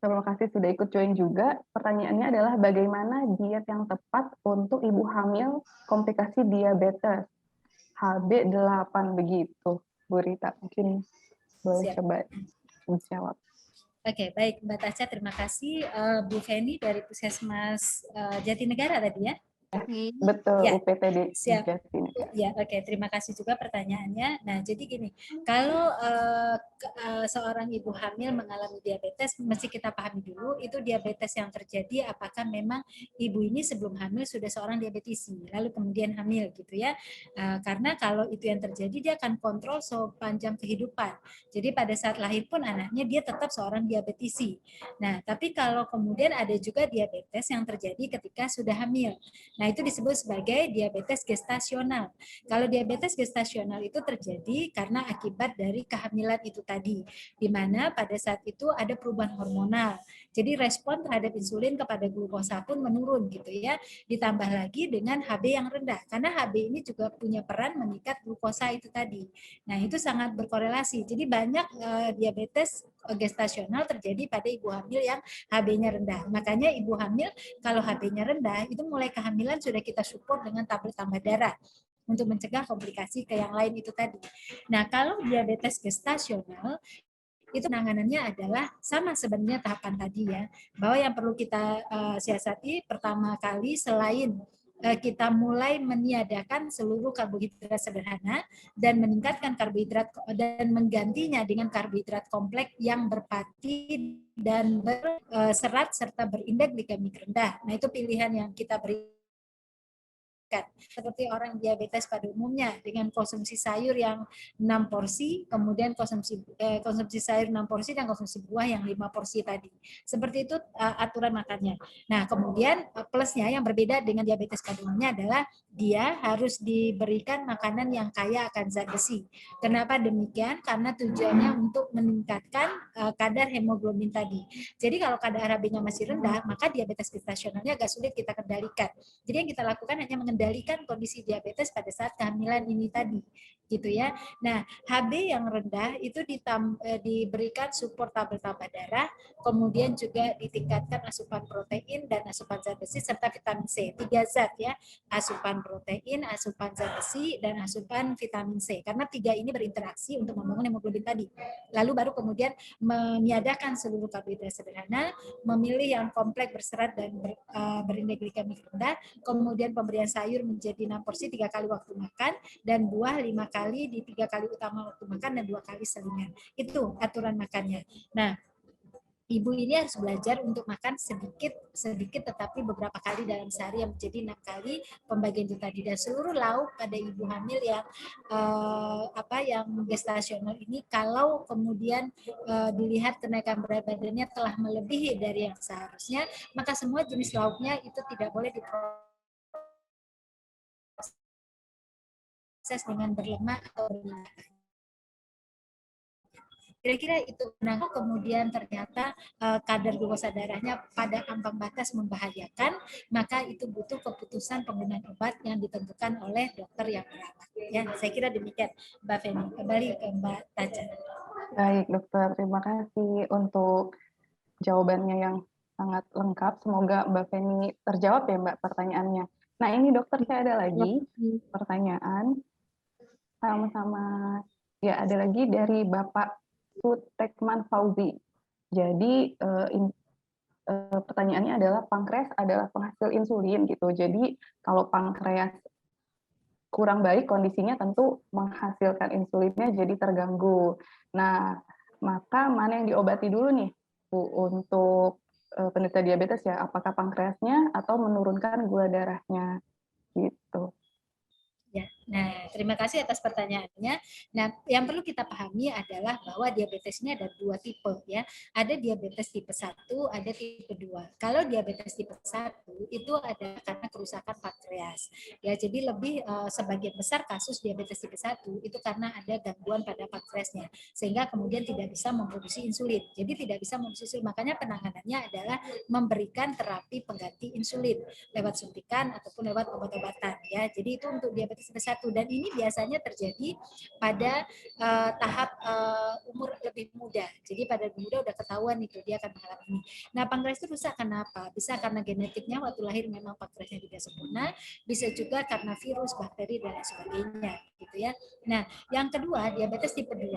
S1: Terima kasih sudah ikut join juga. Pertanyaannya adalah bagaimana diet yang tepat untuk ibu hamil komplikasi diabetes HB8 begitu, Bu Rita. Mungkin boleh coba menjawab.
S4: Oke, baik Mbak Tasya, terima kasih. Bu Feni dari Puskesmas Jatinegara tadi ya?
S1: Betul,
S4: ya.
S1: UPTD
S4: Siap.
S1: Jatinegara.
S4: Ya, oke. Terima kasih juga pertanyaannya. Nah, jadi gini, kalau seorang ibu hamil mengalami diabetes, mesti kita pahami dulu itu diabetes yang terjadi apakah memang ibu ini sebelum hamil sudah seorang diabetisi, lalu kemudian hamil gitu ya. Karena kalau itu yang terjadi, dia akan kontrol sepanjang kehidupan. Jadi pada saat lahir pun anaknya dia tetap seorang diabetisi. Nah, tapi kalau kemudian ada juga diabetes yang terjadi ketika sudah hamil. Nah, itu disebut sebagai diabetes gestasional. Kalau diabetes gestasional itu terjadi karena akibat dari kehamilan itu tadi, di mana pada saat itu ada perubahan hormonal. Jadi respon terhadap insulin kepada glukosa pun menurun gitu ya. Ditambah lagi dengan HB yang rendah, karena HB ini juga punya peran mengikat glukosa itu tadi. Nah, itu sangat berkorelasi. Jadi banyak diabetes gestasional terjadi pada ibu hamil yang HB-nya rendah. Makanya ibu hamil kalau HB-nya rendah, itu mulai kehamilan sudah kita support dengan tablet tambah darah untuk mencegah komplikasi ke yang lain itu tadi. Nah, kalau diabetes gestasional, itu penanganannya adalah sama sebenarnya tahapan tadi ya, bahwa yang perlu kita siasati pertama kali selain kita mulai meniadakan seluruh karbohidrat sederhana dan meningkatkan karbohidrat dan menggantinya dengan karbohidrat kompleks yang berpati dan berserat serta berindeks glikemik rendah. Nah, itu pilihan yang kita beri seperti orang diabetes pada umumnya dengan konsumsi sayur yang 6 porsi, kemudian konsumsi sayur 6 porsi dan konsumsi buah yang 5 porsi tadi. Seperti itu aturan makannya. Nah, kemudian plusnya yang berbeda dengan diabetes pada umumnya adalah dia harus diberikan makanan yang kaya akan zat besi. Kenapa demikian? Karena tujuannya untuk meningkatkan kadar hemoglobin tadi. Jadi kalau kadar HB-nya masih rendah, maka diabetes gestasionalnya agak sulit kita kendalikan. Jadi yang kita lakukan hanya mengendalikan kondisi diabetes pada saat kehamilan ini tadi, gitu ya. Nah, HB yang rendah itu diberikan support tabel tambah darah, kemudian juga ditingkatkan asupan protein dan asupan zat besi serta vitamin C. 3 zat ya, asupan protein, asupan zat besi, dan asupan vitamin C. Karena 3 ini berinteraksi untuk membangun hemoglobin tadi. Lalu baru kemudian meniadakan seluruh karbohidrat sederhana, memilih yang kompleks berserat dan berindeks glikemik rendah, kemudian pemberian sayur menjadi 6 porsi 3 kali waktu makan, dan buah 5 kali di 3 kali utama waktu makan dan 2 kali selingan. Itu aturan makannya. Nah, ibu ini harus belajar untuk makan sedikit tetapi beberapa kali dalam sehari yang menjadi 6 kali pembagian itu tadi. Dan seluruh lauk pada ibu hamil yang yang gestasional ini kalau kemudian dilihat kenaikan berat badannya telah melebihi dari yang seharusnya, maka semua jenis lauknya itu tidak boleh diproses dengan berlemak atau berminyak. Kira-kira itu. Nah, kemudian ternyata kadar glukosa darahnya pada ambang batas membahayakan, maka itu butuh keputusan penggunaan obat yang ditentukan oleh dokter yang merawat. Ya, saya kira demikian, Mbak Feni. Kembali ke Mbak Taca.
S1: Baik, dokter. Terima kasih untuk jawabannya yang sangat lengkap. Semoga Mbak Feni terjawab ya, Mbak, pertanyaannya. Nah, ini dokter, saya ada lagi pertanyaan. Sama-sama. Ya, ada lagi dari Bapak Sutekman Fauzi. Jadi pertanyaannya adalah pankreas adalah penghasil insulin gitu. Jadi kalau pankreas kurang baik kondisinya tentu menghasilkan insulinnya jadi terganggu. Nah, maka mana yang diobati dulu nih Bu, untuk penderita diabetes ya? Apakah pankreasnya atau menurunkan gula darahnya gitu?
S4: Ya, nah terima kasih atas pertanyaannya. Nah, yang perlu kita pahami adalah bahwa diabetes ini ada 2 tipe ya. Ada diabetes tipe 1, ada tipe 2. Kalau diabetes tipe 1 itu ada karena kerusakan pankreas. Ya, jadi lebih sebagian besar kasus diabetes tipe 1 itu karena ada gangguan pada pankreasnya sehingga kemudian tidak bisa memproduksi insulin. Jadi tidak bisa memproduksi insulin. Makanya penanganannya adalah memberikan terapi pengganti insulin lewat suntikan ataupun lewat obat-obatan ya. Jadi itu untuk diabetes tipe 1 dan ini biasanya terjadi pada tahap umur lebih muda. Jadi pada muda udah ketahuan itu dia akan mengalami ini. Nah, pankreas itu rusak karena apa? Bisa karena genetiknya waktu lahir memang pankreasnya tidak sempurna, bisa juga karena virus, bakteri dan lain sebagainya gitu ya. Nah, yang kedua diabetes tipe 2.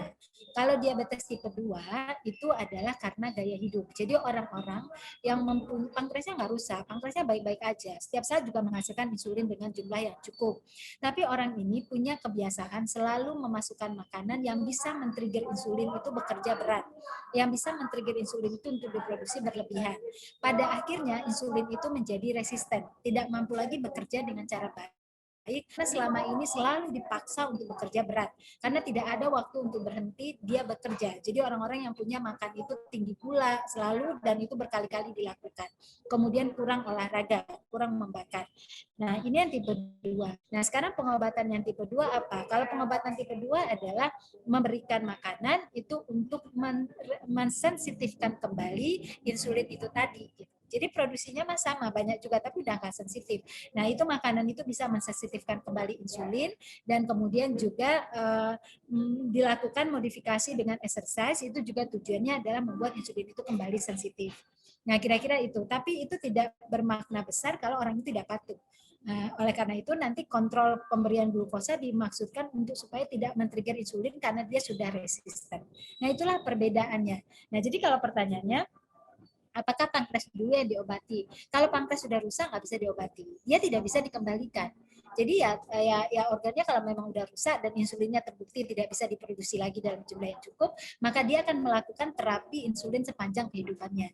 S4: Kalau diabetes tipe 2 itu adalah karena gaya hidup. Jadi orang-orang yang mempunyai pankreasnya nggak rusak, pankreasnya baik-baik aja. Setiap saat juga menghasilkan insulin dengan jumlah yang cukup. Tapi orang ini punya kebiasaan selalu memasukkan makanan yang bisa men-trigger insulin itu bekerja berat. Yang bisa men-trigger insulin itu untuk diproduksi berlebihan. Pada akhirnya insulin itu menjadi resisten, tidak mampu lagi bekerja dengan cara baik. Karena selama ini selalu dipaksa untuk bekerja berat karena tidak ada waktu untuk berhenti dia bekerja. Jadi orang-orang yang punya makan itu tinggi gula selalu dan itu berkali-kali dilakukan. Kemudian kurang olahraga, kurang membakar. Nah, ini yang tipe 2. Nah, sekarang pengobatan yang tipe 2 apa? Kalau pengobatan tipe 2 adalah memberikan makanan itu untuk mensensitifkan kembali insulin itu tadi. Jadi produksinya mah sama, banyak juga tapi udah nggak sensitif. Nah, itu makanan itu bisa mensensitifkan kembali insulin dan kemudian juga dilakukan modifikasi dengan exercise, itu juga tujuannya adalah membuat insulin itu kembali sensitif. Nah, kira-kira itu. Tapi itu tidak bermakna besar kalau orang itu tidak patuh. Nah, oleh karena itu nanti kontrol pemberian glukosa dimaksudkan untuk supaya tidak men-trigger insulin karena dia sudah resisten. Nah, itulah perbedaannya. Nah, jadi kalau pertanyaannya, apakah pankreas dulu yang diobati? Kalau pankreas sudah rusak nggak bisa diobati, dia tidak bisa dikembalikan. Jadi ya organnya kalau memang udah rusak dan insulinnya terbukti tidak bisa diproduksi lagi dalam jumlah yang cukup, maka dia akan melakukan terapi insulin sepanjang kehidupannya.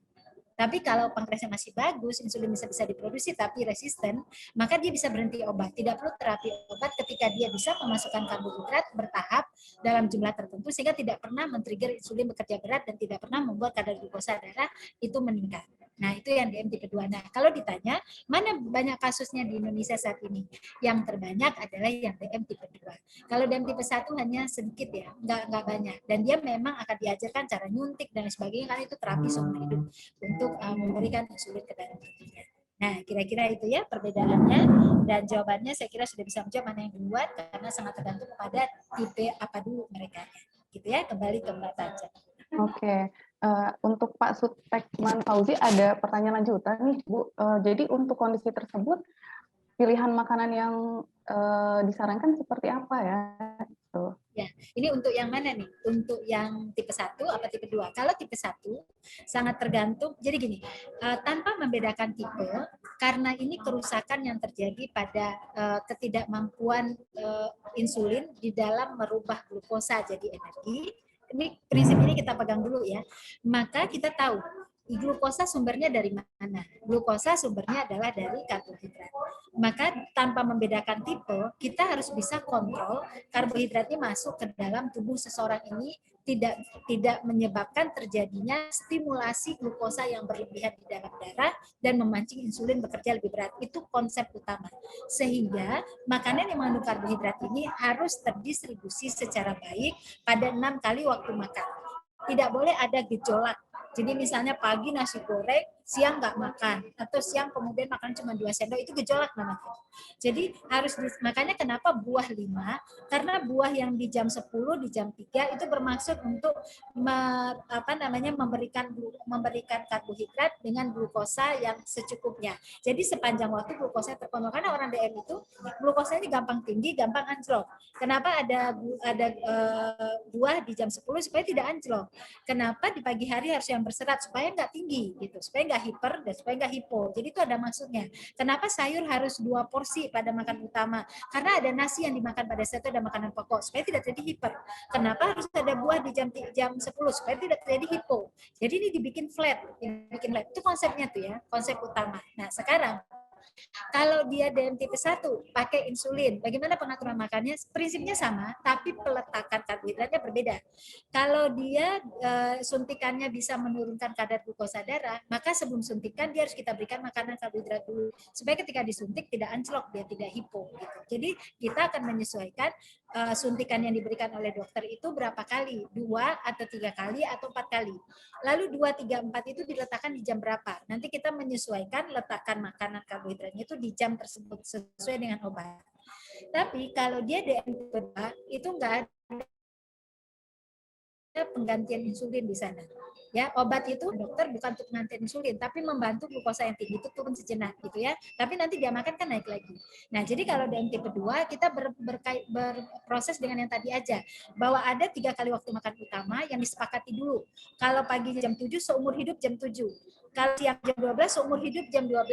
S4: Tapi kalau pankreasnya masih bagus, insulin bisa diproduksi tapi resisten, maka dia bisa berhenti obat. Tidak perlu terapi obat ketika dia bisa memasukkan karbohidrat bertahap dalam jumlah tertentu sehingga tidak pernah men-trigger insulin bekerja berat dan tidak pernah membuat kadar glukosa darah itu meningkat. Nah, itu yang DM tipe 2. Nah, kalau ditanya, mana banyak kasusnya di Indonesia saat ini? Yang terbanyak adalah yang DM tipe 2. Kalau DM tipe 1 hanya sedikit ya, nggak banyak. Dan dia memang akan diajarkan cara nyuntik dan sebagainya, karena itu terapi seumur hidup untuk memberikan insulin ke dalam tubuhnya. Nah, kira-kira itu ya perbedaannya, dan jawabannya saya kira sudah bisa menjawab mana yang duluan karena sangat tergantung kepada tipe apa dulu mereka. Gitu ya, kembali ke Mbak Taca.
S1: Oke. Untuk Pak Sutekman Fauzi ada pertanyaan lanjutan nih, Bu. Jadi untuk kondisi tersebut, pilihan makanan yang disarankan seperti apa ya?
S4: Ya, ini untuk yang mana nih? Untuk yang tipe 1 apa tipe 2? Kalau tipe 1 sangat tergantung. Jadi gini, tanpa membedakan tipe, karena ini kerusakan yang terjadi pada ketidakmampuan insulin di dalam merubah glukosa jadi energi. Ini prinsip ini kita pegang dulu ya. Maka kita tahu glukosa sumbernya dari mana? Glukosa sumbernya adalah dari karbohidrat. Maka tanpa membedakan tipe, kita harus bisa kontrol karbohidratnya masuk ke dalam tubuh seseorang ini tidak menyebabkan terjadinya stimulasi glukosa yang berlebihan di dalam darah dan memancing insulin bekerja lebih berat. Itu konsep utama. Sehingga makanan yang mengandung karbohidrat ini harus terdistribusi secara baik pada 6 kali waktu makan. Tidak boleh ada gejolak. Jadi misalnya pagi nasi goreng, siang nggak makan, atau siang kemudian makan cuma 2 sendok, itu gejolak namanya. Jadi harus, makanya kenapa buah 5, karena buah yang di jam 10, di jam 3 itu bermaksud untuk memberikan karbohidrat dengan glukosa yang secukupnya. Jadi sepanjang waktu glukosa terpenuhi, karena orang DM itu glukosa ini gampang tinggi, gampang anjlok. Kenapa ada buah di jam 10 supaya tidak anjlok? Kenapa di pagi hari harus yang berserat supaya nggak tinggi gitu, supaya nggak hiper dan supaya nggak hipo. Jadi itu ada maksudnya. Kenapa sayur harus 2 porsi pada makan utama? Karena ada nasi yang dimakan pada saat itu, ada makanan pokok supaya tidak terjadi hiper. Kenapa harus ada buah di jam 10 supaya tidak terjadi hipo? Jadi ini dibikin flat, itu konsepnya tuh ya, konsep utama. Nah, sekarang kalau dia DM tipe 1 pakai insulin, bagaimana pengaturan makannya? Prinsipnya sama, tapi peletakan karbohidratnya berbeda. Kalau dia suntikannya bisa menurunkan kadar glukosa darah, maka sebelum suntikan dia harus kita berikan makanan karbohidrat dulu supaya ketika disuntik tidak anjlok, dia tidak hipo gitu. Jadi kita akan menyesuaikan suntikan yang diberikan oleh dokter itu berapa kali, 2 atau 3 kali atau 4 kali. Lalu 2, 3, 4 itu diletakkan di jam berapa? Nanti kita menyesuaikan letakkan makanan karbohidratnya itu di jam tersebut sesuai dengan obat. Tapi kalau dia DM 2 itu enggak ada penggantian insulin di sana. Ya, obat itu dokter bukan untuk menganti insulin, tapi membantu glukosa yang tinggi itu turun sejenak gitu ya. Tapi nanti dia makan kan naik lagi. Nah, jadi kalau yang tipe 2 kita berproses dengan yang tadi aja, bahwa ada 3 kali waktu makan utama yang disepakati dulu. Kalau pagi jam 7 seumur hidup jam 7. Kalau siang jam 12 seumur hidup jam 12.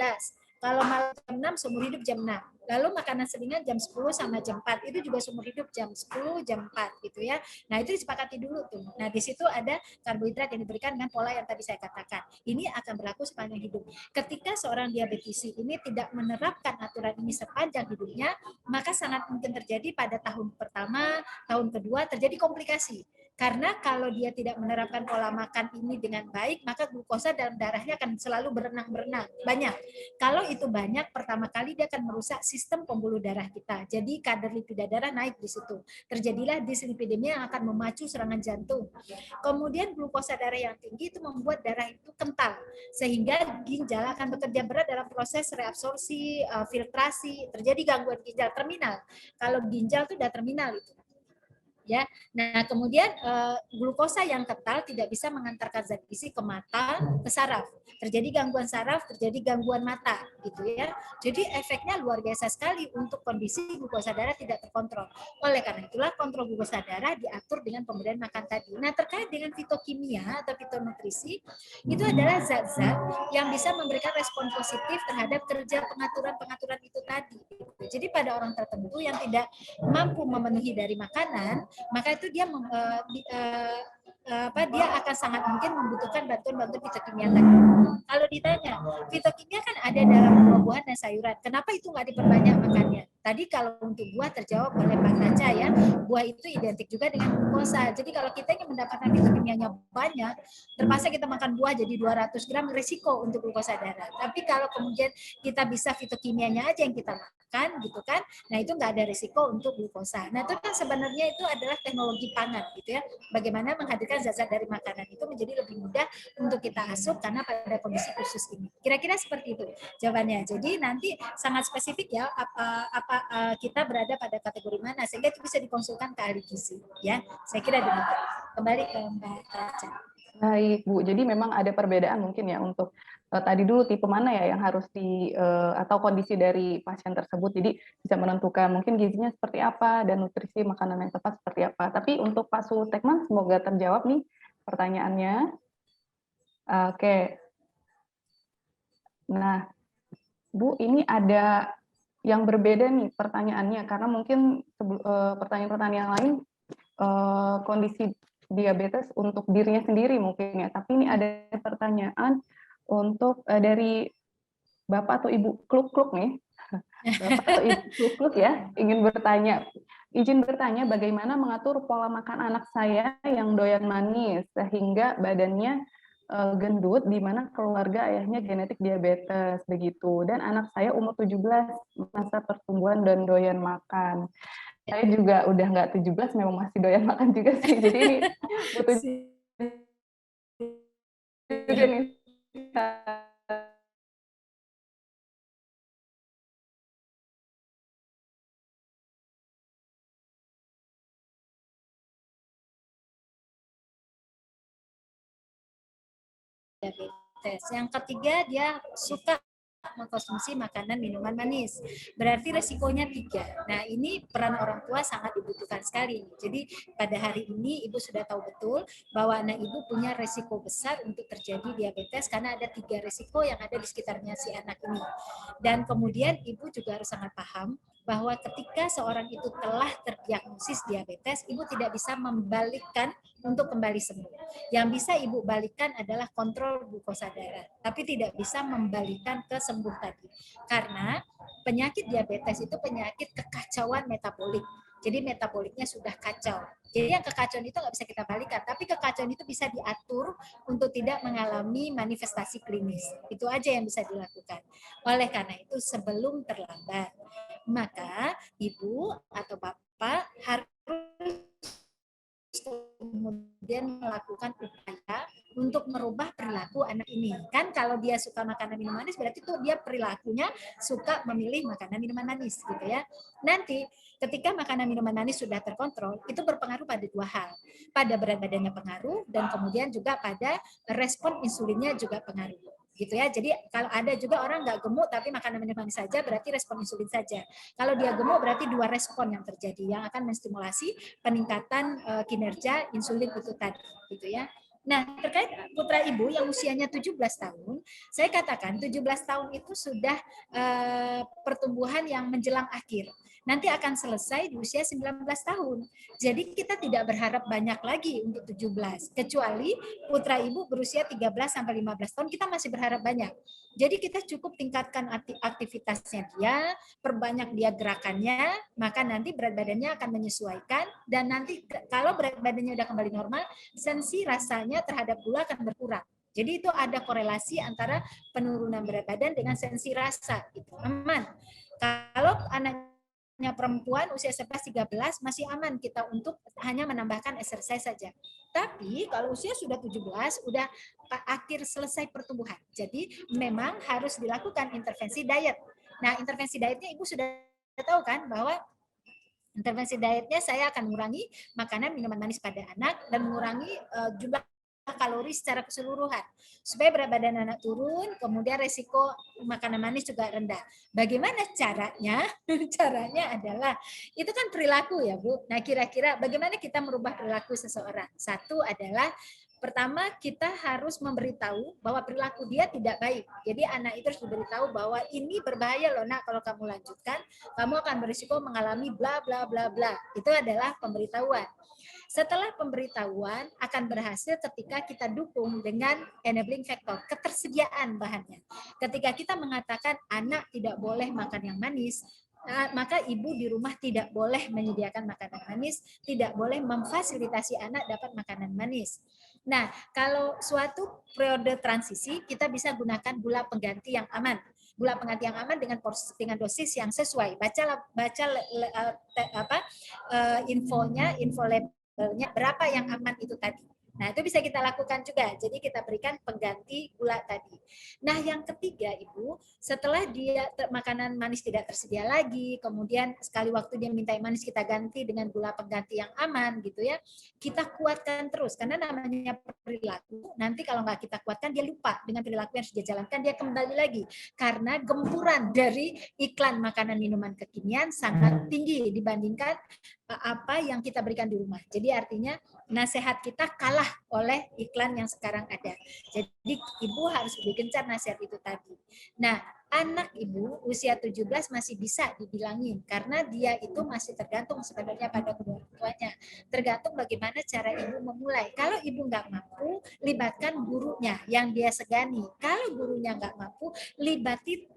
S4: Kalau malam jam 6 seumur hidup jam 6. Lalu makanan selingan jam 10 sama jam 4 itu juga seumur hidup jam 10 jam 4 gitu ya. Nah, itu disepakati dulu tuh. Nah, di situ ada karbohidrat yang diberikan dengan pola yang tadi saya katakan. Ini akan berlaku sepanjang hidup. Ketika seorang diabetisi ini tidak menerapkan aturan ini sepanjang hidupnya, maka sangat mungkin terjadi pada tahun pertama, tahun kedua terjadi komplikasi. Karena kalau dia tidak menerapkan pola makan ini dengan baik, maka glukosa dalam darahnya akan selalu berenang-berenang. Banyak. Kalau itu banyak, pertama kali dia akan merusak sistem pembuluh darah kita. Jadi kadar lipida darah naik di situ. Terjadilah dislipidemia yang akan memacu serangan jantung. Kemudian glukosa darah yang tinggi itu membuat darah itu kental. Sehingga ginjal akan bekerja berat dalam proses reabsorpsi, filtrasi, terjadi gangguan ginjal terminal. Kalau ginjal itu udah terminal itu. Ya, nah kemudian glukosa yang kental tidak bisa mengantarkan zat gizi ke mata, ke saraf. Terjadi gangguan saraf, terjadi gangguan mata, gitu ya. Jadi efeknya luar biasa sekali untuk kondisi glukosa darah tidak terkontrol. Oleh karena itulah kontrol glukosa darah diatur dengan pemberian makan tadi. Nah terkait dengan fitokimia atau fitonutrisi, itu adalah zat-zat yang bisa memberikan respon positif terhadap kerja pengaturan-pengaturan itu tadi. Jadi pada orang tertentu yang tidak mampu memenuhi dari makanan, maka itu dia dia akan sangat mungkin membutuhkan bantuan-bantuan fitokimia tadi. Kalau ditanya, fitokimia kan ada dalam buah-buahan dan sayuran. Kenapa itu nggak diperbanyak makannya? Tadi kalau untuk buah terjawab oleh Pak Taca ya, buah itu identik juga dengan glukosa. Jadi kalau kita ingin mendapatkan fitokimianya banyak, terpaksa kita makan buah jadi 200 gram, risiko untuk glukosa darah. Tapi kalau kemudian kita bisa fitokimianya aja yang kita makan, gitu kan, nah itu nggak ada risiko untuk glukosa. Nah itu kan sebenarnya itu adalah teknologi pangan, gitu ya. Bagaimana menghadirkan zat-zat dari makanan itu menjadi lebih mudah untuk kita asup karena pada kondisi khusus ini. Kira-kira seperti itu jawabannya. Jadi nanti sangat spesifik ya apa kita berada pada kategori mana sehingga itu bisa dikonsulkan ke ahli gizi ya. Saya kira demikian. Kembali ke Mbak Caca.
S1: Baik Bu, jadi memang ada perbedaan mungkin ya untuk tadi dulu tipe mana ya yang harus atau kondisi dari pasien tersebut, jadi bisa menentukan mungkin gizinya seperti apa dan nutrisi makanan yang tepat seperti apa. Tapi untuk Pak Sutekman semoga terjawab nih pertanyaannya. Oke. Nah, Bu, ini ada yang berbeda nih pertanyaannya karena mungkin pertanyaan-pertanyaan lain kondisi diabetes untuk dirinya sendiri mungkin ya, tapi ini ada pertanyaan untuk dari Bapak atau Ibu Kluk-Kluk nih. Bapak atau Ibu Kluk-Kluk ya, izin bertanya bagaimana mengatur pola makan anak saya yang doyan manis sehingga badannya gendut di mana keluarga ayahnya genetik diabetes begitu, dan anak saya umur 17 masa pertumbuhan dan doyan makan. Saya juga udah nggak 17 memang masih doyan makan juga sih, jadi ini butuh juga nih.
S4: Diabetes. Yang ketiga, dia suka mengkonsumsi makanan minuman manis. Berarti resikonya 3. Nah, ini peran orang tua sangat dibutuhkan sekali. Jadi pada hari ini Ibu sudah tahu betul bahwa anak Ibu punya resiko besar untuk terjadi diabetes karena ada 3 resiko yang ada di sekitarnya si anak ini. Dan kemudian Ibu juga harus sangat paham bahwa ketika seorang itu telah terdiagnosis diabetes, Ibu tidak bisa membalikkan untuk kembali sembuh. Yang bisa Ibu balikan adalah kontrol glukosa darah, tapi tidak bisa membalikan ke sembuh tadi. Karena penyakit diabetes itu penyakit kekacauan metabolik. Jadi metaboliknya sudah kacau. Jadi yang kekacauan itu nggak bisa kita balikan, tapi kekacauan itu bisa diatur untuk tidak mengalami manifestasi klinis. Itu aja yang bisa dilakukan. Oleh karena itu sebelum terlambat, maka Ibu atau Bapak harus kemudian melakukan upaya untuk merubah perilaku anak ini. Kan kalau dia suka makanan minuman manis berarti tuh dia perilakunya suka memilih makanan minuman manis gitu ya. Nanti Ketika makanan minuman manis sudah terkontrol, itu berpengaruh pada dua hal. Pada berat badannya pengaruh, dan kemudian juga pada respon insulinnya juga pengaruh. Gitu ya. Jadi kalau ada juga orang nggak gemuk tapi makanan minuman manis saja, berarti respon insulin saja. Kalau dia gemuk berarti dua respon yang terjadi yang akan menstimulasi peningkatan kinerja insulin itu tadi, gitu ya. Nah, terkait putra ibu yang usianya 17 tahun, saya katakan 17 tahun itu sudah pertumbuhan yang menjelang akhir. Nanti akan selesai di usia 19 tahun. Jadi kita tidak berharap banyak lagi untuk 17. Kecuali putra ibu berusia 13 sampai 15 tahun, kita masih berharap banyak. Jadi kita cukup tingkatkan aktivitasnya dia, perbanyak dia gerakannya, maka nanti berat badannya akan menyesuaikan, dan nanti kalau berat badannya udah kembali normal, sensi rasanya terhadap gula akan berkurang. Jadi itu ada korelasi antara penurunan berat badan dengan sensi rasa. Itu aman. Kalau anaknya perempuan usia 11-13 masih aman kita untuk hanya menambahkan exercise saja. Tapi kalau usia sudah 17, udah akhir selesai pertumbuhan. Jadi memang harus dilakukan intervensi diet. Nah, intervensi dietnya Ibu sudah tahu kan bahwa intervensi dietnya saya akan mengurangi makanan minuman manis pada anak dan mengurangi jumlah kalori secara keseluruhan supaya berat badan anak turun, kemudian resiko makanan manis juga rendah. Bagaimana caranya? Caranya adalah itu kan perilaku ya Bu. Nah kira-kira bagaimana kita merubah perilaku seseorang? Satu adalah pertama kita harus memberitahu bahwa perilaku dia tidak baik. Jadi anak itu harus diberitahu bahwa ini berbahaya loh nak, kalau kamu lanjutkan kamu akan berisiko mengalami bla bla bla bla. Itu adalah pemberitahuan. Setelah pemberitahuan akan berhasil ketika kita dukung dengan enabling factor, ketersediaan bahannya. Ketika kita mengatakan anak tidak boleh makan yang manis, maka ibu di rumah tidak boleh menyediakan makanan manis, tidak boleh memfasilitasi anak dapat makanan manis. Nah, kalau suatu periode transisi, kita bisa gunakan gula pengganti yang aman. Gula pengganti yang aman dengan dosis yang sesuai. Baca infonya, info labelnya berapa yang aman itu tadi. Nah, itu bisa kita lakukan juga. Jadi kita berikan pengganti gula tadi. Nah, yang ketiga, Ibu, setelah dia makanan manis tidak tersedia lagi, kemudian sekali waktu dia minta yang manis, kita ganti dengan gula pengganti yang aman, gitu ya. Kita kuatkan terus, karena namanya perilaku, nanti kalau nggak kita kuatkan, dia lupa dengan perilaku yang sudah jalankan, dia kembali lagi. Karena gempuran dari iklan makanan minuman kekinian sangat tinggi dibandingkan apa yang kita berikan di rumah. Jadi artinya nasihat kita kalah oleh iklan yang sekarang ada. Jadi ibu harus lebih gencar nasihat itu tadi. Nah, anak ibu usia 17 masih bisa dibilangin karena dia itu masih tergantung sebenarnya pada kedua orang tuanya. Tergantung bagaimana cara ibu memulai. Kalau ibu nggak mampu, libatkan gurunya yang dia segani. Kalau gurunya nggak mampu,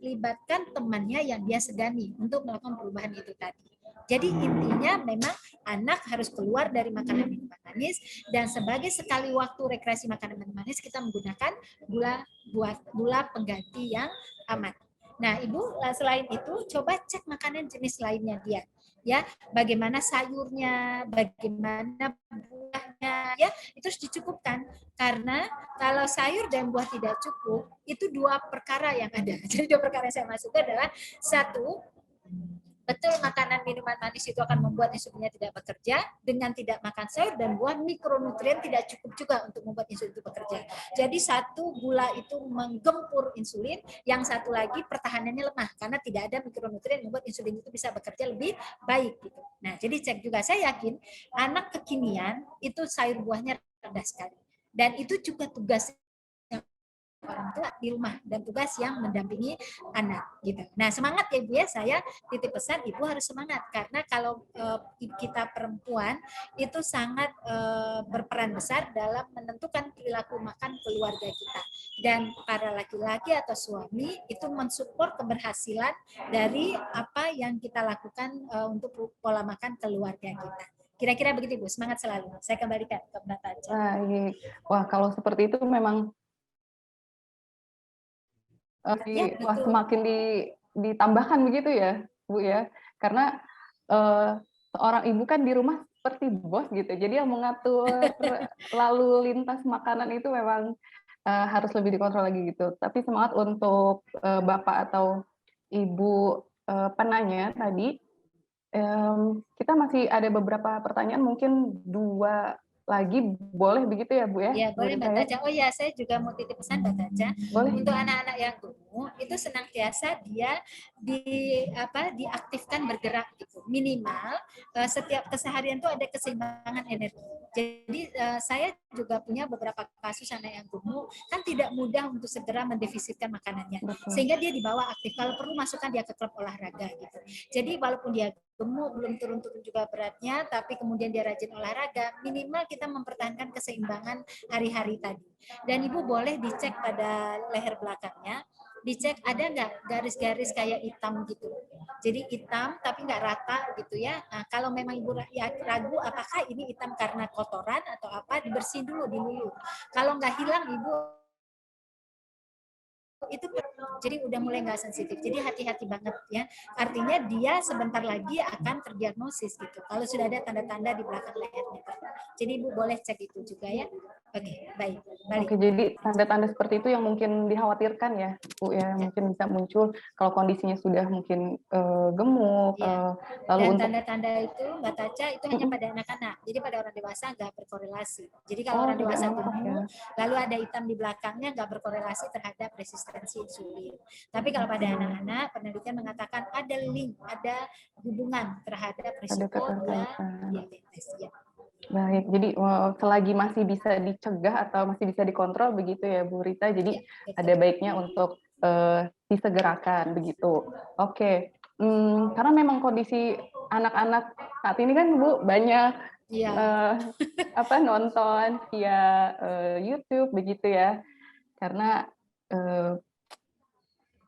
S4: libatkan temannya yang dia segani untuk melakukan perubahan itu tadi. Jadi intinya memang anak harus keluar dari makanan minuman manis, dan sebagai sekali waktu rekreasi makanan minuman manis kita menggunakan gula pengganti yang aman. Nah, Ibu selain itu coba cek makanan jenis lainnya dia. Ya, bagaimana sayurnya, bagaimana buahnya, ya, itu harus dicukupkan. Karena kalau sayur dan buah tidak cukup, itu dua perkara yang ada. Jadi dua perkara yang saya maksudkan adalah satu, betul makanan minuman manis itu akan membuat insulinnya tidak bekerja. Dengan tidak makan sayur dan buah, mikronutrien tidak cukup juga untuk membuat insulin itu bekerja. Jadi satu, gula itu menggempur insulin, yang satu lagi pertahanannya lemah karena tidak ada mikronutrien membuat insulin itu bisa bekerja lebih baik gitu. Nah, jadi cek juga, saya yakin anak kekinian itu sayur buahnya rendah sekali. Dan itu juga tugas orang tua di rumah dan tugas yang mendampingi anak gitu. Nah, semangat ya Ibu ya, saya titip pesan Ibu harus semangat karena kalau kita perempuan itu sangat berperan besar dalam menentukan perilaku makan keluarga kita, dan para laki-laki atau suami itu mensupport keberhasilan dari apa yang kita lakukan untuk pola makan keluarga kita. Kira-kira begitu Ibu, semangat selalu. Saya kembalikan ke Mbak Taca.
S1: Baik. Wah, kalau seperti itu memang wah, semakin ditambahkan begitu ya, Bu ya. Karena seorang ibu kan di rumah seperti bos gitu. Jadi yang mengatur lalu lintas makanan itu memang harus lebih dikontrol lagi gitu. Tapi semangat untuk Bapak atau Ibu penanya tadi. Kita masih ada beberapa pertanyaan, mungkin 2 lagi boleh begitu ya Bu ya?
S4: Ya, boleh Mbak Taca. Oh ya, saya juga mau titip pesan Mbak Taca.
S1: Boleh.
S4: Untuk anak-anak yang gemuk itu senantiasa dia diaktifkan bergerak gitu. Minimal setiap keseharian itu ada keseimbangan energi. Jadi saya juga punya beberapa kasus anak yang gemuk kan tidak mudah untuk segera mendefisitkan makanannya. Sehingga dia dibawa aktif. Kalau perlu masukkan dia ke klub olahraga gitu. Jadi walaupun dia gemuk, belum turun-turun juga beratnya, tapi kemudian dia rajin olahraga, minimal kita mempertahankan keseimbangan hari-hari tadi. Dan Ibu boleh dicek pada leher belakangnya, dicek ada nggak garis-garis kayak hitam gitu. Jadi hitam tapi nggak rata gitu ya. Nah, kalau memang Ibu ragu apakah ini hitam karena kotoran atau apa, dibersihin dulu, dilulu. Kalau nggak hilang Ibu itu jadi udah mulai nggak sensitif. Jadi hati-hati banget ya. Artinya dia sebentar lagi akan terdiagnosis gitu. Kalau sudah ada tanda-tanda di belakang lehernya. Jadi Ibu boleh cek itu juga ya. Oke, baik.
S1: Oke, jadi tanda-tanda seperti itu yang mungkin dikhawatirkan ya, Bu ya, mungkin bisa muncul kalau kondisinya sudah mungkin gemuk.
S4: Ya.
S1: Lalu
S4: Dan
S1: untuk
S4: tanda-tanda itu Mbak Taca itu hanya pada anak-anak. Jadi pada orang dewasa nggak berkorelasi. Jadi kalau orang dewasa gemuk, lalu ada hitam di belakangnya nggak berkorelasi terhadap resistensi insulin. Tapi kalau pada anak-anak, penelitian mengatakan ada link, ada hubungan terhadap risiko diabetes. Ya.
S1: Baik, jadi selagi masih bisa dicegah atau masih bisa dikontrol begitu ya Bu Rita, jadi ada baiknya untuk disegerakan begitu. Oke, karena memang kondisi anak-anak saat ini kan Bu banyak nonton via YouTube begitu ya, karena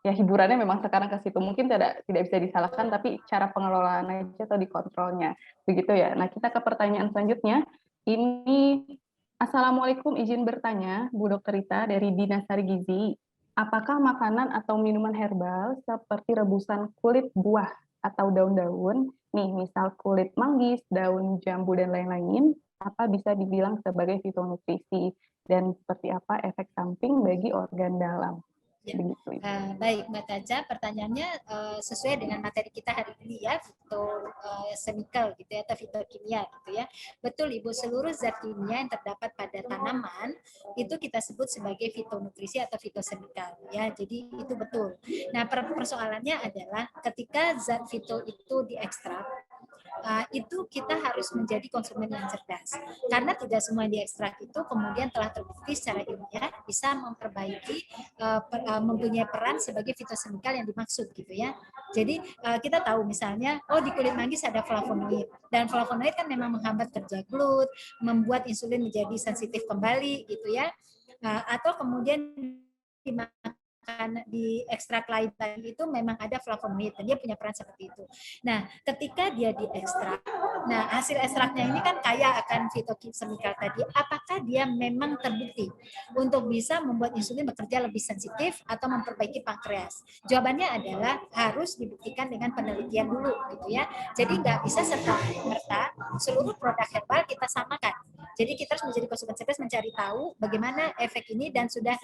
S1: ya hiburannya memang sekarang ke situ, mungkin tidak bisa disalahkan, tapi cara pengelolaan aja atau dikontrolnya begitu ya. Nah, kita ke pertanyaan selanjutnya. Ini, Assalamualaikum, izin bertanya Bu Dr. Rita dari Dinas Sari Gizi, apakah makanan atau minuman herbal seperti rebusan kulit buah atau daun-daun, nih misal kulit manggis, daun jambu dan lain-lain, apa bisa dibilang sebagai fitonutrisi dan seperti apa efek samping bagi organ dalam?
S4: Ya. Baik Mbak Taca, pertanyaannya sesuai dengan materi kita hari ini ya, fitosemikal gitu ya, atau fitokimia gitu ya. Betul Ibu, seluruh zat kimia yang terdapat pada tanaman itu kita sebut sebagai fitonutrisi atau fitosemikal ya. Jadi itu betul. Nah, persoalannya adalah ketika zat fito itu diekstrak, itu kita harus menjadi konsumen yang cerdas. Karena tidak semua yang diekstrak itu kemudian telah terbukti secara ilmiah bisa memperbaiki, mempunyai peran sebagai fitosemikal yang dimaksud gitu ya. Jadi kita tahu misalnya, di kulit manggis ada flavonoid. Dan flavonoid kan memang menghambat kerja glut, membuat insulin menjadi sensitif kembali gitu ya. Atau kemudian di ekstrak lain tadi itu memang ada flavonoid dan dia punya peran seperti itu. Nah, ketika dia diekstrak, nah hasil ekstraknya ini kan kaya akan fitosemikal tadi. Apakah dia memang terbukti untuk bisa membuat insulin bekerja lebih sensitif atau memperbaiki pankreas? Jawabannya adalah harus dibuktikan dengan penelitian dulu, gitu ya. Jadi nggak bisa serta-merta seluruh produk herbal kita samakan. Jadi kita harus menjadi konsumen cerdas mencari tahu bagaimana efek ini dan sudah.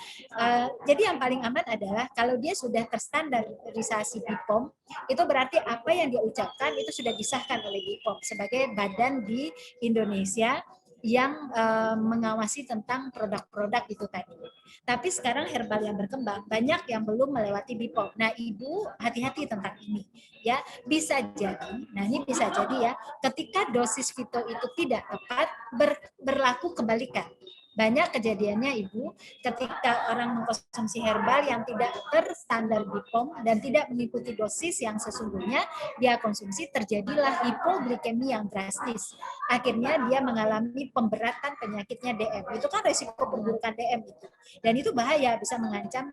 S4: Jadi yang paling aman adalah kalau dia sudah terstandarisasi BPOM, itu berarti apa yang dia ucapkan itu sudah disahkan oleh BPOM sebagai badan di Indonesia yang mengawasi tentang produk-produk itu tadi. Tapi sekarang herbal yang berkembang banyak yang belum melewati BPOM. Nah, Ibu hati-hati tentang ini ya. Bisa jadi, nah ini bisa jadi ya, ketika dosis fito itu tidak tepat, berlaku kebalikan. Banyak kejadiannya Ibu, ketika orang mengkonsumsi herbal yang tidak terstandar BPOM dan tidak mengikuti dosis yang sesungguhnya dia konsumsi, terjadilah hipoglikemi yang drastis. Akhirnya dia mengalami pemberatan penyakitnya DM. Itu kan resiko perburukan DM itu. Dan itu bahaya, bisa mengancam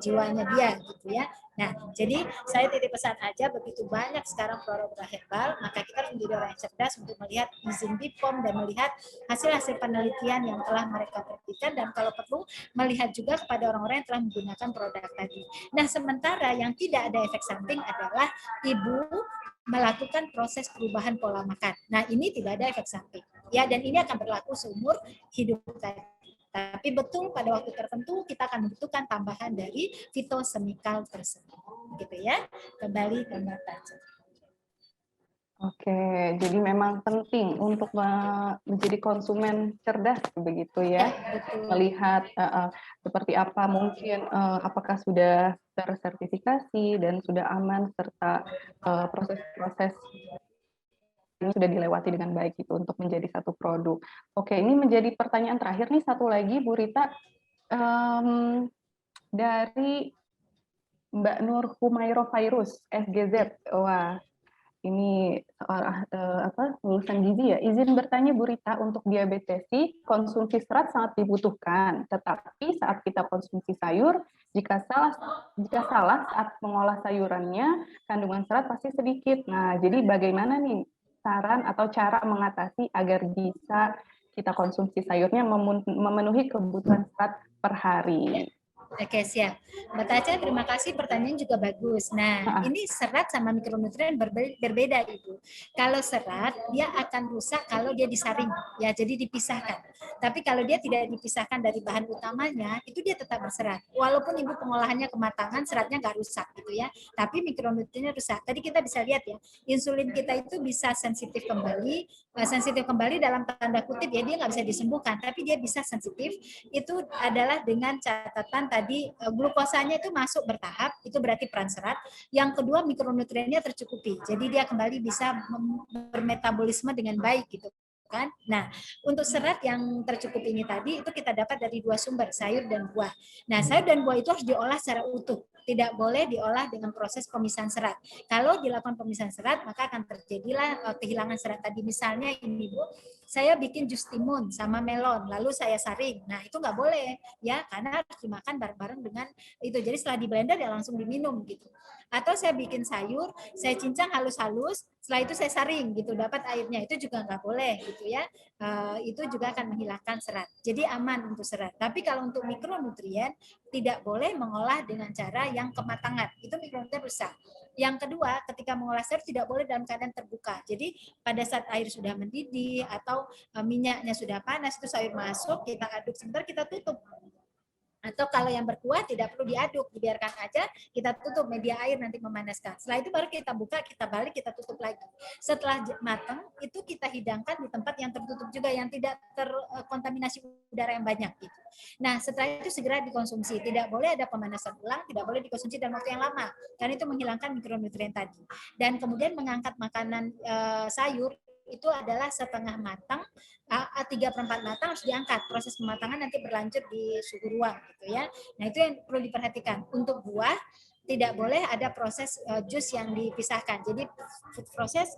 S4: jiwanya dia gitu ya. Nah, jadi saya titip pesan aja, begitu banyak sekarang produk herbal, maka kita harus menjadi orang yang cerdas untuk melihat izin BPOM dan melihat hasil-hasil penelitian yang telah mereka terbitkan, dan kalau perlu melihat juga kepada orang-orang yang telah menggunakan produk tadi. Nah, sementara yang tidak ada efek samping adalah Ibu melakukan proses perubahan pola makan. Nah, ini tidak ada efek samping. Ya, dan ini akan berlaku seumur hidup tadi. Tapi betul pada waktu tertentu kita akan membutuhkan tambahan dari fitosemikal tersebut. Gitu ya. Kembali ke Mbak Taca.
S1: Oke, jadi memang penting untuk menjadi konsumen cerdas begitu ya,
S4: betul.
S1: melihat seperti apa mungkin apakah sudah tersertifikasi dan sudah aman serta proses-proses ini sudah dilewati dengan baik itu untuk menjadi satu produk. Oke, ini menjadi pertanyaan terakhir nih satu lagi Bu Rita dari Mbak Nur Humairo Fairuz SGZ. Wah, ini lulusan gizi ya. Izin bertanya Bu Rita, untuk diabetesi konsumsi serat sangat dibutuhkan, tetapi saat kita konsumsi sayur, jika salah saat mengolah sayurannya, kandungan serat pasti sedikit. Nah, jadi bagaimana nih saran atau cara mengatasi agar bisa kita konsumsi sayurnya memenuhi kebutuhan serat per hari?
S4: Oke, siap. Mbak Taca, terima kasih. Pertanyaan juga bagus. Nah, ini serat sama mikronutrien berbeda, Ibu. Kalau serat, dia akan rusak kalau dia disaring, ya, jadi dipisahkan. Tapi kalau dia tidak dipisahkan dari bahan utamanya, itu dia tetap berserat. Walaupun Ibu pengolahannya kematangan, seratnya nggak rusak, gitu ya. Tapi mikronutriennya rusak. Tadi kita bisa lihat ya, insulin kita itu bisa sensitif kembali dalam tanda kutip ya, dia nggak bisa disembuhkan, tapi dia bisa sensitif. Itu adalah dengan catatan tadi glukosanya itu masuk bertahap, itu berarti peran serat. Yang kedua, mikronutriennya tercukupi, jadi dia kembali bisa bermetabolisme dengan baik gitu kan. Nah, untuk serat yang tercukupi ini tadi itu kita dapat dari dua sumber, sayur dan buah. Nah, sayur dan buah itu harus diolah secara utuh, tidak boleh diolah dengan proses pemisahan serat. Kalau dilakukan pemisahan serat, maka akan terjadilah kehilangan serat tadi. Misalnya ini Bu, saya bikin jus timun sama melon, lalu saya saring. Nah, itu nggak boleh ya, karena harus dimakan bareng-bareng dengan itu. Jadi setelah di blender ya langsung diminum gitu. Atau saya bikin sayur, saya cincang halus-halus, setelah itu saya saring gitu, dapat airnya, itu juga nggak boleh gitu ya. Itu juga akan menghilangkan serat. Jadi aman untuk serat. Tapi kalau untuk mikronutrien tidak boleh mengolah dengan cara yang kematangan. Itu mikronutrien rusak. Yang kedua, ketika mengolah sayur tidak boleh dalam keadaan terbuka. Jadi pada saat air sudah mendidih atau minyaknya sudah panas, itu sayur masuk, kita aduk sebentar, kita tutup. Atau kalau yang berkuah tidak perlu diaduk, dibiarkan aja, kita tutup, media air nanti memanaskan. Setelah itu baru kita buka, kita balik, kita tutup lagi. Setelah matang, itu kita hidangkan di tempat yang tertutup juga, yang tidak terkontaminasi udara yang banyak gitu. Nah, setelah itu segera dikonsumsi. Tidak boleh ada pemanasan ulang, tidak boleh dikonsumsi dalam waktu yang lama, karena itu menghilangkan mikronutrien tadi. Dan kemudian mengangkat makanan sayur itu adalah setengah matang, 3/4 matang harus diangkat. Proses pematangan nanti berlanjut di suhu ruang gitu ya. Nah, itu yang perlu diperhatikan. Untuk buah tidak boleh ada proses jus yang dipisahkan. Jadi proses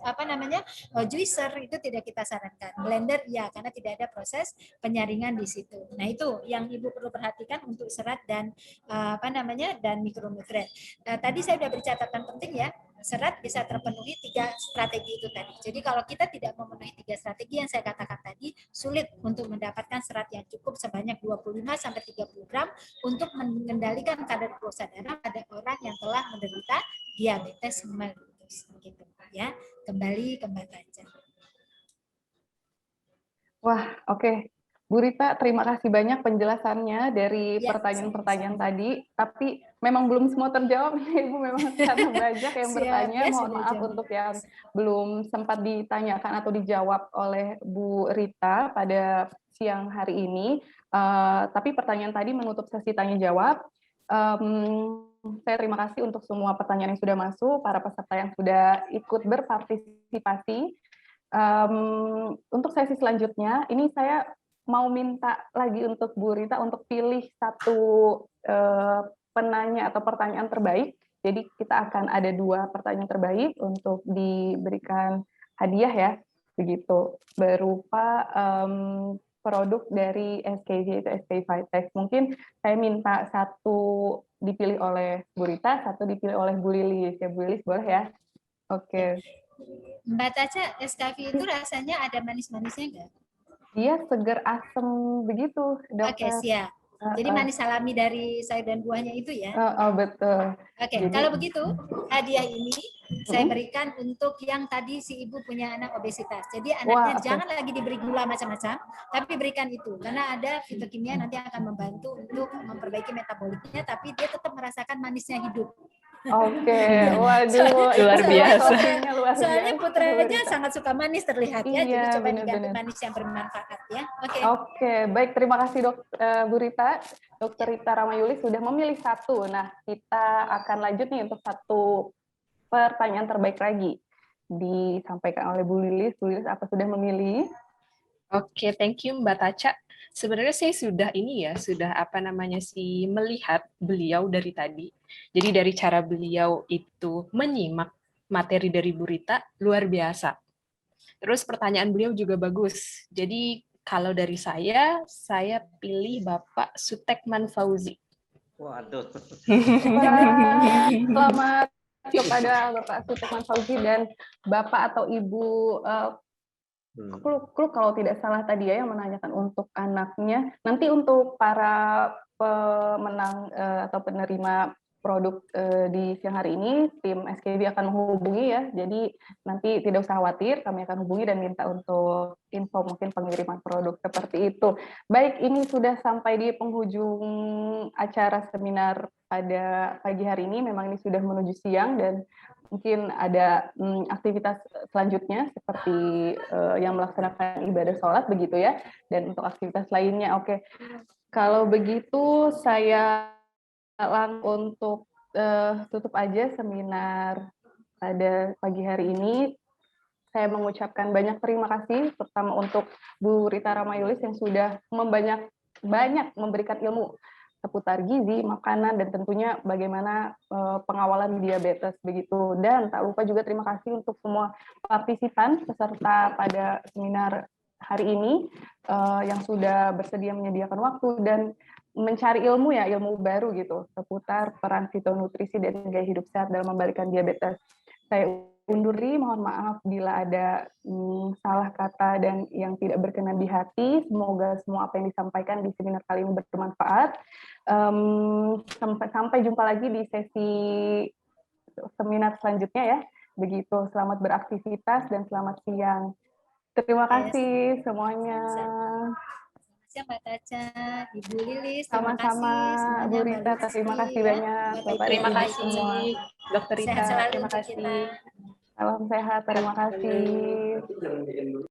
S4: juicer itu tidak kita sarankan. Blender ya, karena tidak ada proses penyaringan di situ. Nah, itu yang Ibu perlu perhatikan untuk serat dan dan mikronutrien. Tadi saya sudah beri catatan penting ya. Serat bisa terpenuhi 3 strategi itu tadi. Jadi kalau kita tidak memenuhi 3 strategi yang saya katakan tadi, sulit untuk mendapatkan serat yang cukup sebanyak 25-30 gram untuk mengendalikan kadar glukosa darah pada orang yang telah menderita diabetes mellitus. Gitu ya. Kembali ke Mbak Taca.
S1: Wah, oke. Bu Rita, terima kasih banyak penjelasannya dari pertanyaan-pertanyaan tadi. Tapi memang belum semua terjawab, Ibu. Memang karena banyak yang bertanya. Mohon maaf untuk yang belum sempat ditanyakan atau dijawab oleh Bu Rita pada siang hari ini. Tapi pertanyaan tadi menutup sesi tanya-jawab. Saya terima kasih untuk semua pertanyaan yang sudah masuk, para peserta yang sudah ikut berpartisipasi. Untuk sesi selanjutnya, ini saya mau minta lagi untuk Bu Rita untuk pilih satu penanya atau pertanyaan terbaik. Jadi kita akan ada 2 pertanyaan terbaik untuk diberikan hadiah ya, begitu, berupa produk dari SKJ itu SK Vitex. Mungkin saya minta satu dipilih oleh Bu Rita, satu dipilih oleh Bu Lilis. Ya, Bu Lilis boleh ya? Oke.
S4: Mbak Taca, SKV itu rasanya ada manis-manisnya enggak?
S1: Dia seger asem begitu, Dokter.
S4: Oke, siap. Jadi manis alami dari sayur dan buahnya itu ya?
S1: Betul.
S4: Oke, kalau begitu hadiah ini saya berikan untuk yang tadi si ibu punya anak obesitas. Jadi anaknya jangan lagi diberi gula macam-macam, tapi berikan itu. Karena ada fitokimia nanti akan membantu untuk memperbaiki metaboliknya, tapi dia tetap merasakan manisnya hidup.
S1: Oke, waduh,
S3: Luar
S1: itu
S3: biasa.
S1: filosofinya luar
S4: Soalnya
S1: biasa, Bu
S4: putranya
S1: Rita.
S4: sangat suka manis terlihat ya, jadi
S1: Iya,
S4: coba diganti
S1: benar-benar.
S4: manis yang bermanfaat ya. Oke.
S1: Oke, baik, terima kasih Bu Rita. Dokter Rita Ramayuli sudah memilih satu. Nah, kita akan lanjut nih untuk satu pertanyaan terbaik lagi. Disampaikan oleh Bu Lilis. Bu Lilis, apa sudah memilih?
S3: Oke, thank you Mbak Taca. Sebenarnya saya sudah sudah melihat beliau dari tadi. Jadi dari cara beliau itu menyimak materi dari Bu Rita, luar biasa. Terus pertanyaan beliau juga bagus. Jadi kalau dari saya pilih Bapak Sutekman Fauzi.
S6: Waduh.
S1: Selamat kepada Bapak Sutekman Fauzi dan Bapak atau Ibu Klub kalau tidak salah tadi ya yang menanyakan untuk anaknya. Nanti untuk para pemenang atau penerima produk di siang hari ini, tim SKB akan menghubungi ya. Jadi nanti tidak usah khawatir, kami akan hubungi dan minta untuk info mungkin pengiriman produk seperti itu. Baik, ini sudah sampai di penghujung acara seminar pada pagi hari ini. Memang ini sudah menuju siang dan mungkin ada aktivitas selanjutnya seperti yang melaksanakan ibadah sholat begitu ya, dan untuk aktivitas lainnya. Oke, kalau begitu saya untuk tutup aja seminar pada pagi hari ini. Saya mengucapkan banyak terima kasih, terutama untuk Bu Rita Ramayulis yang sudah banyak memberikan ilmu seputar gizi, makanan, dan tentunya bagaimana pengawalan diabetes begitu. Dan tak lupa juga terima kasih untuk semua partisipan peserta pada seminar hari ini yang sudah bersedia menyediakan waktu dan mencari ilmu baru gitu seputar peran fitonutrisi dan gaya hidup sehat dalam membalikan diabetes. Saya undur diri, mohon maaf bila ada salah kata dan yang tidak berkenan di hati. Semoga semua apa yang disampaikan di seminar kali ini bermanfaat. Sampai jumpa lagi di sesi seminar selanjutnya ya. Begitu, selamat beraktivitas dan selamat siang. Terima kasih semuanya.
S4: Mbak Taca, Ibu Lilis, terima
S1: Sama-sama,
S4: kasih semuanya.
S1: Bu Rita, terima kasih banyak. Bapak
S3: Terima
S1: Ibu
S3: kasih,
S1: semua.
S3: Dokter Rita.
S4: Sehat selalu
S3: Terima
S4: untuk
S3: kasih.
S4: kita.
S1: Salam sehat, terima kasih.